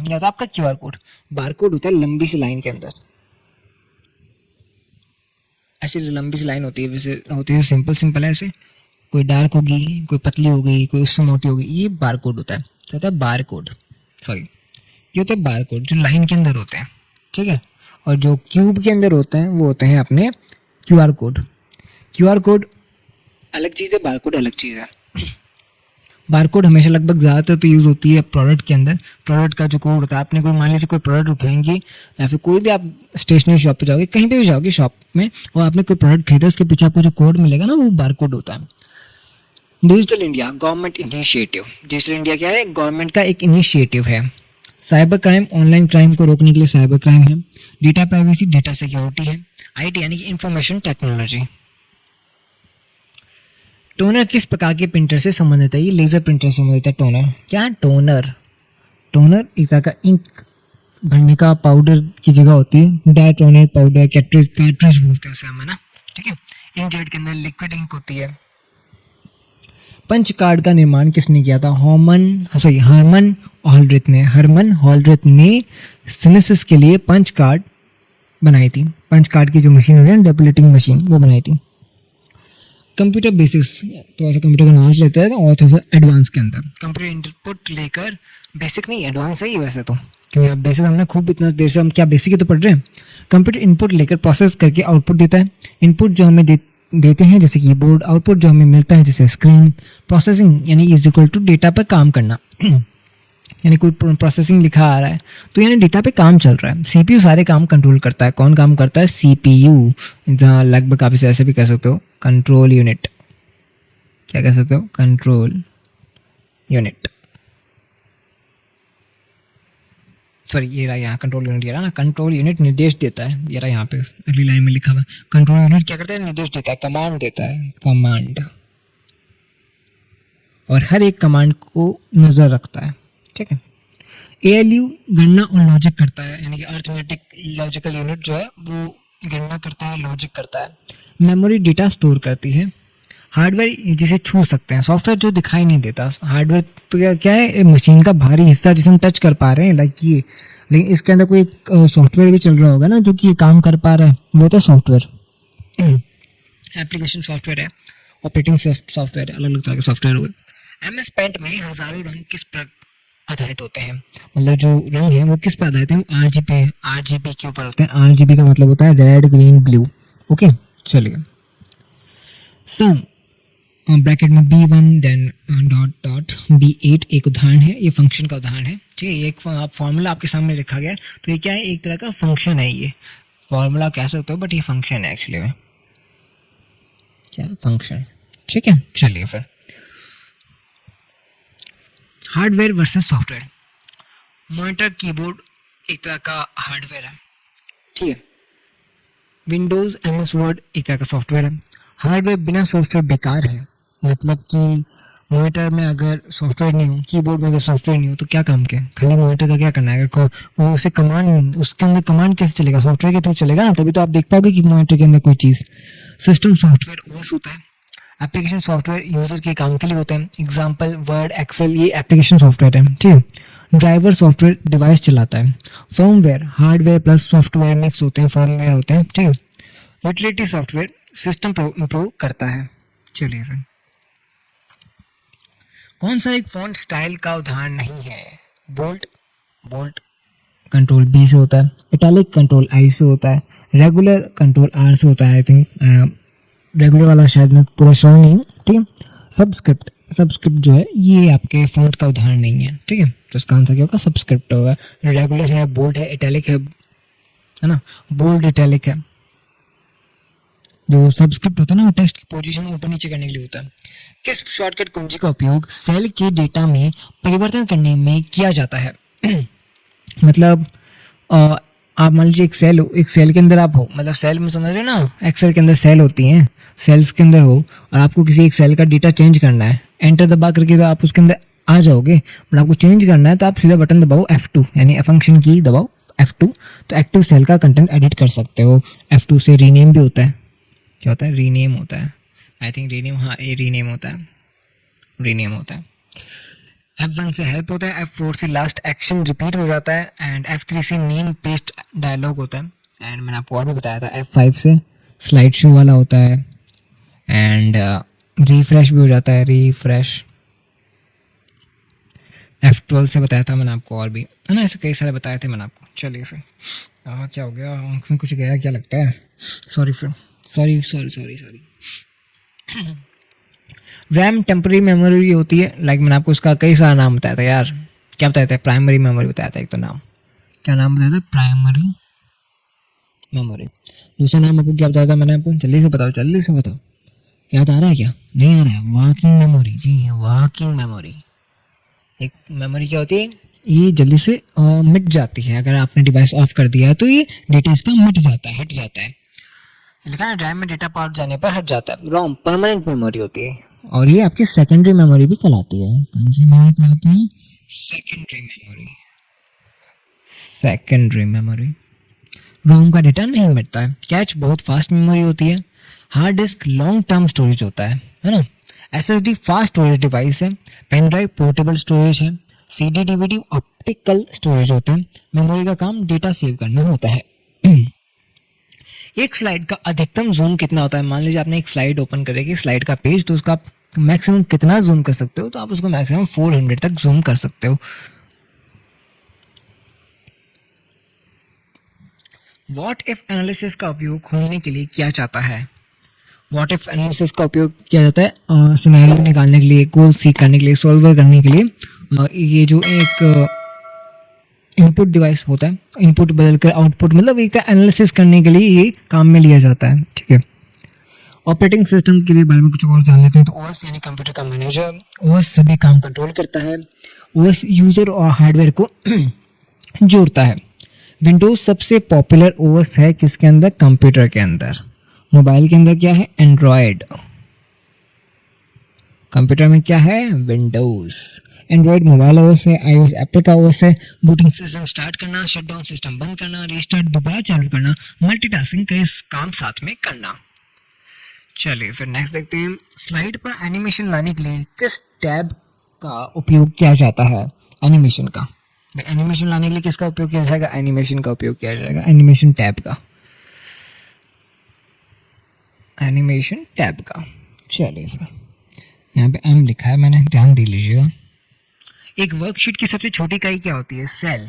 या तो आपका क्यूआर कोड। बार कोड होता है लंबी सी लाइन के अंदर, ऐसी जो लंबी सी लाइन होती है, वैसे होती है सिंपल सिंपल है ऐसे, कोई डार्क होगी, कोई पतली होगी, कोई उससे मोटी होगी, ये बार कोड होता है। क्या होता है, बार कोड, सॉरी ये होता है बार कोड जो लाइन के अंदर होते हैं, ठीक है। और जो क्यूब के अंदर होते हैं वो होते हैं अपने क्यूआर कोड। क्यूआर कोड अलग चीज़ है, बार कोड अलग चीज़ है। बार कोड हमेशा लगभग ज़्यादातर तो यूज़ होती है प्रोडक्ट के अंदर। प्रोडक्ट का जो कोड होता है, आपने कोई मान लीजिए कोई प्रोडक्ट उठाएंगे या फिर कोई भी आप स्टेशनरी शॉप पे जाओगे, कहीं पे भी जाओगे शॉप में, और आपने कोई प्रोडक्ट खरीदा, उसके पीछे आपको जो कोड मिलेगा ना, वो बार कोड होता है। Digital India government initiative. Digital India क्या है, गवर्नमेंट का एक इनिशिएटिव है। साइबर क्राइम, ऑनलाइन क्राइम को रोकने के लिए साइबर क्राइम है। डेटा प्राइवेसी, डेटा सिक्योरिटी है। आईटी यानी कि इंफॉर्मेशन टेक्नोलॉजी। टोनर किस प्रकार के प्रिंटर से संबंधित है, ये लेजर प्रिंटर से संबंधित है। टोनर क्या, टोनर टोनर एक तरह का इंक भरने का पाउडर की जगह होती है। डाई टोनर पाउडर, कैट्रिज बोलते हैं उसे हम, है ना, ठीक है। इंकजेट के अंदर लिक्विड इंक होती है। पंच कार्ड का निर्माण किसने किया था, हरमन हॉलरिथ ने सिनेसिस के लिए पंच कार्ड बनाई थी। पंच कार्ड की जो मशीन होती है, डबलेटिंग मशीन, वो बनाई थी। कंप्यूटर बेसिक्स, तो ऐसा कंप्यूटर का नॉलेज लेते हैं और थोड़ा सा एडवांस के अंदर। कंप्यूटर इनपुट लेकर, बेसिक नहीं एडवांस है ये वैसे तो, क्योंकि अब बेसिक हमने खूब इतना देर से हम क्या बेसिक ही तो पढ़ रहे हैं। कंप्यूटर इनपुट लेकर प्रोसेस करके आउटपुट देता है। इनपुट जो हमें देते हैं जैसे कीबोर्ड, आउटपुट जो हमें मिलता है जैसे स्क्रीन। प्रोसेसिंग यानी इज इक्वल टू डेटा पर काम करना यानी कोई प्रोसेसिंग लिखा आ रहा है तो यानी डेटा पे काम चल रहा है। सीपीयू सारे काम कंट्रोल करता है। कौन काम करता है, सीपीयू, जहाँ लगभग आप इसे ऐसे भी कह सकते हो, कंट्रोल यूनिट। क्या कह सकते हो, कंट्रोल यूनिट, सॉरी ये रहा यहाँ कंट्रोल यूनिट, ये रहा ना, कंट्रोल यूनिट निर्देश देता है। ये रहा यहाँ पे अगली लाइन में लिखा हुआ, कंट्रोल यूनिट क्या करता है, निर्देश देता है, कमांड देता है, कमांड, और हर एक कमांड को नजर रखता है, ठीक है। एएलयू गणना और लॉजिक करता है, यानी कि अर्थमेटिक लॉजिकल यूनिट जो है वो गणना करता है, लॉजिक करता है। मेमोरी डेटा स्टोर करती है। हार्डवेयर जिसे छू सकते हैं, सॉफ्टवेयर जो दिखाई नहीं देता। हार्डवेयर तो क्या है, मशीन का भारी हिस्सा जिसे हम टच कर पा रहे हैं, लाइक ये, लेकिन इसके अंदर कोई सॉफ्टवेयर भी चल रहा होगा ना जो कि ये काम कर पा रहा है, वो तो सॉफ्टवेयर। एप्लीकेशन सॉफ्टवेयर है, ऑपरेटिंग सॉफ्टवेयर है, अलग अलग तरह के सॉफ्टवेयर हो गए। MS पेंट में हजारों रंग किस पर आधारित होते हैं, मतलब जो रंग है वो किस पर आधारित है, आरजीबी के ऊपर होते हैं। आरजीबी का मतलब होता है रेड, ग्रीन, ब्लू, ओके। चलिए, सम ब्रैकेट में B1 then dot dot B8 एक उदाहरण है, ये फंक्शन का उदाहरण है, ठीक है। एक फॉर्मूला आपके सामने लिखा गया है, तो ये क्या है, एक तरह का फंक्शन है। ये फॉर्मूला कह सकते हो बट ये फंक्शन है एक्चुअली में, क्या फंक्शन, ठीक है। चलिए फिर, hardware versus software. Monitor keyboard एक तरह का हार्डवेयर है, ठीक है। विंडोज MS वर्ड एक तरह का सॉफ्टवेयर है। हार्डवेयर बिना सॉफ्टवेयर बेकार है, मतलब कि मॉनिटर में अगर सॉफ्टवेयर नहीं हो, कीबोर्ड में अगर सॉफ्टवेयर नहीं हो तो क्या काम के, खाली मॉनिटर का क्या करना है। अगर उसे कमांड, उसके अंदर कमांड कैसे चलेगा, सॉफ्टवेयर के थ्रू चलेगा ना, तभी तो आप देख पाओगे कि मॉनिटर के अंदर कोई चीज़। सिस्टम सॉफ्टवेयर OS होता है। एप्लीकेशन सॉफ्टवेयर यूजर के काम के लिए होते हैं। एग्जाम्पल वर्ड, एक्सेल, ये एप्लीकेशन सॉफ्टवेयर है, ठीक है। ड्राइवर सॉफ्टवेयर डिवाइस चलाता है। Firmware hardware plus software mix होते हैं, फर्मवेयर होते हैं, ठीक है। यूटिलिटी सॉफ्टवेयर सिस्टम इंप्रूव करता है। चलिए फिर, कौन सा एक फॉन्ट स्टाइल का उदाहरण नहीं है, बोल्ट कंट्रोल B से होता है। इटैलिक कंट्रोल I से होता है। रेगुलर कंट्रोल R से होता है। आई थिंक रेगुलर वाला शायद मैं पूरा श्योर नहीं हूँ, ठीक है। सबस्क्रिप्ट जो है ये आपके फॉन्ट का उदाहरण नहीं है, ठीक है। तो इसका आंसर क्या होगा, सबस्क्रिप्ट होगा। रेगुलर है, बोल्ड है, इटैलिक है ना, बोल्ड इटैलिक है। जो सबस्क्रिप्ट होता है ना, वो टेक्स्ट की पोजीशन ऊपर नीचे करने के लिए होता है। किस शॉर्टकट कुंजी का उपयोग सेल के डेटा में परिवर्तन करने में किया जाता है? मतलब आप मान लीजिए एक सेल के अंदर आप हो, मतलब सेल में समझ रहे हो ना, एक्सेल के अंदर सेल होती हैं, सेल्स के अंदर हो और आपको किसी एक सेल का डेटा चेंज करना है, एंटर दबा करके तो आप उसके अंदर आ जाओगे, बट आपको चेंज करना है तो आप सीधा बटन दबाओ F2, यानी फंक्शन की दबाओ F2, तो एक्टिव सेल का कंटेंट एडिट कर सकते हो। F2 से रीनेम भी होता है, क्या होता है, रीनेम होता है, आई थिंक रीनेम, हाँ ये रीनेम होता है, रीनेम होता है। F1 से हेल्प होता है, F4 से लास्ट एक्शन रिपीट हो जाता है, एंड F3 से नेम पेस्ट डायलॉग होता है, एंड मैंने आपको और भी बताया था F5 से स्लाइड शो वाला होता है, एंड रिफ्रेश भी हो जाता है, रिफ्रेश। F12 से बताया था मैंने आपको, और भी है ना, ऐसे कई सारे बताए थे मैंने आपको। चलिए फिर क्या हो गया, आँख में कुछ गया क्या लगता है, सॉरी फिर, sorry sorry sorry sorry. RAM temporary memory होती है, लाइक मैंने आपको उसका कई सारा नाम बताया था यार, क्या बताया था, प्राइमरी मेमोरी बताया था एक तो नाम, क्या नाम बताया था, प्राइमरी मेमोरी। दूसरा नाम आपको क्या बताया था मैंने आपको, जल्दी से बताओ, जल्दी से बताओ, याद आ रहा है क्या, नहीं आ रहा है, वर्किंग मेमोरी, जी वर्किंग मेमोरी। एक मेमोरी क्या होती है, ये जल्दी से मिट जाती है, अगर आपने डिवाइस ऑफ कर दिया है तो ये डेटा इसका मिट जाता है, हट जाता है, लिखा है रैम में डेटा पावर जाने पर हट जाता है। रोम परमानेंट मेमोरी होती है, और ये आपकी सेकेंडरी मेमोरी भी कहलाती है। कौन सी मेमोरी कहलाती है, सेकेंडरी मेमोरी, सेकेंडरी मेमोरी। रोम का डेटा नहीं मिटता है। कैच बहुत फास्ट मेमोरी होती है। Hard disk long term storage होता है ना। एसएसडी फास्ट स्टोरेज डिवाइस है। पेन ड्राइव पोर्टेबल स्टोरेज है। सीडी डीवीडी ऑप्टिकल स्टोरेज होता है। मेमोरी का काम डेटा सेव करना होता है। एक स्लाइड का अधिकतम जूम कितना होता है, मान लीजिए आपने एक स्लाइड ओपन करेगी, स्लाइड का पेज, तो उसका मैक्सिमम कितना जूम कर सकते हो, तो आप उसको मैक्सिमम 400 तक जूम कर सकते हो। व्हाट इफ एनालिसिस का उपयोग खोलने के लिए किया जाता है। व्हाट इफ एनालिसिस का उपयोग किया जाता है सिनेरियो निकालने के लिए, गोल सीख करने के लिए, सॉल्वर करने के लिए। ये जो एक इनपुट डिवाइस होता है, इनपुट बदल कर आउटपुट, मतलब एक एनालिसिस करने के लिए ये काम में लिया जाता है, ठीक है। ऑपरेटिंग सिस्टम के लिए बारे में कुछ और जान लेते हैं, तो ओएस यानी कंप्यूटर का मैनेजर, ओएस सभी काम कंट्रोल करता है। ओएस यूजर और हार्डवेयर को जोड़ता है। विंडोज सबसे पॉपुलर ओएस है किसके अंदर, कंप्यूटर के अंदर। मोबाइल के अंदर क्या है, एंड्रॉयड। कंप्यूटर में क्या है, विंडोज। एंड्रॉयड मोबाइल ओएस है, आईओएस एप्पल का ओएस है। बूटिंग सिस्टम स्टार्ट करना, शटडाउन सिस्टम बंद करना, रीस्टार्ट दोबारा चालू करना, मल्टीटास्किंग का काम साथ में करना। चलिए फिर नेक्स्ट देखते हैं। स्लाइड पर एनिमेशन लाने के लिए किस टैब का उपयोग किया जाता है, एनिमेशन का। एनिमेशन लाने के लिए किसका उपयोग किया जाएगा, एनिमेशन का उपयोग किया जाएगा, एनिमेशन टैब का, एनिमेशन टैब का। चलिए फिर यहाँ पे एम लिखा है मैंने, ध्यान दे लीजिएगा। एक वर्कशीट की सबसे छोटी इकाई क्या होती है, सेल।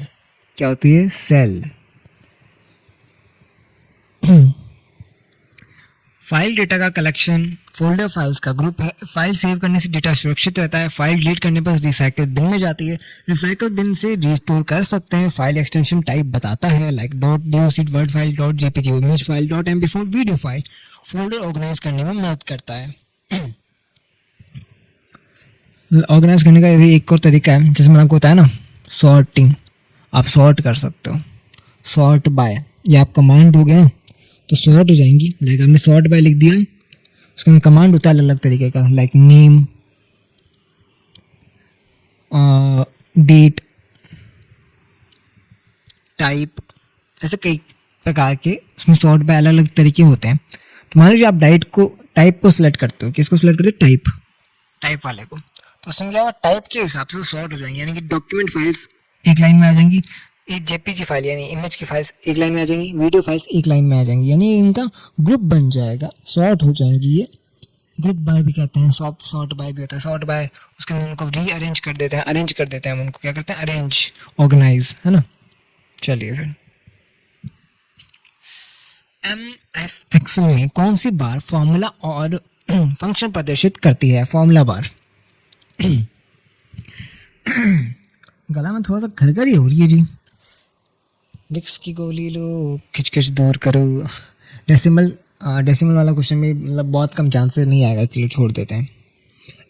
क्या होती है, सेल। फाइल डेटा का कलेक्शन, फोल्डर फाइल्स का ग्रुप है। फाइल सेव करने से डेटा सुरक्षित रहता है। फाइल डिलीट करने पर रिसाइकल बिन में जाती है। रिसाइकल बिन से रिस्टोर कर सकते हैं। फाइल एक्सटेंशन टाइप बताता है, like .doc, word file, .jpg, image file, .mp4, video file. Folder organise करने में मदद करता है। ऑर्गेनाइज करने का ये भी एक और तरीका है, जैसे मैंने आपको बताया ना, सॉर्टिंग। आप सॉर्ट कर सकते हो, सॉर्ट बाय, ये आप कमांड दोगे ना तो सॉर्ट हो जाएंगी। लाइक आपने सॉर्ट बाय लिख दिया, उसके अंदर कमांड होता है अलग अलग तरीके का, लाइक नेम, डेट, टाइप, ऐसे कई प्रकार के उसमें सॉर्ट बाय अलग अलग तरीके होते हैं। तो मान लीजिए आप टाइप को सिलेक्ट करते हो, किसको सिलेक्ट करते हो, टाइप वाले को, तो उसमें क्या होगा, टाइप के हिसाब से सॉर्ट हो जाएंगे, यानी कि डॉक्यूमेंट फाइल्स एक लाइन में आ जाएंगी, एक जेपीजी फाइल यानी इमेज की फाइल्स एक लाइन में आ जाएंगी, वीडियो फाइल्स एक लाइन में आ जाएंगी, यानी इनका ग्रुप बन जाएगा, सॉर्ट हो जाएंगी। ये ग्रुप बाय भी कहते हैं, सॉर्ट बाय भी होता है। सॉर्ट बाय उसके अंदर उनको रीअरेंज कर देते हैं, अरेंज कर देते हैं हम उनको, क्या करते हैं, अरेंज, ऑर्गेनाइज, है ना। चलिए फिर MS एक्सेल में कौन सी बार फॉर्मूला और फंक्शन प्रदर्शित करती है, फॉर्मूला बार। गला में थोड़ा सा खरखरी हो रही है जी, विक्स की गोली लो, खिचखिच दूर करो। डेसिमल वाला क्वेश्चन में मतलब बहुत कम चांसेस नहीं आएगा, चलो छोड़ देते हैं।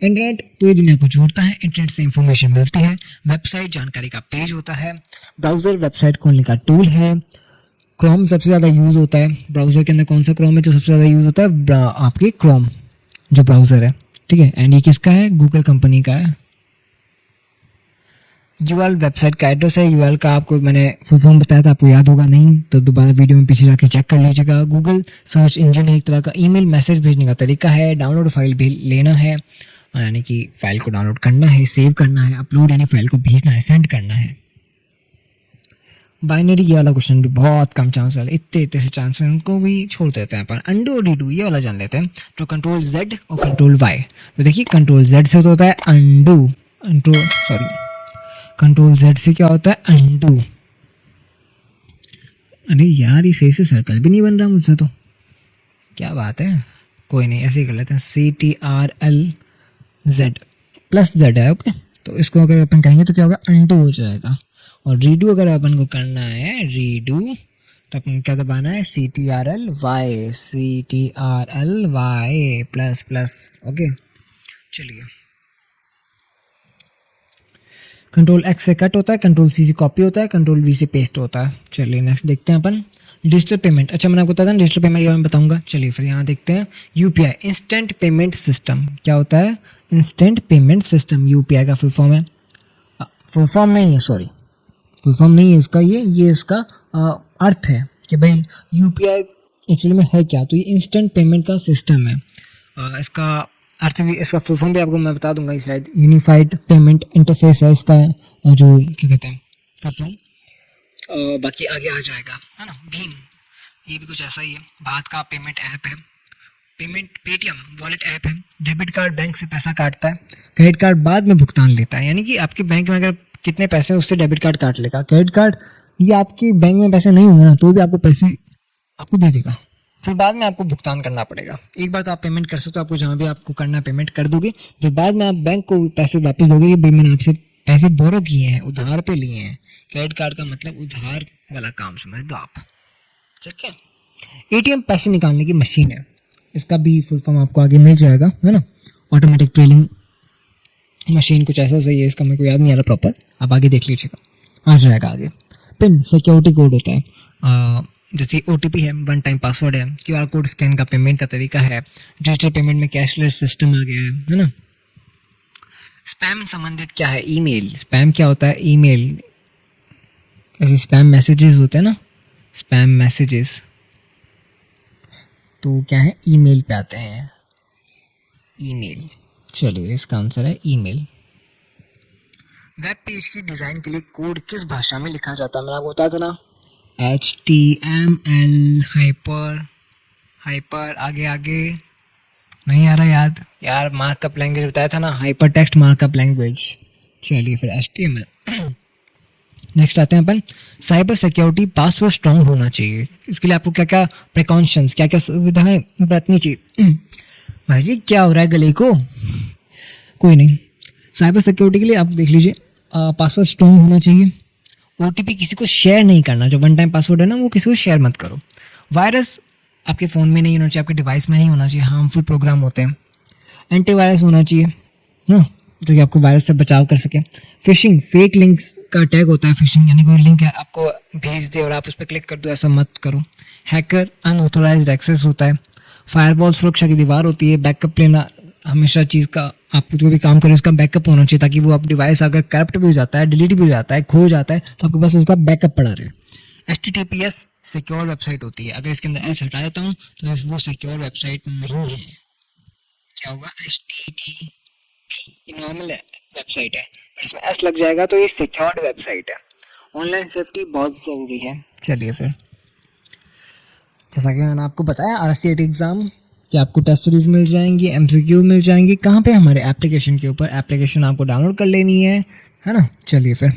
इंटरनेट पूरी दुनिया को जोड़ता है, इंटरनेट से इंफॉर्मेशन मिलती है। वेबसाइट जानकारी का पेज होता है। ब्राउजर वेबसाइट खोलने का टूल है। क्रोम सबसे ज़्यादा यूज़ होता है। ब्राउजर के अंदर कौन सा क्रोम है जो सबसे ज़्यादा यूज़ होता है, आपके क्रोम जो ब्राउजर है, ठीक है। एंड ये किसका है, गूगल कंपनी का है। यूआरएल वेबसाइट का एड्रेस है। यूआरएल का आपको मैंने फुल फॉर्म बताया था, आपको याद होगा नहीं तो दोबारा वीडियो में पीछे जाके चेक कर लीजिएगा। गूगल सर्च इंजन एक तरह का ईमेल मैसेज भेजने का तरीका है। डाउनलोड फाइल भी लेना है, यानी कि फाइल को डाउनलोड करना है, सेव करना है। अपलोड यानी फाइल को भेजना है, सेंड करना है। बाइनरी ये वाला क्वेश्चन भी बहुत कम चांस है, इतने से चांस है, उनको भी छोड़ देते हैं अपन। अंडू और रीडू ये वाला जान लेते हैं। तो कंट्रोल जेड और कंट्रोल वाई, तो देखिए कंट्रोल जेड से तो होता है अंडू, कंट्रोल जेड से क्या होता है अंडू। अरे यार ये सही से सर्कल भी नहीं बन रहा मुझसे, तो क्या बात है, कोई नहीं ऐसे ही कर लेते हैं। CTRL Z प्लस Z है, ओके। तो इसको अगर अपन कहेंगे तो क्या होगा, अंडू हो जाएगा। और रीडू अगर अपन को करना है रीडू, तो अपन क्या दबाना है, CTRL Y plus plus, okay. चलिए कंट्रोल X से कट होता है, कंट्रोल C से कॉपी होता है, कंट्रोल V से पेस्ट होता है। चलिए नेक्स्ट देखते हैं अपन डिजिटल पेमेंट। अच्छा मैंने आपको बताया था डिजिटल पेमेंट के बारे में बताऊंगा। चलिए फिर यहाँ देखते हैं UPI इंस्टेंट पेमेंट सिस्टम क्या होता है। इंस्टेंट पेमेंट सिस्टम UPI का फुल फॉर्म है, फुल फॉर्म नहीं है, सॉरी फुल फॉर्म नहीं है इसका, ये इसका अर्थ है कि भाई UPI एक्चुअली में है क्या। तो ये इंस्टेंट पेमेंट का सिस्टम है। इसका अर्थ भी, इसका फुल फॉर्म भी आपको मैं बता दूंगा शायद। यूनिफाइड पेमेंट इंटरफेस है इसका, जो क्या कहते हैं फुल फॉर्म। बाकी आगे आ जाएगा, है ना। भीम ये भी कुछ ऐसा ही है। भारत का पेमेंट ऐप है। पेमेंट पेटीएम वॉलेट ऐप है। डेबिट कार्ड बैंक से पैसा काटता है, क्रेडिट कार्ड बाद में भुगतान लेता है, यानी कि आपके बैंक में अगर कितने पैसे हैं उससे डेबिट कार्ड काट लेगा। क्रेडिट कार्ड ये आपके बैंक में पैसे नहीं होंगे ना तो भी आपको पैसे आपको दे देगा, फिर बाद में आपको भुगतान करना पड़ेगा। एक बार तो आप पेमेंट कर सकते हो, आपको जहाँ भी आपको करना है पेमेंट कर दोगे, फिर बाद में आप बैंक को पैसे वापस दोगे कि भाई मैंने आपसे पैसे बोरो किए हैं, उधार पे लिए हैं। क्रेडिट कार्ड का मतलब उधार वाला काम समझ दो आप, ठीक है। ATM पैसे निकालने की मशीन है, इसका भी फुल फॉर्म आपको आगे मिल जाएगा, है ना। ऑटोमेटिक टेलिंग मशीन कुछ ऐसा सही है, इसका मेरे को याद नहीं आ रहा प्रॉपर, आप आगे देख लीजिएगा, आ जाएगा आगे। पिन सिक्योरिटी कोड होता है, जैसे OTP है, वन टाइम पासवर्ड है। QR कोड स्कैन का पेमेंट का तरीका है। डिजिटल पेमेंट में कैशलेस सिस्टम आ गया है ना। स्पैम संबंधित क्या है, ईमेल। स्पैम क्या होता है, ईमेल। ऐसे स्पैम मैसेजेस होते हैं ना, स्पैम मैसेजेस, तो क्या है ईमेल पे आते हैं, ईमेल। चलिए इसका आंसर है ईमेल। वेब पेज की डिज़ाइन के लिए कोड किस भाषा में लिखा जाता है, मैंने आपको बताया था ना, HTML हाइपर आगे आगे नहीं आ रहा याद यार, मार्कअप लैंग्वेज बताया था ना, हाइपर टेक्स्ट मार्कअप लैंग्वेज। चलिए फिर HTML। नेक्स्ट आते हैं अपन साइबर सिक्योरिटी पासवर्ड स्ट्रांग होना चाहिए। इसके लिए आपको क्या क्या प्रिकॉशंस, क्या क्या सुविधाएं बरतनी चाहिए। भाई जी क्या हो रहा है गले को, कोई नहीं। साइबर सिक्योरिटी के लिए आप देख लीजिए, पासवर्ड स्ट्रांग होना चाहिए। OTP किसी को शेयर नहीं करना, जो वन टाइम पासवर्ड है ना वो किसी को शेयर मत करो। वायरस आपके फ़ोन में नहीं होना चाहिए, आपके डिवाइस में नहीं होना चाहिए, हार्मफुल प्रोग्राम होते हैं। एंटीवायरस होना चाहिए ना, जो कि आपको वायरस से बचाव कर सके। फिशिंग फेक लिंक्स का टैग होता है। फिशिंग यानी कोई लिंक है आपको भेज दे और आप उस पर क्लिक कर दो, ऐसा मत करो। हैकर अनऑथोराइज्ड एक्सेस होता है। फायरवॉल सुरक्षा की दीवार होती है। बैकअप लेना हमेशा चीज़ का, आपको जो भी काम करें उसका बैकअप होना चाहिए, ताकि वो आप डिवाइस अगर करप्ट भी हो जाता है, डिलीट भी हो जाता है, खो जाता है, तो आपके पास उसका बैकअप पड़ा रहे। HTTPS सिक्योर वेबसाइट होती है। अगर इसके अंदर एस हटा देता हूँ तो वो सिक्योर वेबसाइट नहीं है। क्या होगा, HTTP नॉर्मल वेबसाइट है, पर इसमें एस लग जाएगा तो ये सिक्योर्ड वेबसाइट है। ऑनलाइन सेफ्टी बहुत ज़रूरी है। चलिए फिर, जैसा कि मैंने आपको बताया RCET एग्ज़ाम कि आपको टेस्ट सीरीज मिल जाएंगी, MCQ मिल जाएंगी। कहाँ पे, हमारे एप्लीकेशन के ऊपर। एप्लीकेशन आपको डाउनलोड कर लेनी है ना। चलिए फिर,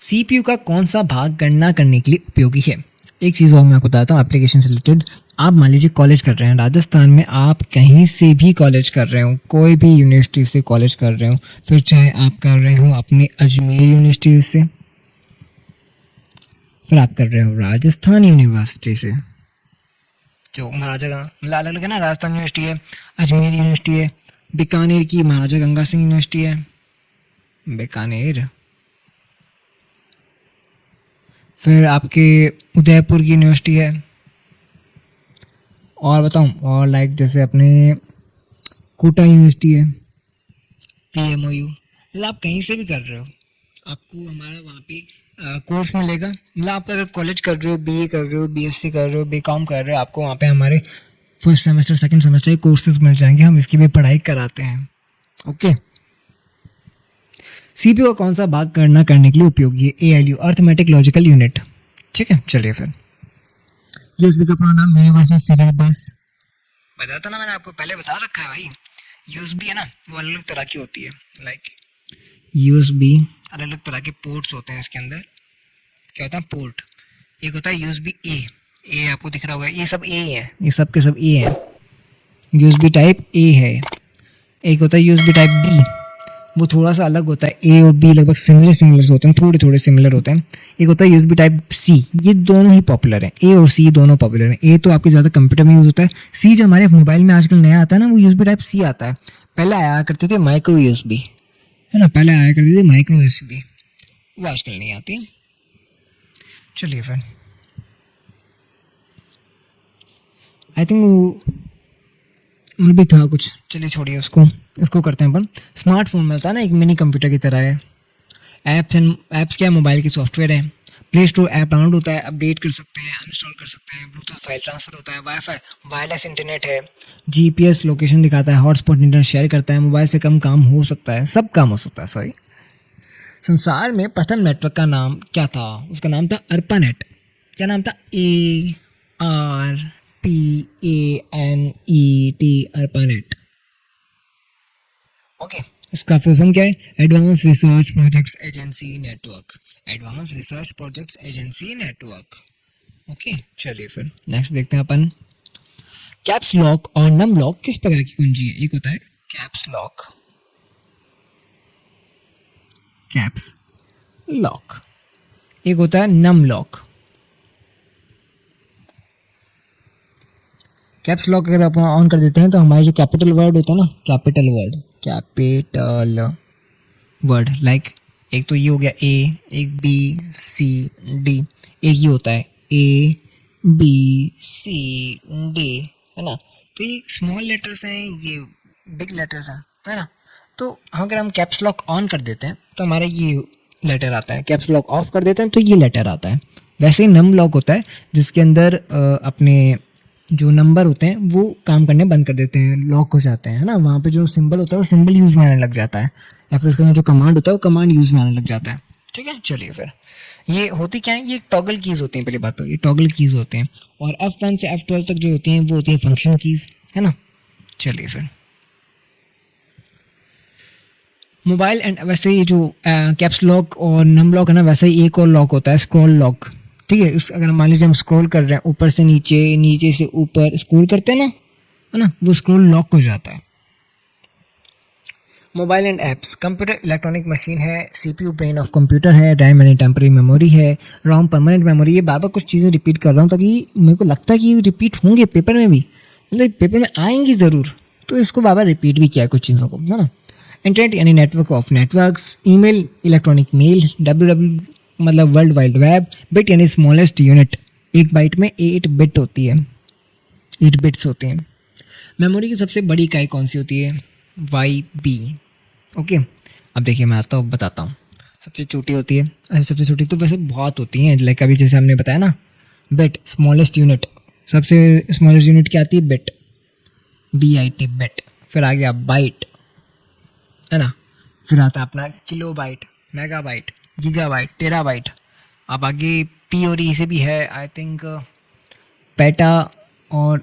CPU का कौन सा भाग गणना करने के लिए उपयोगी है। एक चीज़ और मैं आपको बताता हूँ एप्लीकेशन से रिलेटेड। आप मान लीजिए कॉलेज कर रहे हैं राजस्थान में, आप कहीं से भी कॉलेज कर रहे हो, कोई भी यूनिवर्सिटी से कॉलेज कर रहे हो, फिर चाहे आप कर रहे हो अपने अजमेर यूनिवर्सिटी से, फिर आप कर रहे हो राजस्थान यूनिवर्सिटी से, जो महाराजा मतलब अलग अलग है ना, राजस्थान यूनिवर्सिटी है, अजमेर यूनिवर्सिटी है, बीकानेर की महाराजा गंगा सिंह यूनिवर्सिटी है, बीकानेर, फिर आपके उदयपुर की यूनिवर्सिटी है, और बताऊं, और लाइक जैसे अपने कोटा यूनिवर्सिटी है, PMOU, मतलब आप कहीं से भी कर रहे हो, आपको हमारा वहाँ पे कोर्स मिलेगा। मतलब आप अगर कॉलेज कर रहे हो, बीए कर रहे हो, बीएससी कर रहे हो, बीकॉम कर रहे हो, आपको वहाँ पे हमारे फर्स्ट सेमेस्टर सेकंड सेमेस्टर के कोर्सेज मिल जाएंगे, हम इसकी भी पढ़ाई कराते हैं। ओके। सीपीयू का कौन सा भाग गणना करने के लिए उपयोगी है? ALU, arithmetic logical unit. ठीक है, चलिए फिर। यूएसबी का पूरा नाम यूनिवर्सल सीरियल बस। बताया था ना मैंने आपको, पहले बता रखा है भाई। यूएसबी है ना, वो अलग अलग तरह की होती है। लाइक यूएसबी अलग अलग तरह के पोर्ट्स होते हैं इसके अंदर। क्या होता है पोर्ट? एक होता है यूएसबी ए, ए आपको दिख रहा होगा, ये सब ए है, ये सब के सब ए है। यूएसबी टाइप ए है। एक होता है यूएसबी टाइप बी, वो थोड़ा सा अलग होता है। ए और बी लगभग सिमिलर होते हैं, थोड़े थोड़े सिमिलर होते हैं। एक होता है यूएसबी टाइप सी, ये दोनों ही पॉपुलर हैं, ए और सी दोनों पॉपुलर हैं। ए तो आपके ज़्यादा कंप्यूटर में यूज़ होता है, सी जो हमारे मोबाइल में आजकल नया आता है ना, वो यूएसबी टाइप सी आता है। पहले आया करते थे माइक्रो यूएसबी, है ना, पहले आया करती थी माइक्रो यूएसबी, वो आजकल नहीं आती। चलिए फिर, आई थिंक वो भी था कुछ, चलिए छोड़िए उसको, इसको करते हैं अपन। स्मार्टफोन में होता है ना, एक मिनी कंप्यूटर की तरह है। ऐप्स क्या है? मोबाइल की सॉफ्टवेयर है। प्ले स्टोर ऐप डाउनलोड होता है, अपडेट कर सकते हैं, अनइंस्टॉल कर सकते हैं, ब्लूटूथ फाइल ट्रांसफर होता है, वाईफाई वायरलेस इंटरनेट है, जीपीएस लोकेशन दिखाता है, हॉटस्पॉट इंटरनेट शेयर करता है, मोबाइल से कम काम हो सकता है, सब काम हो सकता है, सॉरी। संसार में प्रथम नेटवर्क का नाम क्या था? उसका नाम था अर्पानेट। क्या नाम था? ARPANET, ARPANET. ओके। इसका फुल फॉर्म क्या है? Advance research projects agency network. Advance research projects agency network. Okay, चलिए फिर नेक्स्ट देखते हैं अपन। कैप्स लॉक और नम लॉक किस प्रकार की कुंजी है? एक होता है कैप्स लॉक, कैप्स लॉक, एक होता है नम लॉक। कैप्स लॉक अगर आप ऑन कर देते हैं तो हमारे जो कैपिटल वर्ड होता है ना, कैपिटल वर्ड लाइक, एक तो ये हो गया ए, एक बी सी डी, एक ये होता है ए बी सी डी, है ना। तो ये स्मॉल लेटर्स हैं, ये बिग लेटर्स हैं, है ना। तो अगर हम कैप्स लॉक ऑन कर देते हैं तो हमारा ये लेटर आता है, कैप्स लॉक ऑफ कर देते हैं तो ये लेटर आता है। वैसे ही नम लॉक होता है जिसके अंदर अपने जो नंबर होते हैं वो काम करने बंद कर देते हैं, लॉक हो जाते हैं, है ना। वहाँ पे जो सिंबल होता है वो सिंबल यूज़ में आने लग जाता है, या फिर उसके अंदर जो कमांड होता है वो कमांड यूज़ में आने लग जाता है। ठीक है, चलिए फिर। ये होती क्या है? ये टॉगल कीज़ होती हैं, पहली बात तो ये टॉगल कीज़ होते हैं। और F1 से F12 तक जो होती हैं वो होती है फंक्शन कीज़, है ना। चलिए फिर, मोबाइल एंड वैसे ही जो कैप्स लॉक और नम लॉक है ना, वैसे ही एक और लॉक होता है स्क्रॉल लॉक। ठीक है, उस अगर मान लीजिए हम स्क्रॉल कर रहे हैं ऊपर से नीचे, नीचे से ऊपर स्क्रॉल करते हैं ना, है ना, वो स्क्रॉल लॉक हो जाता है। Mobile and apps, computer electronic machine है, सीपीयू ब्रेन ऑफ कंप्यूटर है, रैम यानी टेम्पररी मेमोरी है, रोम परमानेंट मेमोरी। ये बार बार कुछ चीज़ें रिपीट कर रहा हूँ ताकि मेरे को लगता है कि ये रिपीट होंगे पेपर में भी, मतलब पेपर में आएंगी ज़रूर, तो इसको बार बार रिपीट भी किया है कुछ चीज़ों को, है ना। इंटरनेट यानी network of networks, email electronic mail, W मतलब वर्ल्ड वाइड वेब, बिट यानी स्मॉलेस्ट यूनिट, एक बाइट में 8 बिट होती है, 8 बिट्स होते हैं। मेमोरी की सबसे बड़ी इकाई कौन सी होती है? YB। ओके, अब देखिए मैं आता हूँ बताता हूँ। सबसे छोटी होती है, अच्छा सबसे छोटी तो वैसे बहुत होती हैं, लाइक अभी जैसे हमने बताया ना, बिट स्मॉलेस्ट यूनिट, सबसे स्मॉलेस्ट यूनिट क्या आती है? Bit, BIT bit. फिर आ गया बाइट, है ना। फिर आता है अपना kilobyte, megabyte, gigabyte, terabyte. अब आगे P और E से भी है, आई थिंक पेटा और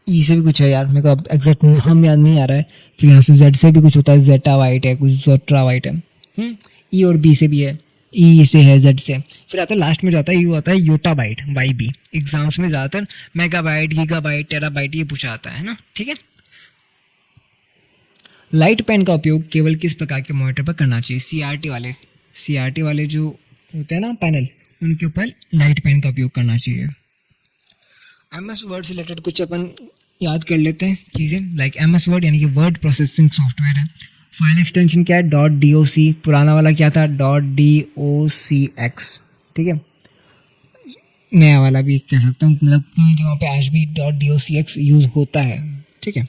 ई से भी कुछ है यार, मेरे को अब एग्जैक्ट नाम याद नहीं आ रहा है। फिर यहाँ से जेड से भी कुछ होता है, जेटा वाइट है, कुछ जोट्रा वाइट है। ई और बी से भी है, ई से है, जेड से। फिर आता है लास्ट में जाता है यू, आता है योटा बाइट, YB। एग्जाम्स में ज़्यादातर मेगा बाइट, गीगा बाइट, टेरा बाइट ये पूछा आता है ना। ठीक है। लाइट पेन का उपयोग केवल किस प्रकार के मॉनिटर पर करना चाहिए? CRT वाले जो होते हैं ना पैनल, उनके ऊपर लाइट पेन का उपयोग करना चाहिए। MS वर्ड से रिलेटेड कुछ अपन याद कर लेते हैं चीज़ें, लाइक MS वर्ड यानी कि वर्ड प्रोसेसिंग सॉफ्टवेयर है। फाइल एक्सटेंशन क्या है? .doc। पुराना वाला क्या था? .docx। ठीक है, नया वाला भी कह सकता हूँ, मतलब जो वहाँ पे आज भी .docx यूज़ होता है। ठीक है,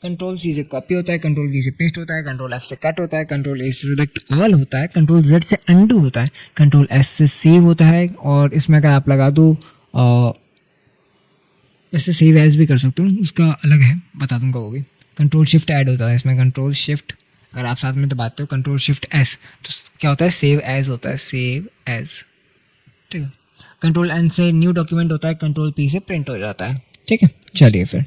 कंट्रोल सी से कॉपी होता है, कंट्रोल वी से पेस्ट होता है, कंट्रोल एफ से कट होता है, कंट्रोल ए से सिलेक्ट ऑल होता है, कंट्रोल जेड से अनडू होता है, कंट्रोल एस से सेव होता है, और इसमें अगर आप लगा दो वैसे सेव एज भी कर सकते हो, उसका अलग है, बता दूंगा वो भी। कंट्रोल शिफ्ट ऐड होता है इसमें, कंट्रोल शिफ्ट अगर आप साथ में दबाते हो कंट्रोल शिफ्ट एस तो क्या होता है, सेव एज होता है, सेव एज, ठीक है। कंट्रोल एन से न्यू डॉक्यूमेंट होता है, कंट्रोल पी से प्रिंट हो जाता है, ठीक है। चलिए फिर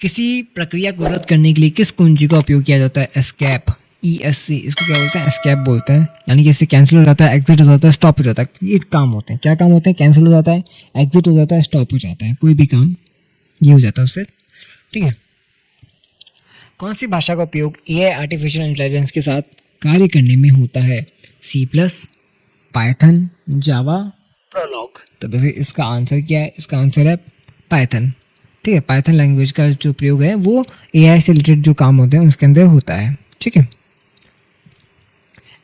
किसी प्रक्रिया को रद्द करने के लिए किस कुंजी का उपयोग किया जाता है, एस्केप, ESC, इसको क्या बोलते हैं, एस्केप बोलते हैं। यानी कि इससे कैंसिल हो जाता है, एग्जिट हो जाता है, स्टॉप हो जाता है, ये काम होते हैं। क्या काम होते हैं, कैंसिल हो जाता है, एग्जिट हो जाता है, स्टॉप हो जाता है, कोई भी काम ये हो जाता है उससे, ठीक है। कौन सी भाषा का उपयोग AI आर्टिफिशियल इंटेलिजेंस के साथ कार्य करने में होता है, C+, पाइथन, जावा, प्रोलॉग। तो वैसे इसका आंसर क्या है, इसका आंसर है पाइथन, ठीक है। पाइथन लैंग्वेज का जो प्रयोग है वो AI से रिलेटेड जो काम होते हैं उसके अंदर होता है, ठीक है।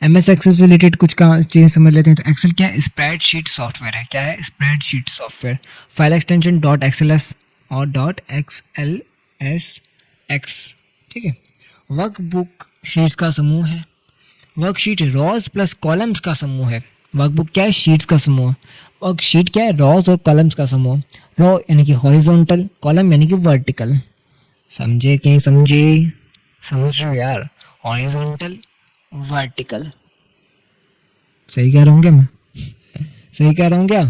MS एक्सेल से रिलेटेड कुछ का चीज़ समझ लेते हैं। तो एक्सेल क्या है, स्प्रेडशीट सॉफ्टवेयर है। क्या है, spreadsheet software. File extension .xls और .xlsx, ठीक है। वर्कबुक शीट्स का समूह है। वर्कशीट रॉज प्लस कॉलम्स का समूह है। वर्कबुक क्या है, शीट्स का समूह। वर्कशीट क्या है, रॉज और कॉलम्स का समूह। रॉ यानी कि हॉरिजॉन्टल, कॉलम यानी कि वर्टिकल। समझे कि नहीं समझे, समझ रहे हो यार, हॉरिजॉन्टल वर्टिकल। सही कह रहा हूँ क्या मैं, सही कह रहा हूँ क्या,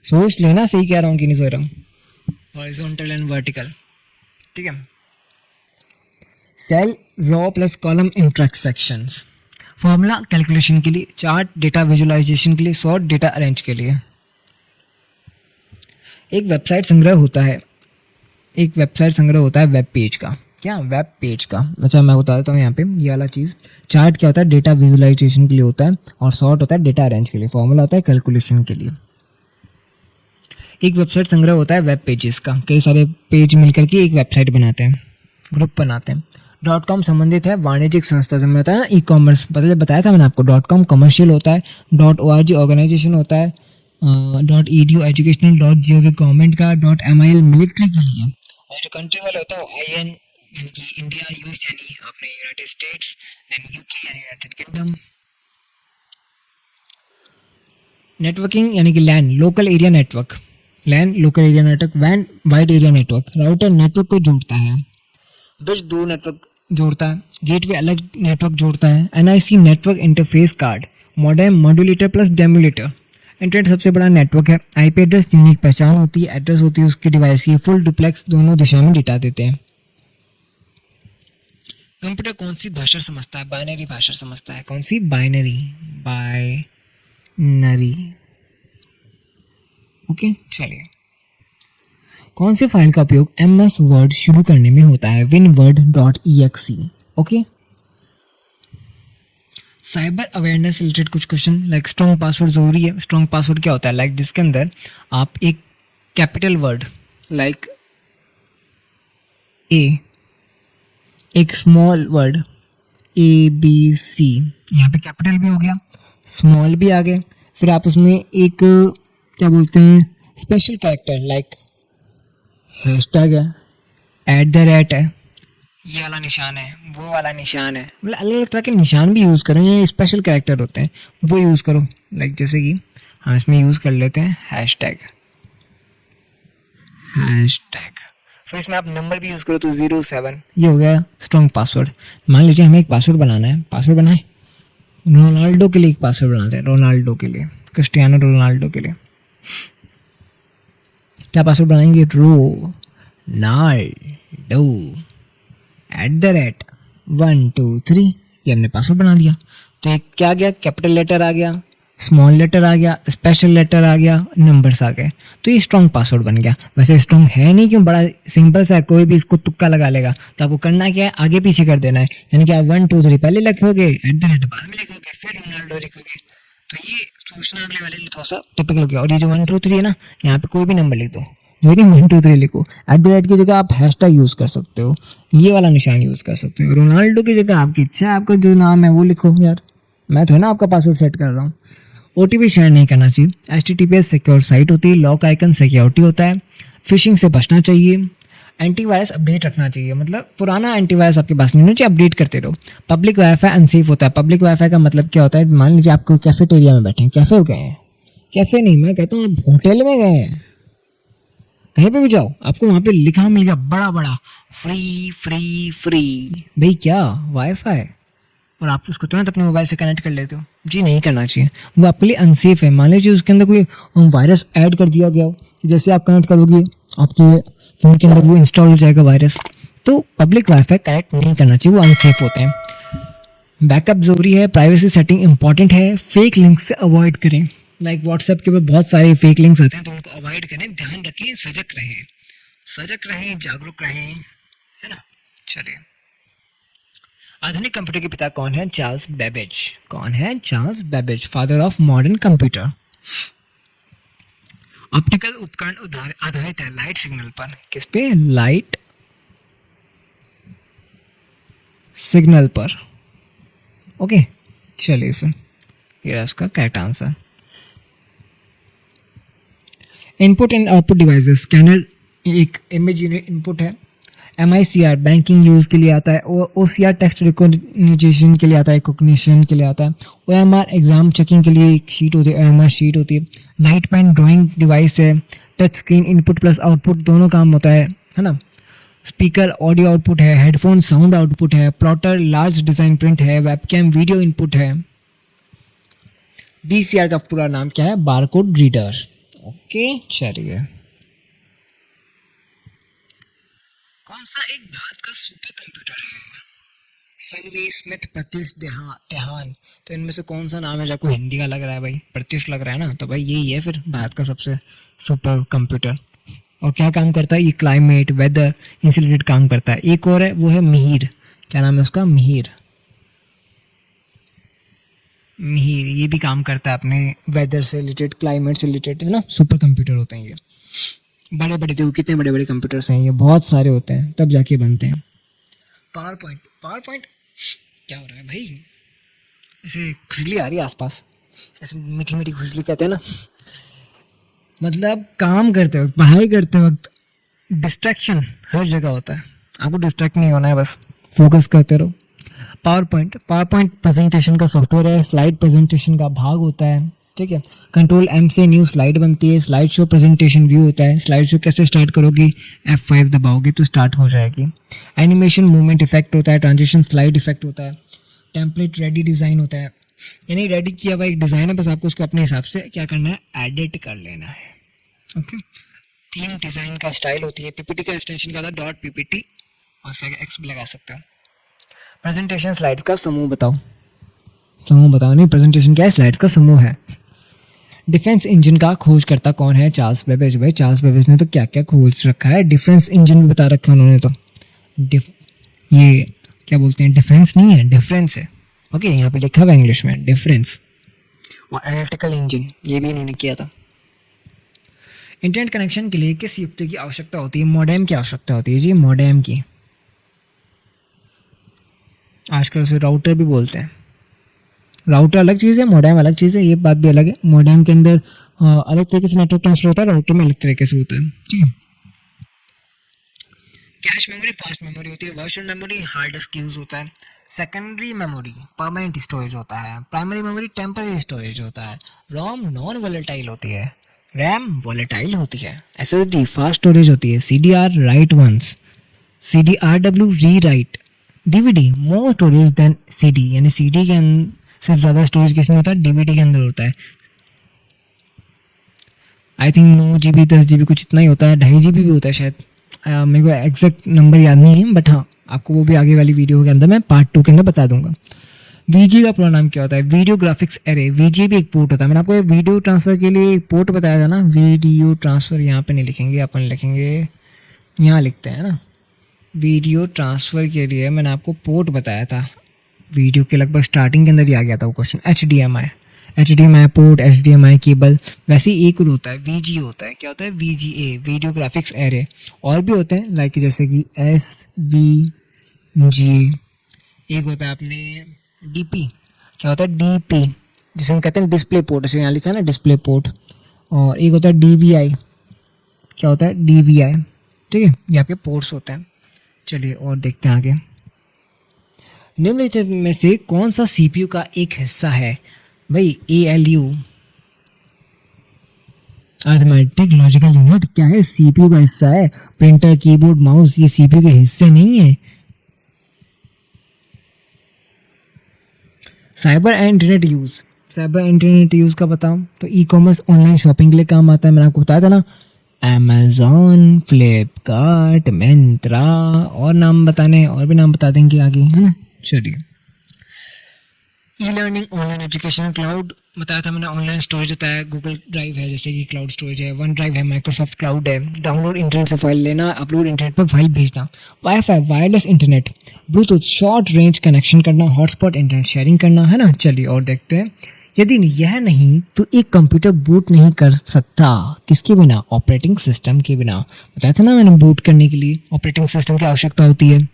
सोच लेना सही कह रहा हूँ कि नहीं सोच रहा हूँ। हॉरिजॉन्टल एंड वर्टिकल, ठीक है। Cell row plus column intersections. Formula calculation के लिए, चार्ट डेटा विजुअलाइजेशन के लिए, सॉर्ट डेटा अरेंज के लिए। एक वेबसाइट संग्रह होता है, एक वेबसाइट संग्रह होता है वेब पेज का। क्या, वेब पेज का। अच्छा मैं बता देता हूँ यहाँ पे ये वाला चीज़। चार्ट क्या होता है, डेटा विजुअलाइजेशन के लिए होता है, और सॉर्ट होता है डेटा अरेंज के लिए, फॉर्मूला होता है कैलकुलेशन के लिए। एक वेबसाइट संग्रह होता है वेब पेजेस का। कई सारे पेज मिलकर के एक वेबसाइट बनाते हैं, ग्रुप बनाते हैं। .com संबंधित है वाणिज्यिक संस्था से, बताया ई कॉमर्स, बताया था मैंने आपको। .com कमर्शियल होता है, .org ऑर्गेनाइजेशन होता है, .edu एजुकेशनल, .gov गवर्नमेंट का, .mil मिलिट्री के लिए, और जो कंट्री वाले होता है वो IN यानी कि इंडिया, US यानी अपने यूनाइटेड स्टेट्स, देन UK यानी यूनाइटेड किंगडम। नेटवर्किंग यानी कि LAN, local area network, LAN local area network. वैन wide area network, router network को जोड़ता है। ब्रिज दो नेटवर्क जोड़ता है। गेटवे अलग नेटवर्क जोड़ता है। NIC network interface card, modem, modulator plus demodulator. Internet सबसे बड़ा नेटवर्क है। IP एड्रेस यूनिक पहचान होती है, एड्रेस होती है उसके डिवाइस की, फुल डुप्लेक्स दोनों दिशा में डेटा देते हैं। कंप्यूटर कौन सी भाषा समझता है, बाइनरी भाषा समझता है। कौन सी, बाइनरी, बाइनरी, ओके। चलिए, कौन से फाइल का उपयोग MS वर्ड शुरू करने में होता है, winword.exe, okay. Cyber awareness related कुछ क्वेश्चन, लाइक स्ट्रॉन्ग पासवर्ड जरूरी है। स्ट्रॉन्ग पासवर्ड क्या होता है, लाइक जिसके अंदर आप एक कैपिटल वर्ड लाइक A, एक स्मॉल वर्ड ABC, यहाँ पे कैपिटल भी हो गया, स्मॉल भी आ गए, फिर आप उसमें एक क्या बोलते हैं स्पेशल कैरेक्टर लाइक हैशटैग है, @ है, ये वाला निशान है, वो वाला निशान है, मतलब अलग अलग तरह के निशान भी यूज़ करो। ये स्पेशल कैरेक्टर होते हैं वो यूज़ करो, लाइक जैसे कि हम इसमें यूज़ कर लेते हैं हैशटैग। फिर इसमें आप नंबर भी यूज़ करो तो 07, ये हो गया स्ट्रॉन्ग पासवर्ड। मान लीजिए हमें एक पासवर्ड बनाना है, पासवर्ड बनाए, रोनाल्डो के लिए एक पासवर्ड बनाते हैं, रोनाल्डो के लिए, क्रिस्टियानो रोनाल्डो के लिए। क्या पासवर्ड बनाएंगे, रोनाल्डो @123, ये हमने पासवर्ड बना दिया। तो एक क्या आ गया, कैपिटल लेटर आ गया, स्मॉल लेटर आ गया, स्पेशल लेटर आ गया, नंबर्स आ गए, तो ये स्ट्रॉन्ग पासवर्ड बन गया। वैसे स्ट्रॉन्ग है नहीं, क्यों, बड़ा सिंपल सा है, कोई भी इसको तुक्का लगा लेगा। तो आपको करना क्या है, आगे पीछे कर देना है, यानी कि आप 1 2 3 पहले लिखोगे, @ बाद में लिखोगे, फिर रोनाल्डो लिखोगे। तो ये सोचना अगले वाले लिए थोड़ा सा टिपिकल हो गया। और ये जो 1 2 3 है ना, यहाँ पे कोई भी नंबर लिख दो, 1 2 3 लिखो। @ की जगह आप हैशटैग यूज़ कर सकते हो, ये वाला निशान यूज़ कर सकते हो। रोनाल्डो की जगह आपकी इच्छा है, आपका जो नाम है वो लिखो। यार मैं तो है ना आपका पासवर्ड सेट कर रहा हूँ। OTP शेयर नहीं करना चाहिए। HTTPS सिक्योर साइट होती है। लॉक आइकन सिक्योरिटी होता है। फिशिंग से बचना चाहिए। एंटीवायरस अपडेट रखना चाहिए, मतलब पुराना एंटीवायरस आपके पास नहीं होना चाहिए, अपडेट करते रहो। पब्लिक वाईफाई अनसेफ होता है। पब्लिक वाईफाई का मतलब क्या होता है, मान लीजिए आपको कैफेटेरिया में बैठे हैं, कैफे गए हैं, कैफे नहीं मैं कहता हूँ आप होटल में गए हैं, कहीं पे भी जाओ आपको वहां पे लिखा मिल गया बड़ा बड़ा फ्री फ्री फ्री, भाई क्या वाईफाई, और आप उसको तुरंत अपने मोबाइल से कनेक्ट कर लेते हो। जी नहीं करना चाहिए, वो आपके लिए अनसेफ है। मान लीजिए उसके अंदर कोई वायरस ऐड कर दिया गया हो, जैसे आप कनेक्ट करोगे आपके फ़ोन के अंदर वो इंस्टॉल हो जाएगा वायरस। तो पब्लिक वाईफाई कनेक्ट नहीं करना चाहिए, वो अनसेफ होते हैं। बैकअप ज़रूरी है, प्राइवेसी सेटिंग इंपॉर्टेंट है, फेक लिंक से अवॉइड करें। लाइक व्हाट्सएप के ऊपर बहुत सारे फेक लिंक्स आते हैं, तो उनको अवॉइड करें, ध्यान रखें, सजग रहें, जागरूक रहें, है ना। चलिए, आधुनिक कंप्यूटर के पिता कौन है? Charles Babbage. कौन है? Charles Babbage, father of modern computer. Optical उपकरण आधारित है लाइट सिग्नल पर, किस पे? लाइट सिग्नल पर। ओके, चलिए फिर ये रहा इसका correct answer. Input and output devices, scanner एक इमेज इनपुट है, MICR बैंकिंग यूज़ के लिए आता है, OCR टेक्स्ट रिकॉग्निशन के लिए आता है, कोग्निशन के लिए आता है, OMR एग्जाम चेकिंग के लिए एक शीट होती है, OMR शीट होती है, लाइट पेन ड्राइंग डिवाइस है, touch screen input plus output दोनों काम होता है ना। स्पीकर ऑडियो आउटपुट है, हेडफोन साउंड आउटपुट है, प्लॉटर लार्ज डिज़ाइन प्रिंट है, वेबकैम वीडियो इनपुट है। BCR का पूरा नाम क्या है? Barcode reader. ओके, चलिए, कौन सा एक भारत का सुपर कंप्यूटर है? Sanvi, Smith, Pratyush, Tehan. तो इनमें से कौन सा नाम है जो आपको हिंदी का लग रहा है? भाई प्रत्युष लग रहा है ना, तो भाई यही है फिर भारत का सबसे सुपर कंप्यूटर। और क्या काम करता है ये? क्लाइमेट वेदर इनसे रिलेटेड काम करता है। एक और है, वो है मिहिर, क्या नाम है उसका? मिहिर, ये भी काम करता है अपने वेदर से रिलेटेड, क्लाइमेट से रिलेटेड, है ना। सुपर कंप्यूटर होते हैं ये, बड़े बड़े, देखो कितने बड़े बड़े कंप्यूटर्स हैं ये, बहुत सारे होते हैं तब जाके बनते हैं। पावर पॉइंट क्या हो रहा है भाई? ऐसे खुजली आ रही है आसपास, ऐसे मीठी मीठी खुजली कहते हैं ना, मतलब काम करते वक्त, पढ़ाई करते वक्त डिस्ट्रैक्शन हर जगह होता है, आपको डिस्ट्रैक्ट नहीं होना है, बस फोकस करते रहो। पावर पॉइंट प्रेजेंटेशन का सॉफ्टवेयर है, स्लाइड प्रेजेंटेशन का भाग होता है, ठीक है। कंट्रोल M से न्यू स्लाइड बनती है, स्लाइड शो प्रेजेंटेशन व्यू होता है। स्लाइड शो कैसे स्टार्ट करोगे? F5 दबाओगे तो स्टार्ट हो जाएगी। एनिमेशन मूवमेंट इफेक्ट होता है, ट्रांजिशन स्लाइड इफेक्ट होता है, टेम्पलेट रेडी डिज़ाइन होता है, यानी रेडी किया हुआ एक डिज़ाइन है, बस आपको उसको अपने हिसाब से क्या करना है? एडिट कर लेना है। ओके, थीम डिज़ाइन का स्टाइल होती है, PPT का एक्सटेंशन क्या होता है? .ppt, और उसके X भी लगा सकते हो। प्रेजेंटेशन स्लाइड्स का समूह बताओ, नहीं, प्रेजेंटेशन क्या है? स्लाइड्स का समूह है। डिफेंस इंजन का खोजकर्ता कौन है? Charles Babbage. भाई चार्ल्स बेबेज ने तो क्या क्या खोज रखा है, डिफेंस इंजन भी बता रखा है उन्होंने तो। ये क्या बोलते हैं? डिफेंस नहीं है, डिफरेंस है। ओके, यहाँ पे लिखा हुआ है इंग्लिश में डिफरेंस। और एनालिटिकल इंजन ये भी इन्होंने किया था। इंटरनेट कनेक्शन के लिए किस युक्ति की आवश्यकता होती है? मॉडेम की आवश्यकता होती है जी, मॉडेम की। आजकल उसे राउटर भी बोलते हैं। राउटर अलग चीज़ है, मोडेम अलग चीज़ है, ये बात भी अलग है। मोडेम के अंदर अलग तरीके से नेटवर्क ट्रांसफर होता है, राउटर में अलग तरीके से होता है, ठीक है। कैश मेमोरी फास्ट मेमोरी होती है, virtual memory hard disc use होता है, सेकेंडरी मेमोरी परमानेंट स्टोरेज होता है, प्राइमरी मेमोरी टेम्पररी स्टोरेज होता है, रोम नॉन वोलेटाइल होती है, रैम वोलेटाइल होती है, SSD फास्ट स्टोरेज होती है, CDR राइट वंस, CDRW री राइट, DVD मोर स्टोरेज देन CD, यानी CD के अंदर सिर्फ ज़्यादा स्टोरेज किसमें होता है? DVD के अंदर होता है। आई थिंक 9 GB 10 GB कुछ इतना ही होता है, 2.5 GB भी होता है शायद, मेरे को एग्जैक्ट नंबर याद नहीं है, बट हाँ आपको वो भी आगे वाली वीडियो के अंदर मैं पार्ट 2 के अंदर बता दूंगा। VG का पूरा नाम क्या होता है? Video graphics array. VG भी एक पोर्ट होता है, मैंने आपको वीडियो ट्रांसफ़र के लिए एक पोर्ट बताया था ना, वीडियो ट्रांसफ़र, यहाँ पे नहीं लिखेंगे अपन, लिखेंगे यहाँ लिखते हैं ना, वीडियो ट्रांसफ़र के लिए मैंने आपको पोर्ट बताया था, वीडियो के लगभग स्टार्टिंग के अंदर ही आ गया था वो question. HDMI port, HDMI cable. वैसे ही एक और होता है VG होता है, क्या होता है? VGA video graphics array. और भी होते हैं लाइक जैसे कि SVG, एक होता है अपने DP, क्या होता है? DP जिसे हम कहते हैं डिस्प्ले पोर्ट, जैसे यहाँ लिखा है ना डिस्प्ले पोर्ट। और एक होता है DVI, क्या होता है? DVI, ठीक है, ये आपके पोर्ट्स होते हैं। चलिए और देखते हैं आगे। निम्नलिखित में से कौन सा सीपीयू का एक हिस्सा है? भाई एएलयू, अर्थमेटिक लॉजिकल यूनिट क्या है? सीपीयू का हिस्सा है। प्रिंटर, कीबोर्ड, माउस ये सीपीयू के हिस्से नहीं है। Cyber and internet use, cyber internet use का बताऊं तो ई कॉमर्स ऑनलाइन शॉपिंग के लिए काम आता है। मैंने आपको बताया था ना, अमेजोन, फ्लिपकार्ट, मिंत्रा, और नाम बताने और भी नाम बता देंगे आगे, है ना। चलिए, e learning, online education, cloud बताया था मैंने, ऑनलाइन स्टोरेज होता है, गूगल ड्राइव है जैसे कि क्लाउड स्टोरेज है, वन ड्राइव है, माइक्रोसॉफ्ट क्लाउड है, डाउनलोड इंटरनेट से फाइल लेना, अपलोड इंटरनेट पर फाइल भेजना, wifi wireless internet, Bluetooth short range connection करना, हॉटस्पॉट इंटरनेट शेयरिंग करना, है ना। चलिए और देखते हैं। यदि यह नहीं तो एक कंप्यूटर बूट नहीं कर सकता, किसके बिना? ऑपरेटिंग सिस्टम के बिना। बताया था ना मैंने, बूट करने के लिए ऑपरेटिंग सिस्टम की आवश्यकता होती है।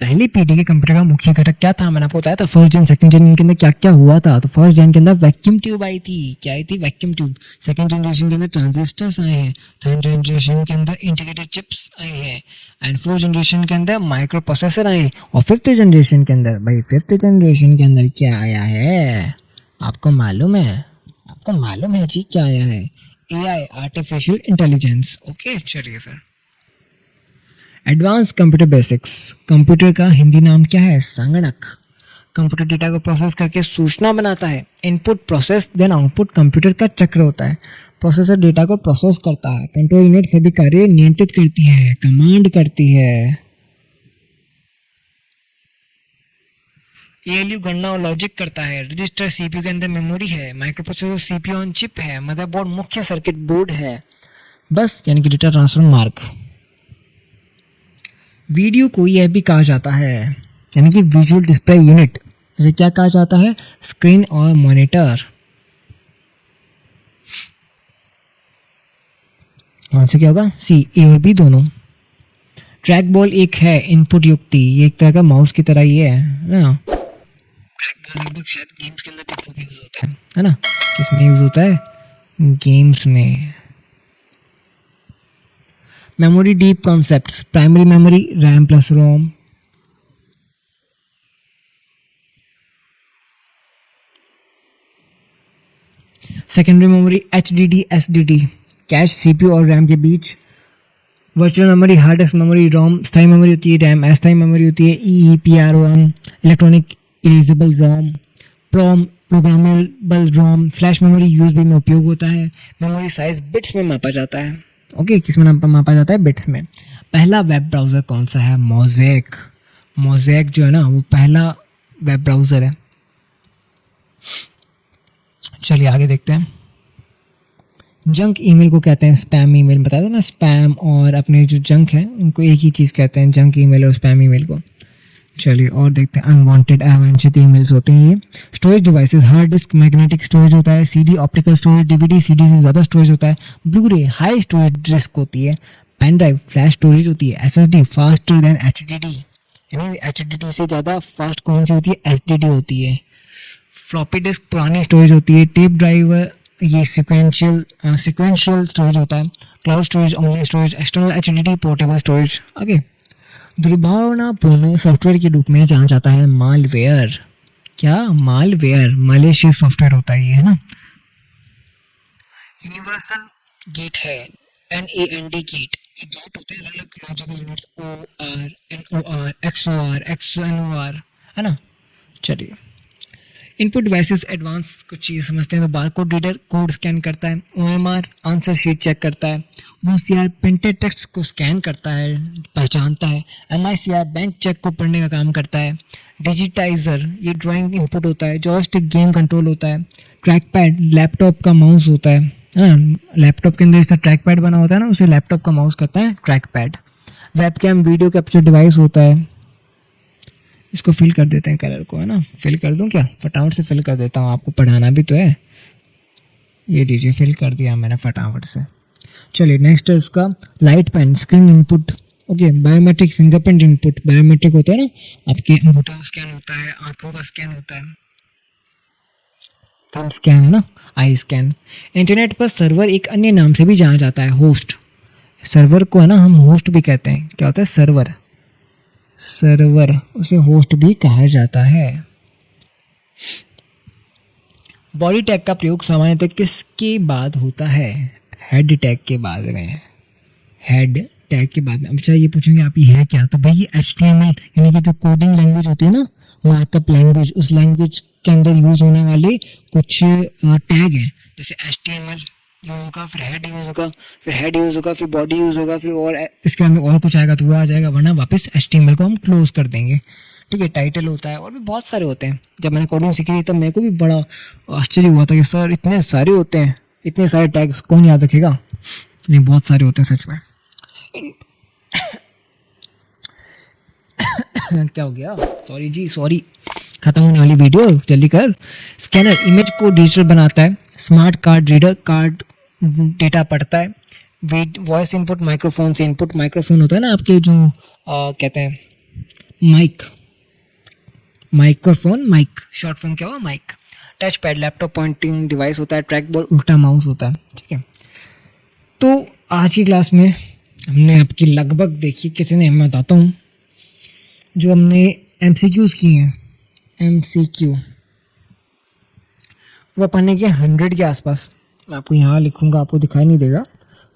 पहली पीढ़ी के कंप्यूटर का मुख्य घटक क्या था? मैंने आपको बताया था फर्स्ट जेन सेकंड जेन के अंदर क्या क्या हुआ था। तो फर्स्ट जेन के अंदर वैक्यूम ट्यूब आई थी। क्या आई थी? Vacuum tube. सेकंड जनरेशन के अंदर ट्रांजिस्टर्स आए हैं। थर्ड जनरेशन के अंदर इंटीग्रेटेड चिप्स आए हैं। एंड फोर्थ जनरेशन के अंदर माइक्रो प्रोसेसर आए। और फिफ्थ जनरेशन के अंदर, भाई फिफ्थ जनरेशन के अंदर क्या आया है? आपको मालूम है? आपको मालूम है जी क्या आया है? AI, artificial intelligence. ओके, चलिए फिर एडवांस कंप्यूटर बेसिक्स। कंप्यूटर का हिंदी नाम क्या है? संगणक। कंप्यूटर डेटा को प्रोसेस करके सूचना बनाता है। Input, process, then output computer का चक्र होता है। प्रोसेसर डेटा को प्रोसेस करता है। कंट्रोल यूनिट सभी कार्य नियंत्रित करती है, कमांड करती है। एएलयू गणना और लॉजिक करता है। रजिस्टर सीपीयू के अंदर मेमोरी है। माइक्रोप्रोसेसर सीपीयू ऑन चिप है। मदरबोर्ड मुख्य सर्किट बोर्ड है। बस, यानी कि डेटा ट्रांसफर मार्ग। वीडियो को यह भी कहा जाता है, यानी कि विजुअल डिस्प्ले यूनिट, इसे क्या कहा जाता है? स्क्रीन और मॉनिटर। कौन से क्या होगा? सी, ए और बी दोनों। ट्रैक बॉल एक है इनपुट युक्ति, ये एक तरह का माउस की तरह ही है ना। ट्रैक बॉल लगभग शायद गेम्स के अंदर भी खूब यूज होता है ना। किसमें यूज होता है? गेम्स में। Memory deep concepts, primary memory RAM plus ROM. Secondary memory HDD SDD, cache CPU और रैम के बीच। Virtual memory, hard disk memory, ROM. स्थायी मेमोरी होती है रैम, अस्थायी मेमोरी होती है EEPROM, electronic erasable ROM. PROM, programmable ROM. Flash memory USB में उपयोग होता है। मेमोरी साइज बिट्स में मापा जाता है। ओके, किस में मापा जाता है? बिट्स में। पहला वेब ब्राउज़र कौन सा है? मोज़ेक। मोज़ेक जो है ना, वो पहला वेब ब्राउज़र है। चलिए आगे देखते हैं। जंक ईमेल को कहते हैं स्पैम ईमेल। बताया था ना, स्पैम और अपने जो जंक है उनको एक ही चीज़ कहते हैं, जंक ईमेल और स्पैम ईमेल को। चलिए और देखते हैं। अनवांटेड अवांछित ईमेल्स होते हैं ये। Storage devices, hard disk magnetic storage होता है। CD optical storage, DVD CD से ज़्यादा स्टोरेज होता है। ब्लू रे हाई स्टोरेज डिस्क होती है। पेन ड्राइव फ्लैश स्टोरेज होती है। एसएसडी फास्टर देन एचडीडी, यानी एचडीडी से ज़्यादा फास्ट कौन सी होती है? एचडीडी होती है। फ्लॉपी डिस्क पुरानी स्टोरेज होती है। टेप ड्राइव ये सिक्वेंशियल स्टोरेज होता है। Cloud storage, online storage, external HDD, portable storage. आगे दुर्भावनापूर्ण सॉफ्टवेयर के रूप में जाना जाता है मालवेयर। क्या? मालवेयर मलेशियस सॉफ्टवेयर होता है ये, है ना। यूनिवर्सल गेट है, NAND गेट। ये गेट होते हैं अलग अलग logical units, OR, NOR, XOR, XNOR, है ना। चलिए, इनपुट डिवाइसेस एडवांस कुछ चीज़ समझते हैं तो बारकोड रीडर कोड स्कैन करता है। OMR आंसर शीट चेक करता है। OCR प्रिंटेड टेक्स्ट को स्कैन करता है, पहचानता है। MICR बैंक चेक को पढ़ने का काम करता है। डिजिटाइजर ये ड्राइंग इनपुट होता है। जॉयस्टिक गेम कंट्रोल होता है। ट्रैक पैड लैपटॉप का माउस होता है। हाँ, लैपटॉप के अंदर इसका ट्रैक पैड बना होता है ना, उसे लैपटॉप का माउस कहते हैं, track pad. Webcam video capture device होता है। इसको फिल कर देते हैं कलर को, है ना। फिल कर दूं क्या? फटाफट से फिल कर देता हूँ, आपको पढ़ाना भी तो है। ये लीजिए, फिल कर दिया मैंने फटाफट से। चलिए नेक्स्ट है इसका light pen screen input. Okay, biometric fingerprint input. Biometric होता है ना, आपके अंगूठा स्कैन होता है, आंखों का स्कैन होता है, थंब स्कैन है ना, आई स्कैन। इंटरनेट पर सर्वर एक अन्य नाम से भी जाना जाता है, होस्ट। सर्वर को है ना हम होस्ट भी कहते हैं। क्या होता है? सर्वर, सर्वर उसे होस्ट भी कहा जाता है। बॉडी टैग का प्रयोग सामान्यतः किसके बाद होता है? हेड टैग के बाद में, हेड टैग के बाद में। अच्छा ये पूछेंगे आप ये है क्या, तो भाई ये HTML यानी कि जो कोडिंग लैंग्वेज होती है ना, मार्कअप लैंग्वेज, उस लैंग्वेज के अंदर यूज होने वाले कुछ टैग हैं। जैसे HTML यूज होगा, फिर हेड यूज होगा, फिर हेड यूज होगा, फिर बॉडी यूज होगा, फिर और इसके अंदर और कुछ आएगा तो वो आ जाएगा, वरना वापस HTML को हम क्लोज कर देंगे। ठीक है, टाइटल होता है और भी बहुत सारे होते हैं। जब मैंने कोडिंग सीखी थी तब मेरे को भी बड़ा आश्चर्य हुआ था कि सर इतने सारे होते हैं, इतने सारे टैग्स कौन याद रखेगा। नहीं, बहुत सारे होते हैं सच में। क्या हो गया? सॉरी जी, सॉरी। खत्म होने वाली वीडियो, जल्दी कर। स्कैनर इमेज को डिजिटल बनाता है। Smart card reader card data पढ़ता है। वॉइस इनपुट माइक्रोफोन से, इनपुट माइक्रोफोन होता है ना आपके जो कहते हैं mic, microphone, mic short form क्या हुआ? Mic. Touch pad laptop pointing device होता है। ट्रैक बॉल उल्टा माउस होता है। ठीक है, तो आज की क्लास में हमने आपकी लगभग देखी कितने, मैं बताता हूँ, जो हमने MCQs किए हैं, MCQ वो पढ़ने के 100 के आसपास। मैं आपको यहाँ लिखूँगा, आपको दिखाई नहीं देगा,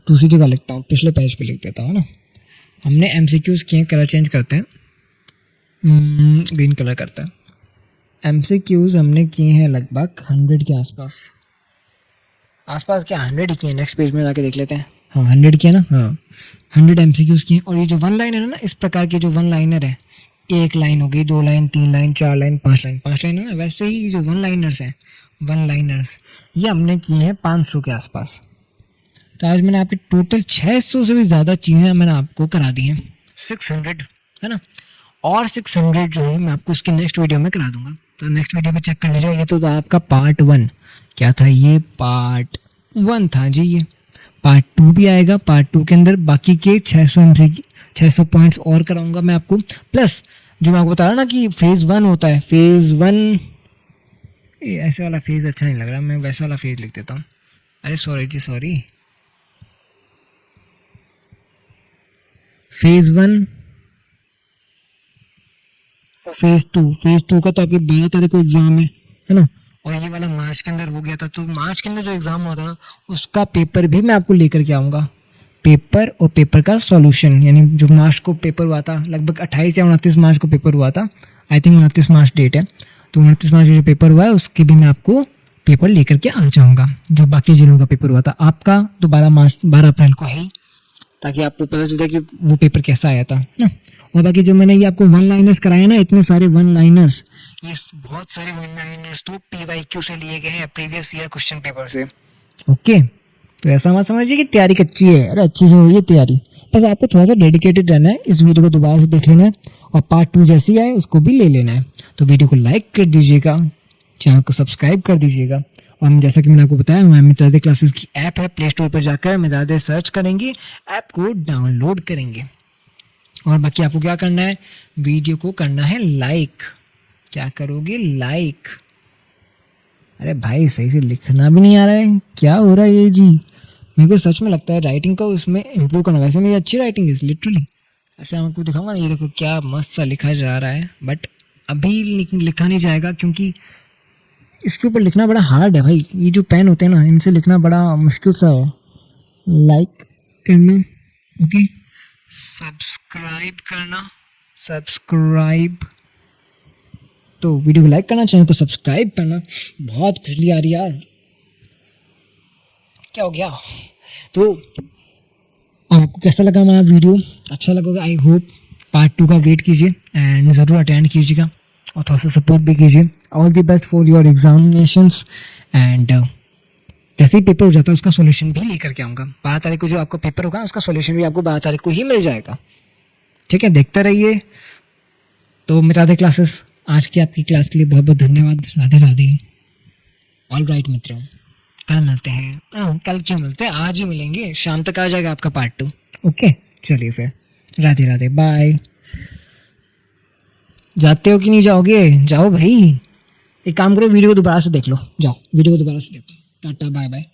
दूसरी जगह लिखता हूँ, पिछले पेज पे लिख देता हूँ ना। हमने MCQs किए, कलर चेंज करते हैं, ग्रीन कलर करता है। MCQs हमने किए हैं लगभग 100 के आसपास। आसपास क्या, 100 ही किए। नेक्स्ट पेज में जाके देख लेते हैं। हाँ 100 किया ना, हाँ 100 MCQs किए। और ये जो वन लाइनर है ना, इस प्रकार के जो वन लाइनर है, एक लाइन हो गई, 2 line, 3 line, 4 line, 5 line, 5 line है ना, वैसे ही जो वन लाइनर्स हैं, वन लाइनर्स ये हमने किए हैं 500 के आसपास। तो आज मैंने आपके टोटल 600 से भी ज़्यादा चीज़ें मैंने आपको करा दी हैं। 600 है ना, और 600 जो है मैं आपको उसकी नेक्स्ट वीडियो में करा दूंगा। तो नेक्स्ट वीडियो में चेक कर लीजिए। ये तो था आपका पार्ट 1। क्या था ये? पार्ट 1 था जी। ये पार्ट 2 भी आएगा। पार्ट 2 के अंदर बाकी के 600 पॉइंट्स और कराऊंगा मैं आपको। प्लस जो मैं आपको बता रहा ना कि फेज़ 1 होता है, फेज़ 1 ऐसे वाला फेज़ अच्छा नहीं लग रहा, मैं वैसा वाला फेज़ लिख देता हूँ। अरे सॉरी जी, सॉरी। फेज़ 1, फेज़ 2, फेज़ 2 का तो आपके 12 तारीख को एग्ज़ाम है ना, और ये वाला मार्च के अंदर हो गया था। तो मार्च के अंदर जो एग्ज़ाम हुआ था ना, उसका पेपर भी मैं आपको लेकर के आऊँगा। पेपर और पेपर का सॉल्यूशन, यानी जो मार्च को पेपर हुआ था, लगभग 28 या 29 मार्च को पेपर हुआ था। आई थिंक 29 मार्च डेट है। तो 29 मार्च को जो पेपर हुआ है उसके भी मैं आपको पेपर लेकर के आ जाऊँगा। जो बाकी जिलों का पेपर हुआ था आपका तो 12 अप्रैल को है, ताकि आपको पता चलता कि वो पेपर कैसा आया था ना। और बाकी जो मैंने ये आपको वन लाइनर्स कराए ना, इतने सारे वन लाइनर्स, ये बहुत सारे वन लाइनर्स तो PYQ से लिए गए हैं, प्रीवियस ईयर क्वेश्चन पेपर से। ओके, तो ऐसा मत समझिए कि तैयारी कच्ची है। अरे अच्छी से हुई है तैयारी, बस आपको थोड़ा सा डेडिकेटेड रहना है। इस वीडियो को दोबारा से देख लेना है और पार्ट 2 जैसी आए उसको भी ले लेना है। तो वीडियो को लाइक कर दीजिएगा, चैनल को सब्सक्राइब कर दीजिएगा। और हम जैसा कि मैंने आपको बताया, हमारे मित्रादे क्लासेस की ऐप है, प्ले स्टोर पर जाकर मित्रादे सर्च करेंगे, ऐप को डाउनलोड करेंगे। और बाकी आपको क्या करना है, वीडियो को करना है लाइक। क्या करोगे? लाइक। अरे भाई सही से लिखना भी नहीं आ रहा है, क्या हो रहा है ये जी? मेरे को सच में लगता है राइटिंग को उसमें इम्प्रूव करना। वैसे मेरी अच्छी राइटिंग है लिटरली, ऐसे मैं आपको दिखाऊंगा ना, ये देखो क्या मस्त सा लिखा जा रहा है। बट अभी लिखा नहीं जाएगा क्योंकि इसके ऊपर लिखना बड़ा हार्ड है भाई। ये जो पेन होते हैं ना, इनसे लिखना बड़ा मुश्किल सा है। लाइक करना, ओके, सब्सक्राइब करना, सब्सक्राइब, तो वीडियो को लाइक करना, चैनल को सब्सक्राइब करना। बहुत खुजली आ रही यार, क्या हो गया? तो आपको कैसा लगा हमारा वीडियो? अच्छा लगेगा आई होप। पार्ट 2 का वेट कीजिए एंड ज़रूर अटेंड कीजिएगा और थोड़ा सा सपोर्ट भी कीजिए। All the best for your examinations. And जैसे ही पेपर हो जाता है उसका सॉल्यूशन भी लेकर के आऊँगा। 12 तारीख को जो आपका पेपर होगा उसका सॉल्यूशन भी आपको 12 तारीख को ही मिल जाएगा। ठीक है, देखते रहिए। तो मित्रादे क्लासेस आज की आपकी क्लास के लिए बहुत बहुत धन्यवाद। राधे राधे। ऑल राइट मित्रों, कल मिलते हैं। कल क्यों मिलते हैं, आज ही मिलेंगे, शाम तक आ जाएगा आपका पार्ट 2। ओके चलिए फिर, राधे राधे, बाय। जाते हो कि नहीं जाओगे? जाओ भाई, एक काम करो, वीडियो को दोबारा से देख लो, जाओ वीडियो को दोबारा से देखो। Tata bye bye.